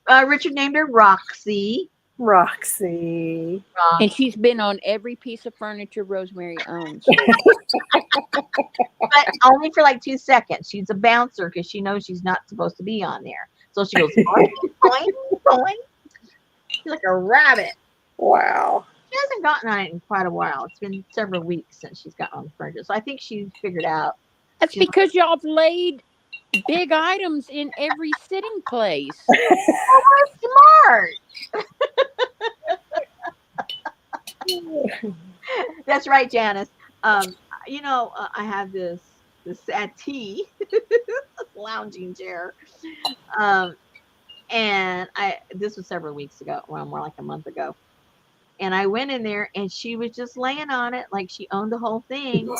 Richard named her Roxy. Roxy. And she's been on every piece of furniture Rosemary owns. But only for like 2 seconds. She's a bouncer because she knows she's not supposed to be on there. So she goes, boing, boing, boing. She's like a rabbit. Wow. She hasn't gotten on it in quite a while. It's been several weeks since she's gotten on the furniture. So I think she's figured out. That's because y'all have laid big items in every sitting place. Oh, we're smart. That's right, Janice. I have this settee, lounging chair, and this was several weeks ago, well, more like a month ago, and I went in there, and she was just laying on it like she owned the whole thing.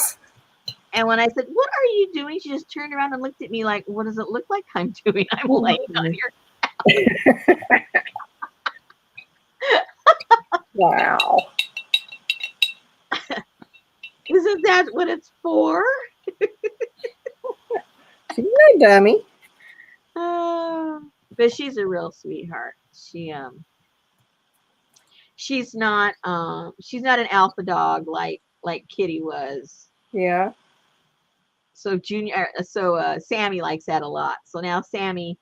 And when I said, "What are you doing?" she just turned around and looked at me like, "What does it look like I'm doing? I'm laying on your couch." Wow. Isn't that what it's for? She's no dummy. But she's a real sweetheart. She's not an alpha dog like Kitty was. Yeah. So Sammy likes that a lot. So now Sammy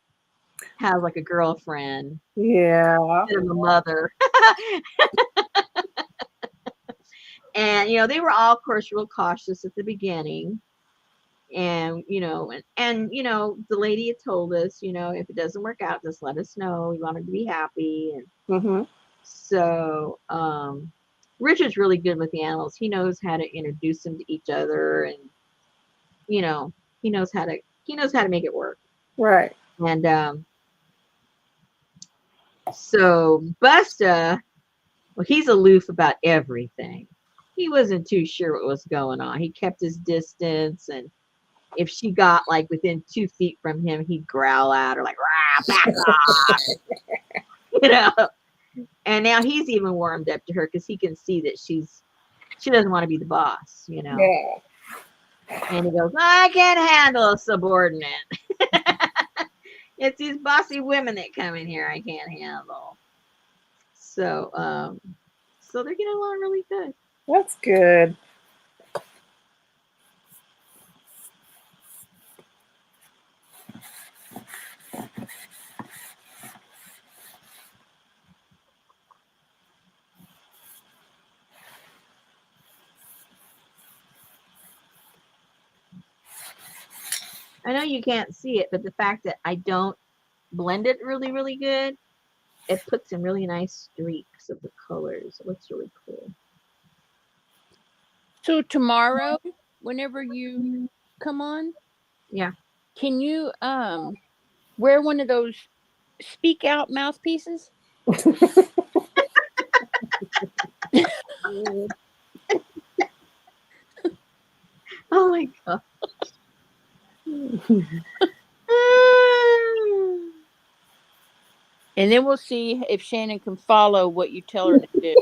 has like a girlfriend. Yeah. Instead of a mother. And they were all, of course, real cautious at the beginning. And the lady had told us, if it doesn't work out, just let us know. We want her to be happy. And so Richard's really good with the animals. He knows how to introduce them to each other, and he knows how to make it work. Right. And so Busta, well, he's aloof about everything. He wasn't too sure what was going on. He kept his distance, and if she got like within 2 feet from him, he'd growl at her like, "Rah, back off." And now he's even warmed up to her because he can see that she doesn't want to be the boss. Yeah. And he goes, I can't handle a subordinate. It's these bossy women that come in here I can't handle. So, so they're getting along really good. That's good. I know you can't see it, but the fact that I don't blend it really, really good, it puts in really nice streaks of the colors. It looks really cool. So tomorrow, whenever you come on, Yeah. can you wear one of those speak out mouthpieces? Oh my god. And then we'll see if Shannon can follow what you tell her to do.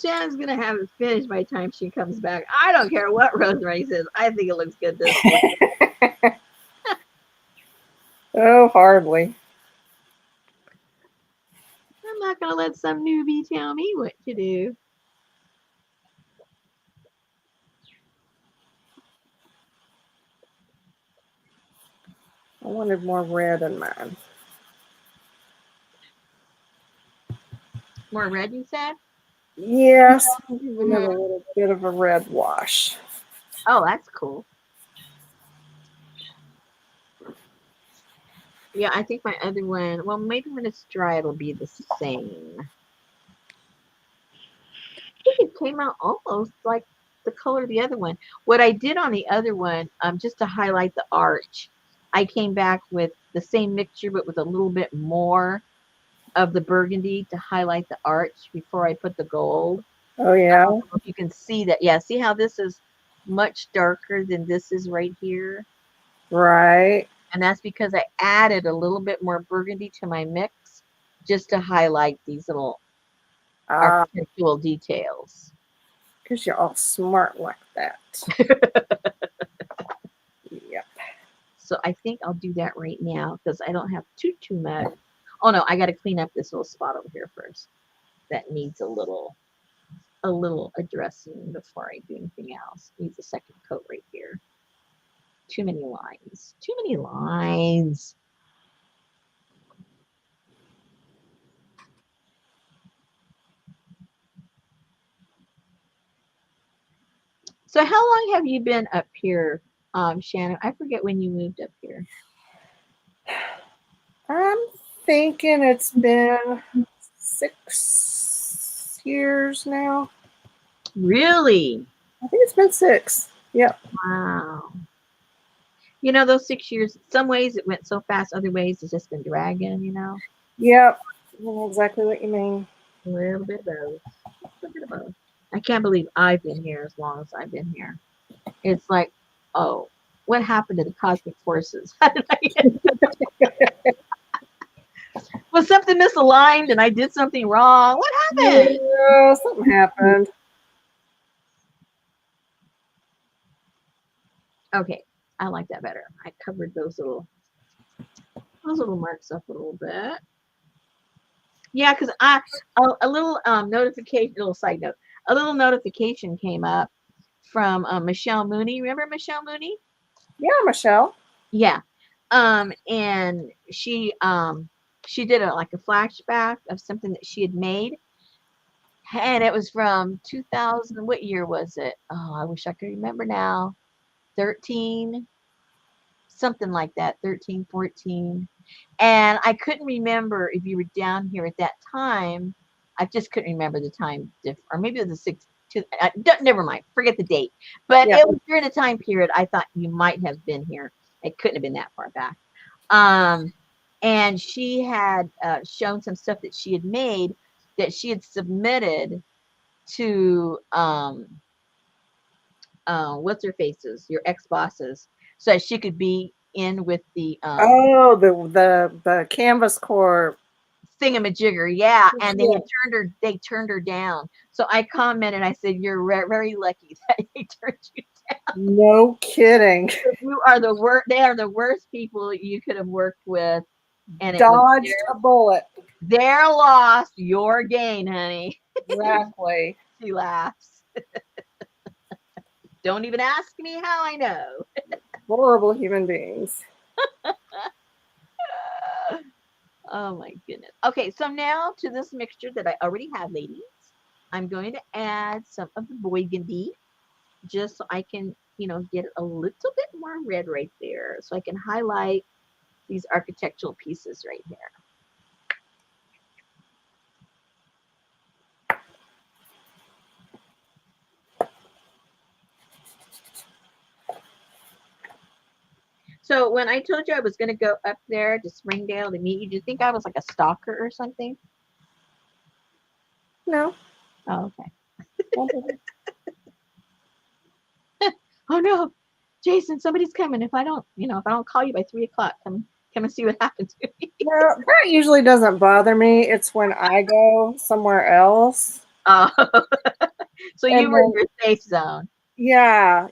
Shannon's gonna have it finished by the time she comes back. I don't care what Rosemary says. I think it looks good this way. Oh, hardly. I'm not gonna let some newbie tell me what to do. I wanted more red in mine. More red, you said? Yes, another little bit of a red wash. Oh, that's cool. Yeah, I think my other one, well, maybe when it's dry, it'll be the same. I think it came out almost like the color of the other one. What I did on the other one, just to highlight the arch, I came back with the same mixture, but with a little bit more of the burgundy to highlight the arch before I put the gold. Oh, yeah? I don't know if you can see that. Yeah, see how this is much darker than this is right here? Right. And that's because I added a little bit more burgundy to my mix just to highlight these little architectural details. Because you're all smart like that. Yep. So I think I'll do that right now because I don't have too much. Oh no, I got to clean up this little spot over here first. That needs a little addressing before I do anything else. Needs a second coat right here. Too many lines. Too many lines. So how long have you been up here, Shannon? I forget when you moved up here. I'm thinking it's been 6 years now. Really? I think it's been 6. Yep. Wow. You know, those 6 years, some ways it went so fast, other ways it's just been dragging, you know? Yep. I know exactly what you mean. A little bit of both. A little bit of both. I can't believe I've been here as long as I've been here. It's like, oh, what happened to the cosmic forces? How did I get Was something misaligned and I did something wrong? What happened? Yeah, something happened. Okay, I like that better. I covered those little marks up a little bit. Yeah, because a little notification, little side note, a little notification came up from Michelle Mooney. Remember Michelle Mooney? Yeah, Michelle. Yeah. And she did like a flashback of something that she had made. And it was from 2000. What year was it? Oh, I wish I could remember now. 13, something like that. 13, 14. And I couldn't remember if you were down here at that time. I just couldn't remember the time, or maybe it was the 6th. Never mind, forget the date. But it was during a time period I thought you might have been here. It couldn't have been that far back. And she had shown some stuff that she had made that she had submitted to what's her faces, your ex bosses, so that she could be in with the the Canvas Corps thingamajigger, yeah. And Yeah. they turned her down. So I commented, I said, "You're very lucky that they turned you down. No kidding. You are the worst. They are the worst people you could have worked with, and it was Dodged a bullet. their loss, your gain, honey." Exactly. She laughs. Don't even ask me how I know. Horrible human beings. Oh my goodness. Okay, so now to this mixture that I already have, ladies, I'm going to add some of the burgundy just so I can, get a little bit more red right there so I can highlight these architectural pieces right here. So when I told you I was going to go up there to Springdale to meet you, do you think I was like a stalker or something? No. Oh, okay. Oh no, Jason, somebody's coming. If I don't call you by 3:00, come and see what happens to me. No, that usually doesn't bother me. It's when I go somewhere else. Oh, so you And were in then, your safe zone. yeah.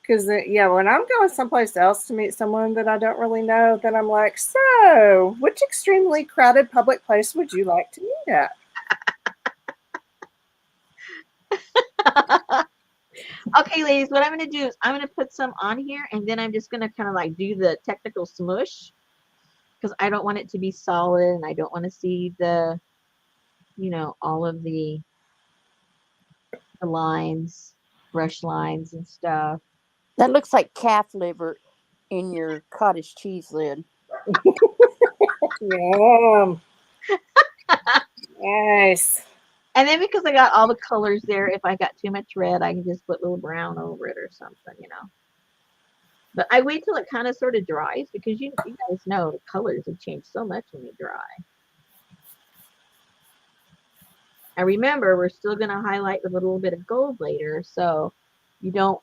Because, when I'm going someplace else to meet someone that I don't really know, then I'm like, so which extremely crowded public place would you like to meet at? Okay, ladies, what I'm going to do is I'm going to put some on here, and then I'm just going to kind of like do the technical smush because I don't want it to be solid, and I don't want to see the, all of the lines, brush lines and stuff. That looks like calf liver in your cottage cheese lid. Yum. Nice. And then because I got all the colors there, if I got too much red, I can just put a little brown over it or something. But I wait till it kind of sort of dries because you guys know the colors have changed so much when they dry. And remember, we're still going to highlight with a little bit of gold later, so you don't,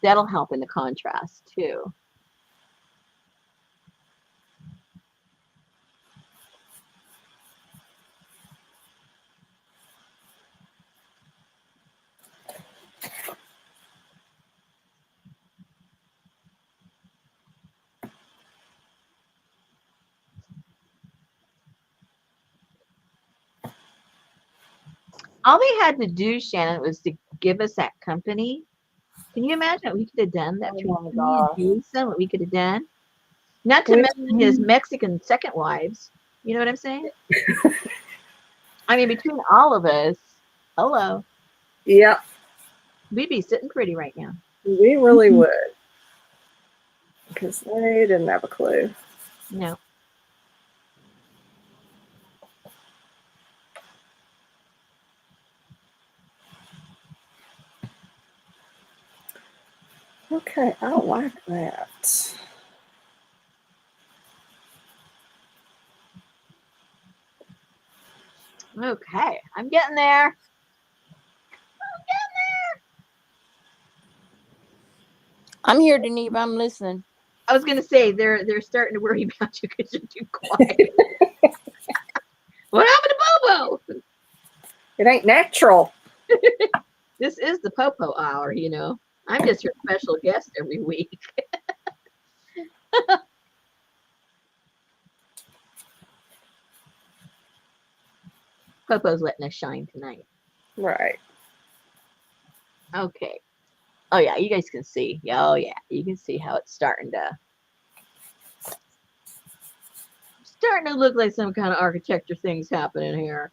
that'll help in the contrast too. All they had to do, Shannon, was to give us that company. Can you imagine what we could have done? That Oh my gosh. Jason, what we could have done? Not to mention his Mexican second wives. You know what I'm saying? I mean, between all of us, hello. Yep. We'd be sitting pretty right now. We really would. Because they didn't have a clue. No. Okay, I don't like that. Okay, I'm getting there. I'm here, Deneve. I'm listening. I was gonna say they're starting to worry about you because you're too quiet. What happened to Bobo? It ain't natural. This is the Popo hour, I'm just your special guest every week. Popo's letting us shine tonight. Right. Okay. Oh yeah, you guys can see. Oh yeah, you can see how it's starting to look like some kind of architecture things happening here.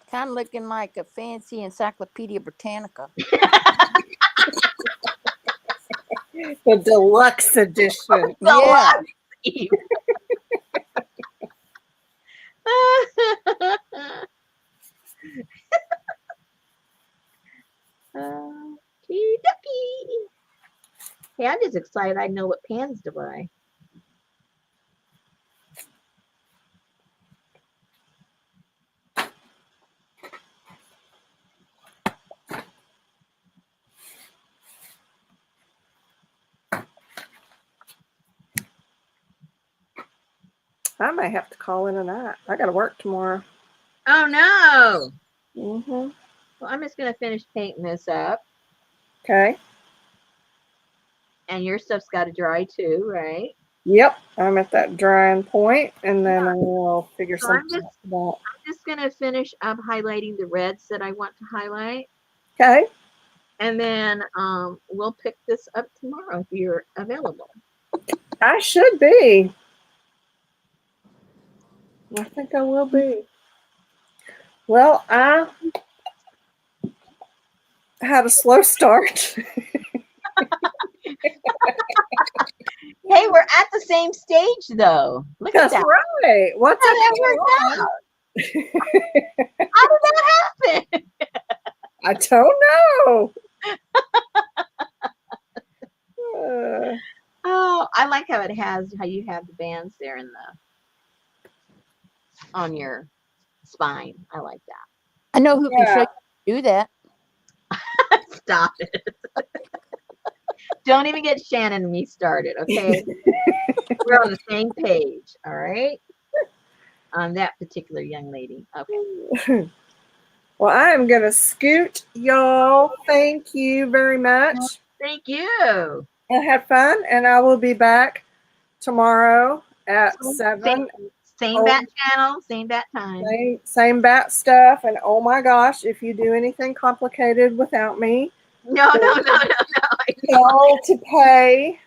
Kind of looking like a fancy Encyclopedia Britannica. The deluxe edition. Yeah. Okie dokie. Hey, I'm just excited I know what pans to buy. I may have to call in a night. I got to work tomorrow. Oh no. Mm-hmm. Well, I'm just gonna finish painting this up, Okay. and your stuff's got to dry too, right? Yep. I'm at that drying point, and then I'll figure So I'm something out. just gonna finish up highlighting the reds that I want to highlight, Okay. and then we'll pick this up tomorrow if you're available. I should be. I think I will be. Well, I had a slow start. Hey, we're at the same stage though. Look at That's that. right. What's How up? did that work out? How did that happen? I don't know. Oh, I like how you have the bands there on your spine. I like that. I know who can show you how to do that. Stop it. Don't even get Shannon and me started, okay? We're on the same page, all right? On that particular young lady. Okay. Well, I am going to scoot, y'all. Thank you very much. Thank you. I had fun, and I will be back tomorrow at 7. Same bat channel, same bat time. Same bat stuff. And oh my gosh, if you do anything complicated without me, no. Call to pay.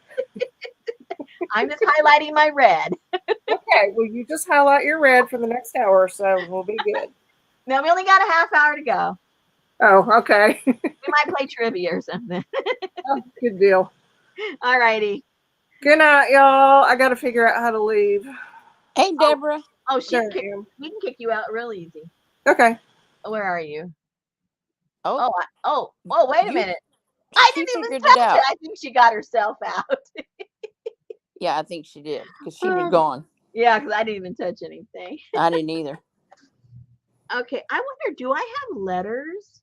I'm just highlighting my red. Okay, well, you just highlight your red for the next hour or so, and we'll be good. No, we only got a half hour to go. Oh, okay. We might play trivia or something. Oh, good deal. All righty. Good night, y'all. I got to figure out how to leave. Hey, Deborah. Oh, we can kick you out real easy. Okay. Where are you? Oh, Wait a minute. I didn't even touch it. I think she got herself out. Yeah, I think she did because she was gone. Yeah, because I didn't even touch anything. I didn't either. Okay, I wonder, do I have letters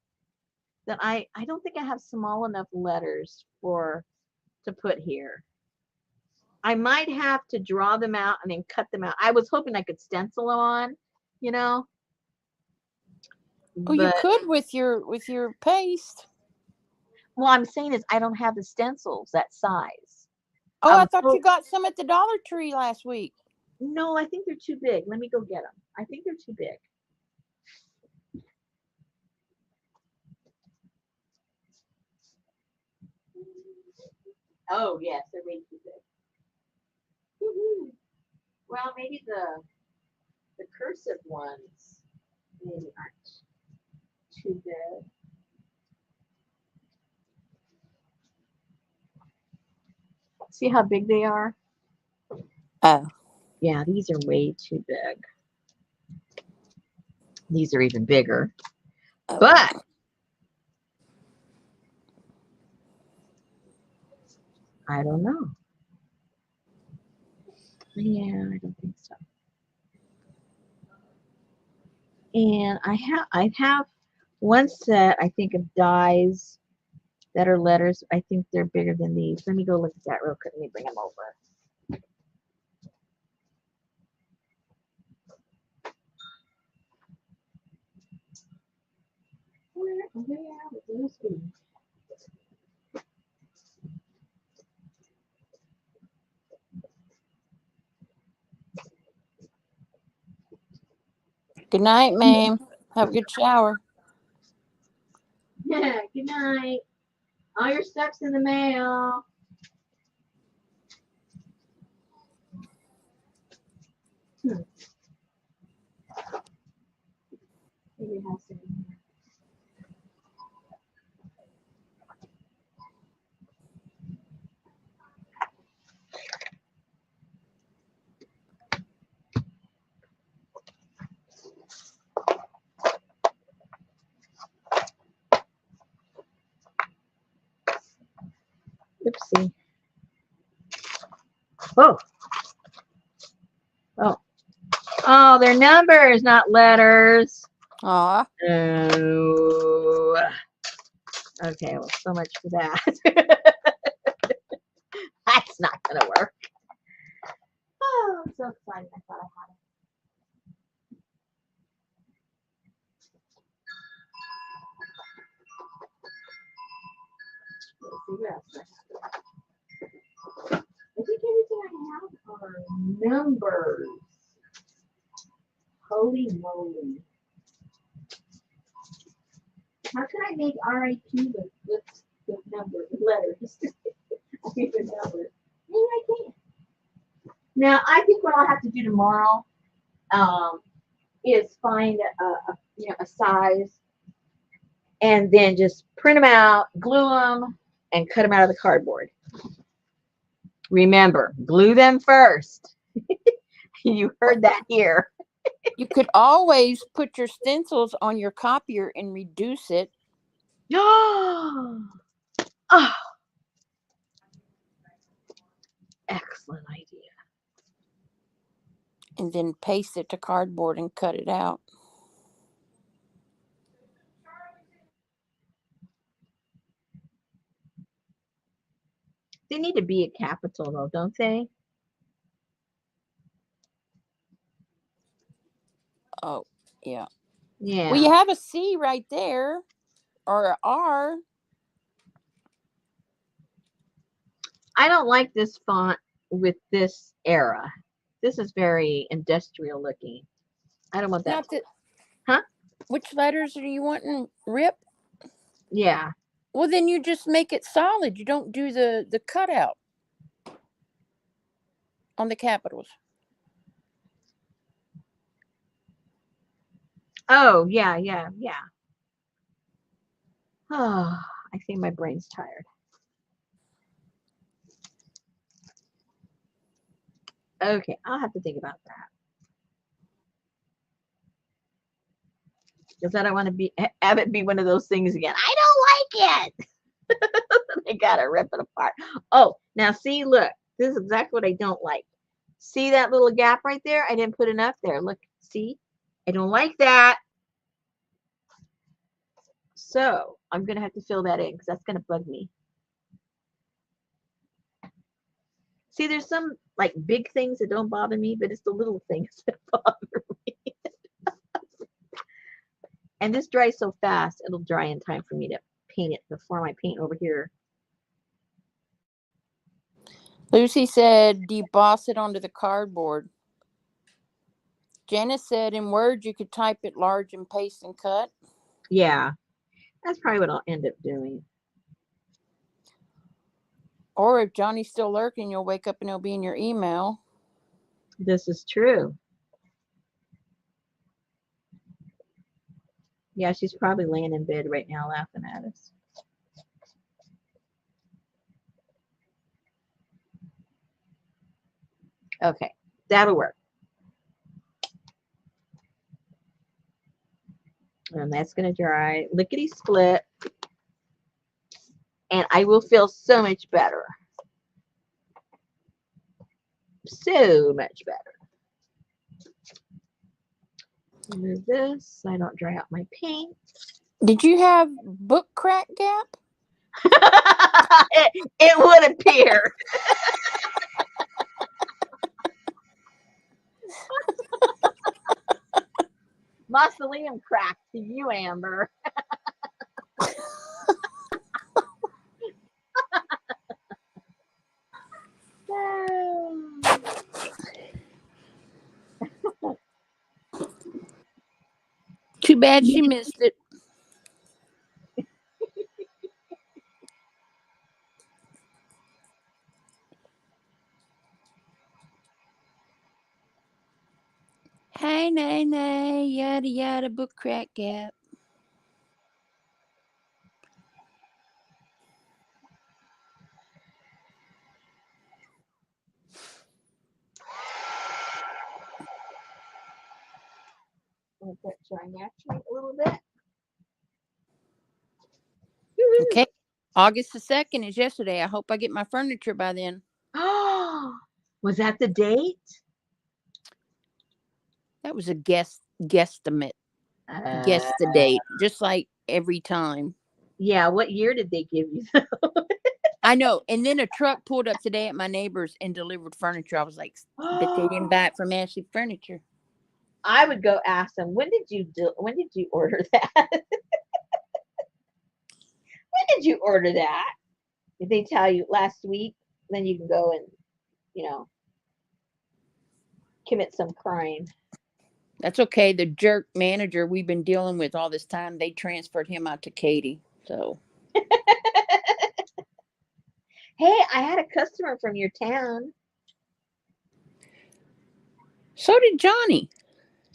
that I don't think I have small enough letters to put here. I might have to draw them out and then cut them out. I was hoping I could stencil them on, you know. Oh, you could with your paste. Well, I'm saying is I don't have the stencils that size. Oh, I thought you got some at the Dollar Tree last week. No, I think they're too big. Let me go get them. I think they're too big. Oh, yes, they're way too big. Woo-hoo. Well, maybe the cursive ones maybe aren't too big. See how big they are? Oh. Yeah, these are way too big. These are even bigger. Oh. But I don't know. Yeah, I don't think so. And I have one set, I think, of dies that are letters. I think they're bigger than these. Let me go look at that real quick. Let me bring them over. Where would those be? Good night, ma'am. Have a good shower. Yeah, good night. All your stuff's in the mail. Maybe it has to be here. Oopsie. Oh. Oh. Oh, they're numbers, not letters. Aw. Oh. Okay, well, so much for that. That's not going to work. Oh, so so excited. I thought I had it. Let's see what else I have. I think everything I have are numbers. Holy moly. How can I make RIP with numbers, with letters? I think the numbers. Maybe I can't. Now, I think what I'll have to do tomorrow is find a size and then just print them out, glue them, and cut them out of the cardboard. Remember, glue them first. You heard that here. You could always put your stencils on your copier and reduce it. Oh, excellent idea. And then paste it to cardboard and cut it out. They need to be a capital, though, don't they? Oh, yeah. Yeah. Well, you have a C right there, or an R. I don't like this font with this era. This is very industrial looking. I don't want that. Not that. Huh? Which letters are you wanting? Rip? Yeah. Well, then you just make it solid. You don't do the cutout on the capitals. Oh, yeah. Oh, I think my brain's tired. Okay, I'll have to think about that. Because I don't want to have it be one of those things again. I don't like it. They gotta rip it apart. Oh, now see, look, this is exactly what I don't like. See that little gap right there? I didn't put enough there. Look, see? I don't like that. So I'm gonna have to fill that in because that's gonna bug me. See, there's some like big things that don't bother me, but it's the little things that bother me. And this dries so fast, it'll dry in time for me to paint it before I paint over here. Lucy said, deboss it onto the cardboard. Janice said, in Word, you could type it large and paste and cut. Yeah, that's probably what I'll end up doing. Or if Johnny's still lurking, you'll wake up and it'll be in your email. This is true. Yeah, she's probably laying in bed right now laughing at us. Okay, that'll work. And that's going to dry lickety split. And I will feel so much better. So much better. Remove this so I don't dry out my paint. Did you have book crack gap? it would appear. Mausoleum crack to you, Amber. Too bad she missed it. Hey, nay, nay, yada, yada, book crack gap. Let that dry naturally a little bit. Okay. August the 2nd is yesterday. I hope I get my furniture by then. Oh, was that the date? That was a guesstimate. Guess the date, just like every time. Yeah, what year did they give you? I know. And then a truck pulled up today at my neighbor's and delivered furniture. I was like, but they didn't buy it from Ashley Furniture. I would go ask them, when did you order that? When did you order that? If they tell you last week, then you can go and, commit some crime. That's okay. The jerk manager we've been dealing with all this time, they transferred him out to Katie. So. Hey, I had a customer from your town. So did Johnny.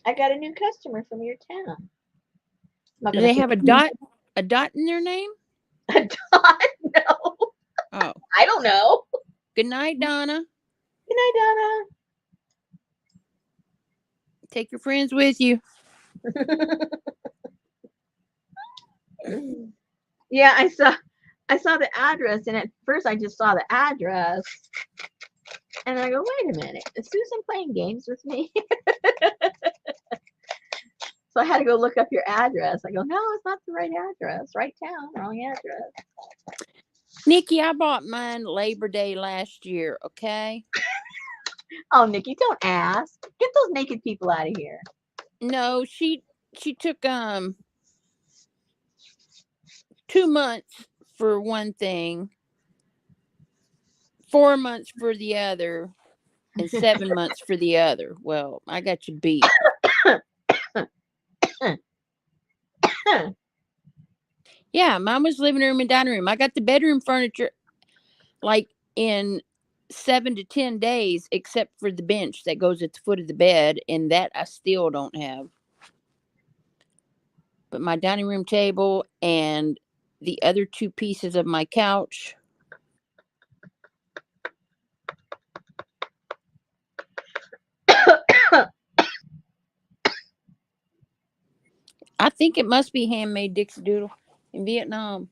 I got a new customer from your town. Do they have a dot in their name? A dot? No. Oh. I don't know. Good night, Donna. Good night, Donna. Take your friends with you. Yeah, I saw the address, and at first I just saw the address, and I go, wait a minute, is Susan playing games with me? So I had to go look up your address. I go, no, it's not the right address. Right town, wrong address. Nikki, I bought mine Labor Day last year, okay? Oh, Nikki, don't ask. Get those naked people out of here. No, she took 2 months for one thing, 4 months for the other, and 7 months for the other. Well, I got you beat. Yeah, mine was living room and dining room. I got the bedroom furniture like in 7 to 10 days, except for the bench that goes at the foot of the bed, and that I still don't have. But my dining room table and the other 2 pieces of my couch. I think it must be handmade Dixie Doodle in Vietnam.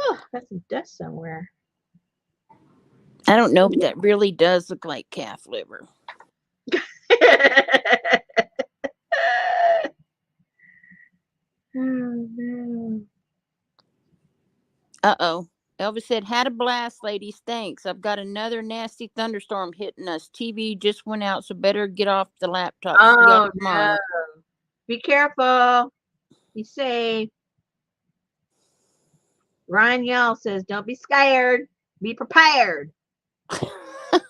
Oh, that's some dust somewhere. I don't know, but that really does look like calf liver. Oh, no. Uh-oh. Elvis said, had a blast, ladies. Thanks. I've got another nasty thunderstorm hitting us. TV just went out, so better get off the laptop. See y'all tomorrow. No. Be careful. Be safe. Ryan Yell says, don't be scared. Be prepared. That's what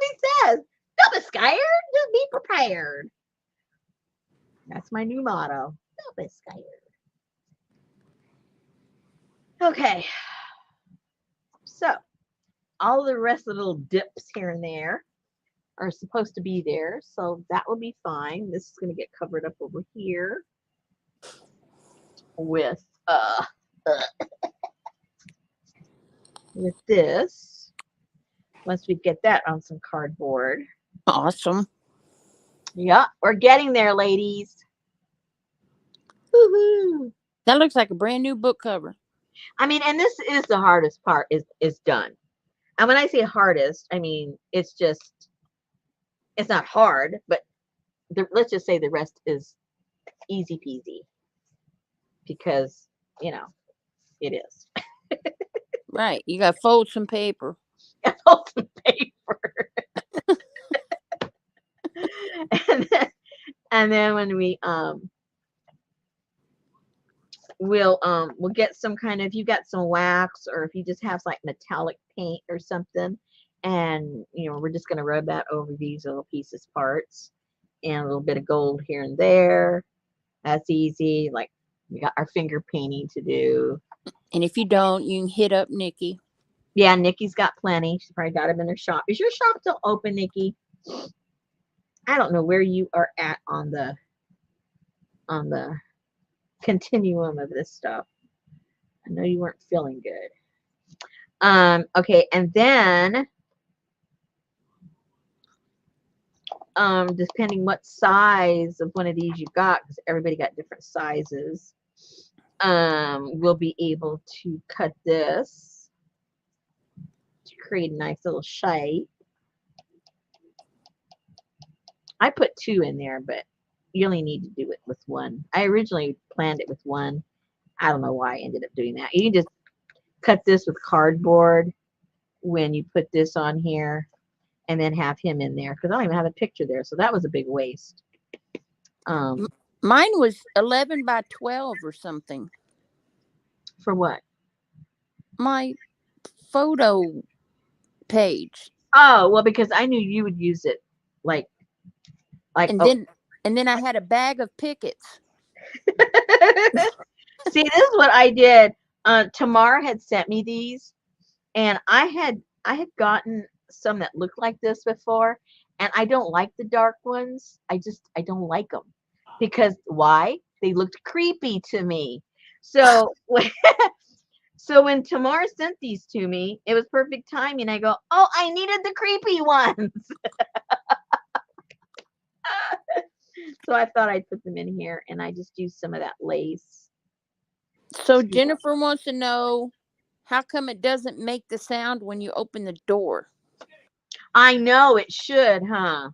he says. Don't be scared. Just be prepared. That's my new motto. Don't be scared. Okay. So, all the rest of the little dips here and there are supposed to be there. So, that will be fine. This is going to get covered up over here with this. Once we get that on some cardboard. Awesome. Yeah, we're getting there, ladies. Woohoo! That looks like a brand new book cover. I mean, and this is the hardest part is done. And when I say hardest, I mean it's not hard, but let's just say the rest is easy peasy because it is. Right. You got to fold some paper. Fold some paper. and then when we we'll get some kind of, if you got some wax or if you just have like metallic paint or something, and we're just going to rub that over these little pieces parts and a little bit of gold here and there. That's easy. Like we got our finger painting to do. And if you don't, you can hit up Nikki. Yeah, Nikki's got plenty. She's probably got them in her shop. Is your shop still open, Nikki? I don't know where you are at on the continuum of this stuff. I know you weren't feeling good. Okay, and then depending what size of one of these you got, because everybody got different sizes, we'll be able to cut this to create a nice little shape. I put 2 in there, but you only need to do it with 1. I originally planned it with 1. I don't know why I ended up doing that. You can just cut this with cardboard when you put this on here and then have him in there, because I don't even have a picture there, so that was a big waste. Mine was 11 by 12 or something. For what? My photo page. Oh, well, because I knew you would use it like and then I had a bag of pickets. See, this is what I did. Tamar had sent me these, and I had gotten some that looked like this before, and I don't like the dark ones. I don't like them because why? They looked creepy to me. So so when Tamar sent these to me, it was perfect timing. I go, oh, I needed the creepy ones. So I thought I'd put them in here, and I just used some of that lace. So Jennifer wants to know, how come it doesn't make the sound when you open the door? I know it should, huh?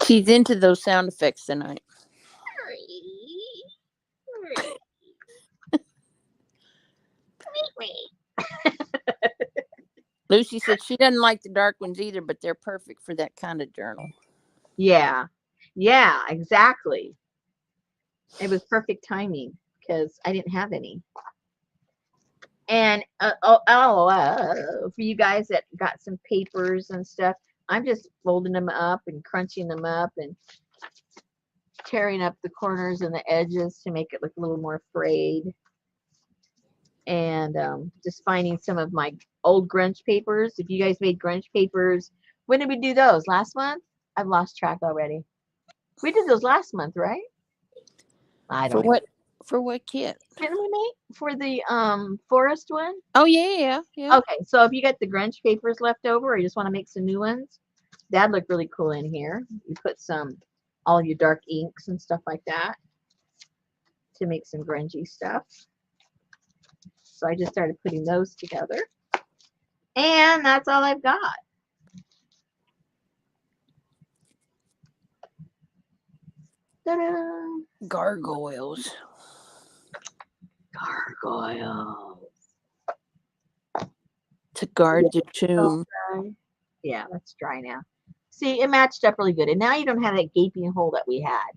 She's into those sound effects tonight. Lucy said she doesn't like the dark ones either, but they're perfect for that kind of journal. Yeah, exactly. It was perfect timing because I didn't have any. And for you guys that got some papers and stuff, I'm just folding them up and crunching them up and tearing up the corners and the edges to make it look a little more frayed. And just finding some of my old grunge papers. If you guys made grunge papers, when did we do those? Last month? I've lost track already. We did those last month, right? I don't know. For what kit? Didn't we make for the forest one? Oh yeah. Okay, so if you got the grunge papers left over or you just want to make some new ones, that'd look really cool in here. You put all your dark inks and stuff like that to make some grungy stuff. So I just started putting those together. And that's all I've got. Ta-da! Gargoyles. To guard the tomb. Yeah, that's dry now. See, it matched up really good. And now you don't have that gaping hole that we had.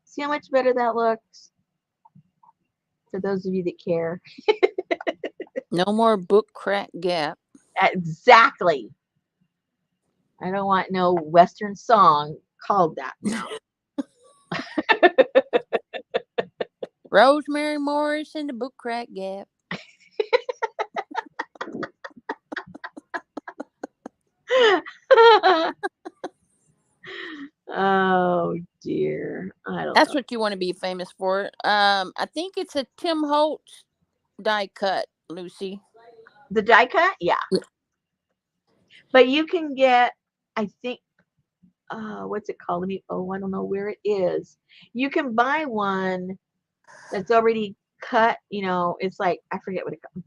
See how much better that looks? For those of you that care. No more book crack gap. Exactly. I don't want no Western song called that now. Rosemary Morris and the book crack gap. Oh dear. I don't That's know. what you want to be famous for. I think it's a Tim Holtz die cut, Lucy. The die cut? Yeah. But you can get, I think, what's it called? I don't know where it is. You can buy one that's already cut. It's like, I forget what it called.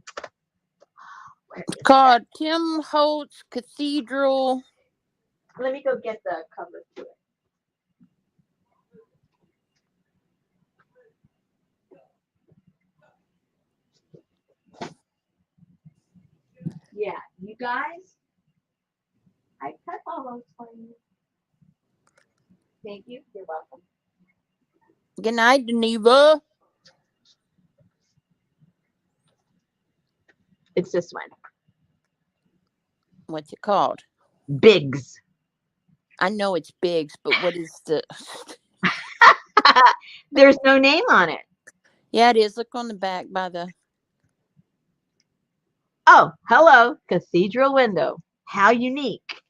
It's called Tim Holtz Cathedral. Let me go get the cover to it. Yeah, you guys, I cut all those for you. Thank you. You're welcome. Good night, Geneva. It's this one. What's it called? Biggs. I know it's Biggs, but what is the... There's no name on it. Yeah, it is. Look on the back by the... Oh, hello. Cathedral window. How unique.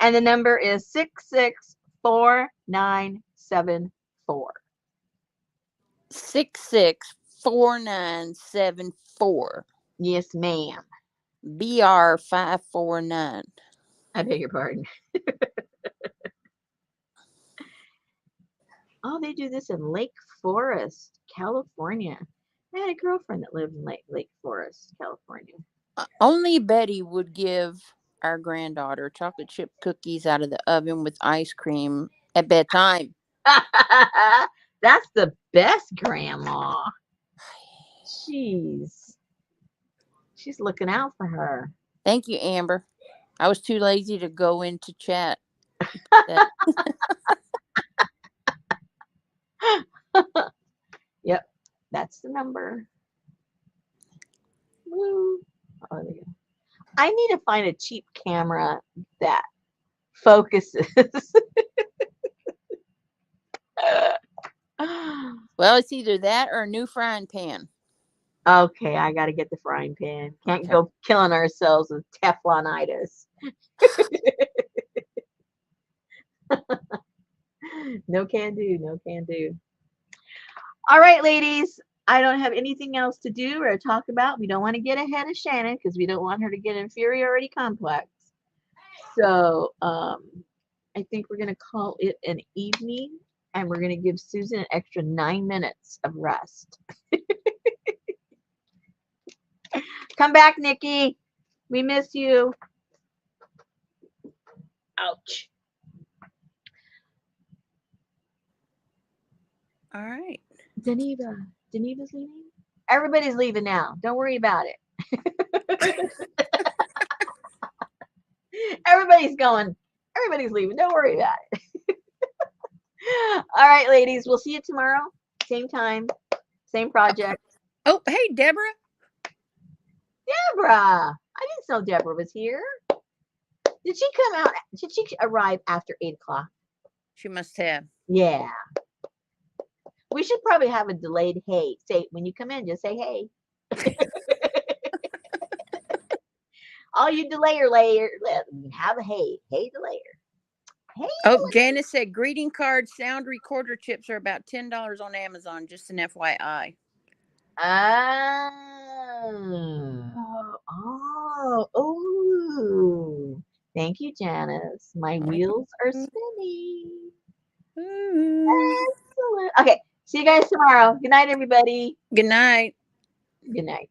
And the number is 664974. 664974. Yes, ma'am. BR549. I beg your pardon. Oh, they do this in Lake Forest, California. I had a girlfriend that lived in Lake Forest, California. Only Betty would give our granddaughter chocolate chip cookies out of the oven with ice cream at bedtime. That's the best grandma. Jeez. She's looking out for her. Thank you, Amber. I was too lazy to go into chat. Yep, that's the number. Woo. Oh, there you go. I need to find a cheap camera that focuses. Well, it's either that or a new frying pan. Okay, I got to get the frying pan. Can't go killing ourselves with Teflonitis. No can do, no can do. All right, ladies. I don't have anything else to do or talk about. We don't want to get ahead of Shannon because we don't want her to get inferiority complex. So I think we're going to call it an evening, and we're going to give Susan an extra 9 minutes of rest. Come back, Nikki. We miss you. Ouch. All right. Geneva's leaving? Everybody's leaving now. Don't worry about it. Everybody's going. Everybody's leaving. Don't worry about it. All right, ladies. We'll see you tomorrow. Same time. Same project. Oh, hey, Deborah. Deborah. I didn't know Deborah was here. Did she come out? Did she arrive after 8 o'clock? She must have. Yeah. We should probably have a delayed hey. Say, when you come in, just say hey. All you delayer layer, have a hey. Hey delayer. Hey. Oh, delayer. Janice said greeting card sound recorder chips are about $10 on Amazon. Just an FYI. Oh. Thank you, Janice. My wheels are spinning. Excellent. Okay. See you guys tomorrow. Good night, everybody. Good night. Good night.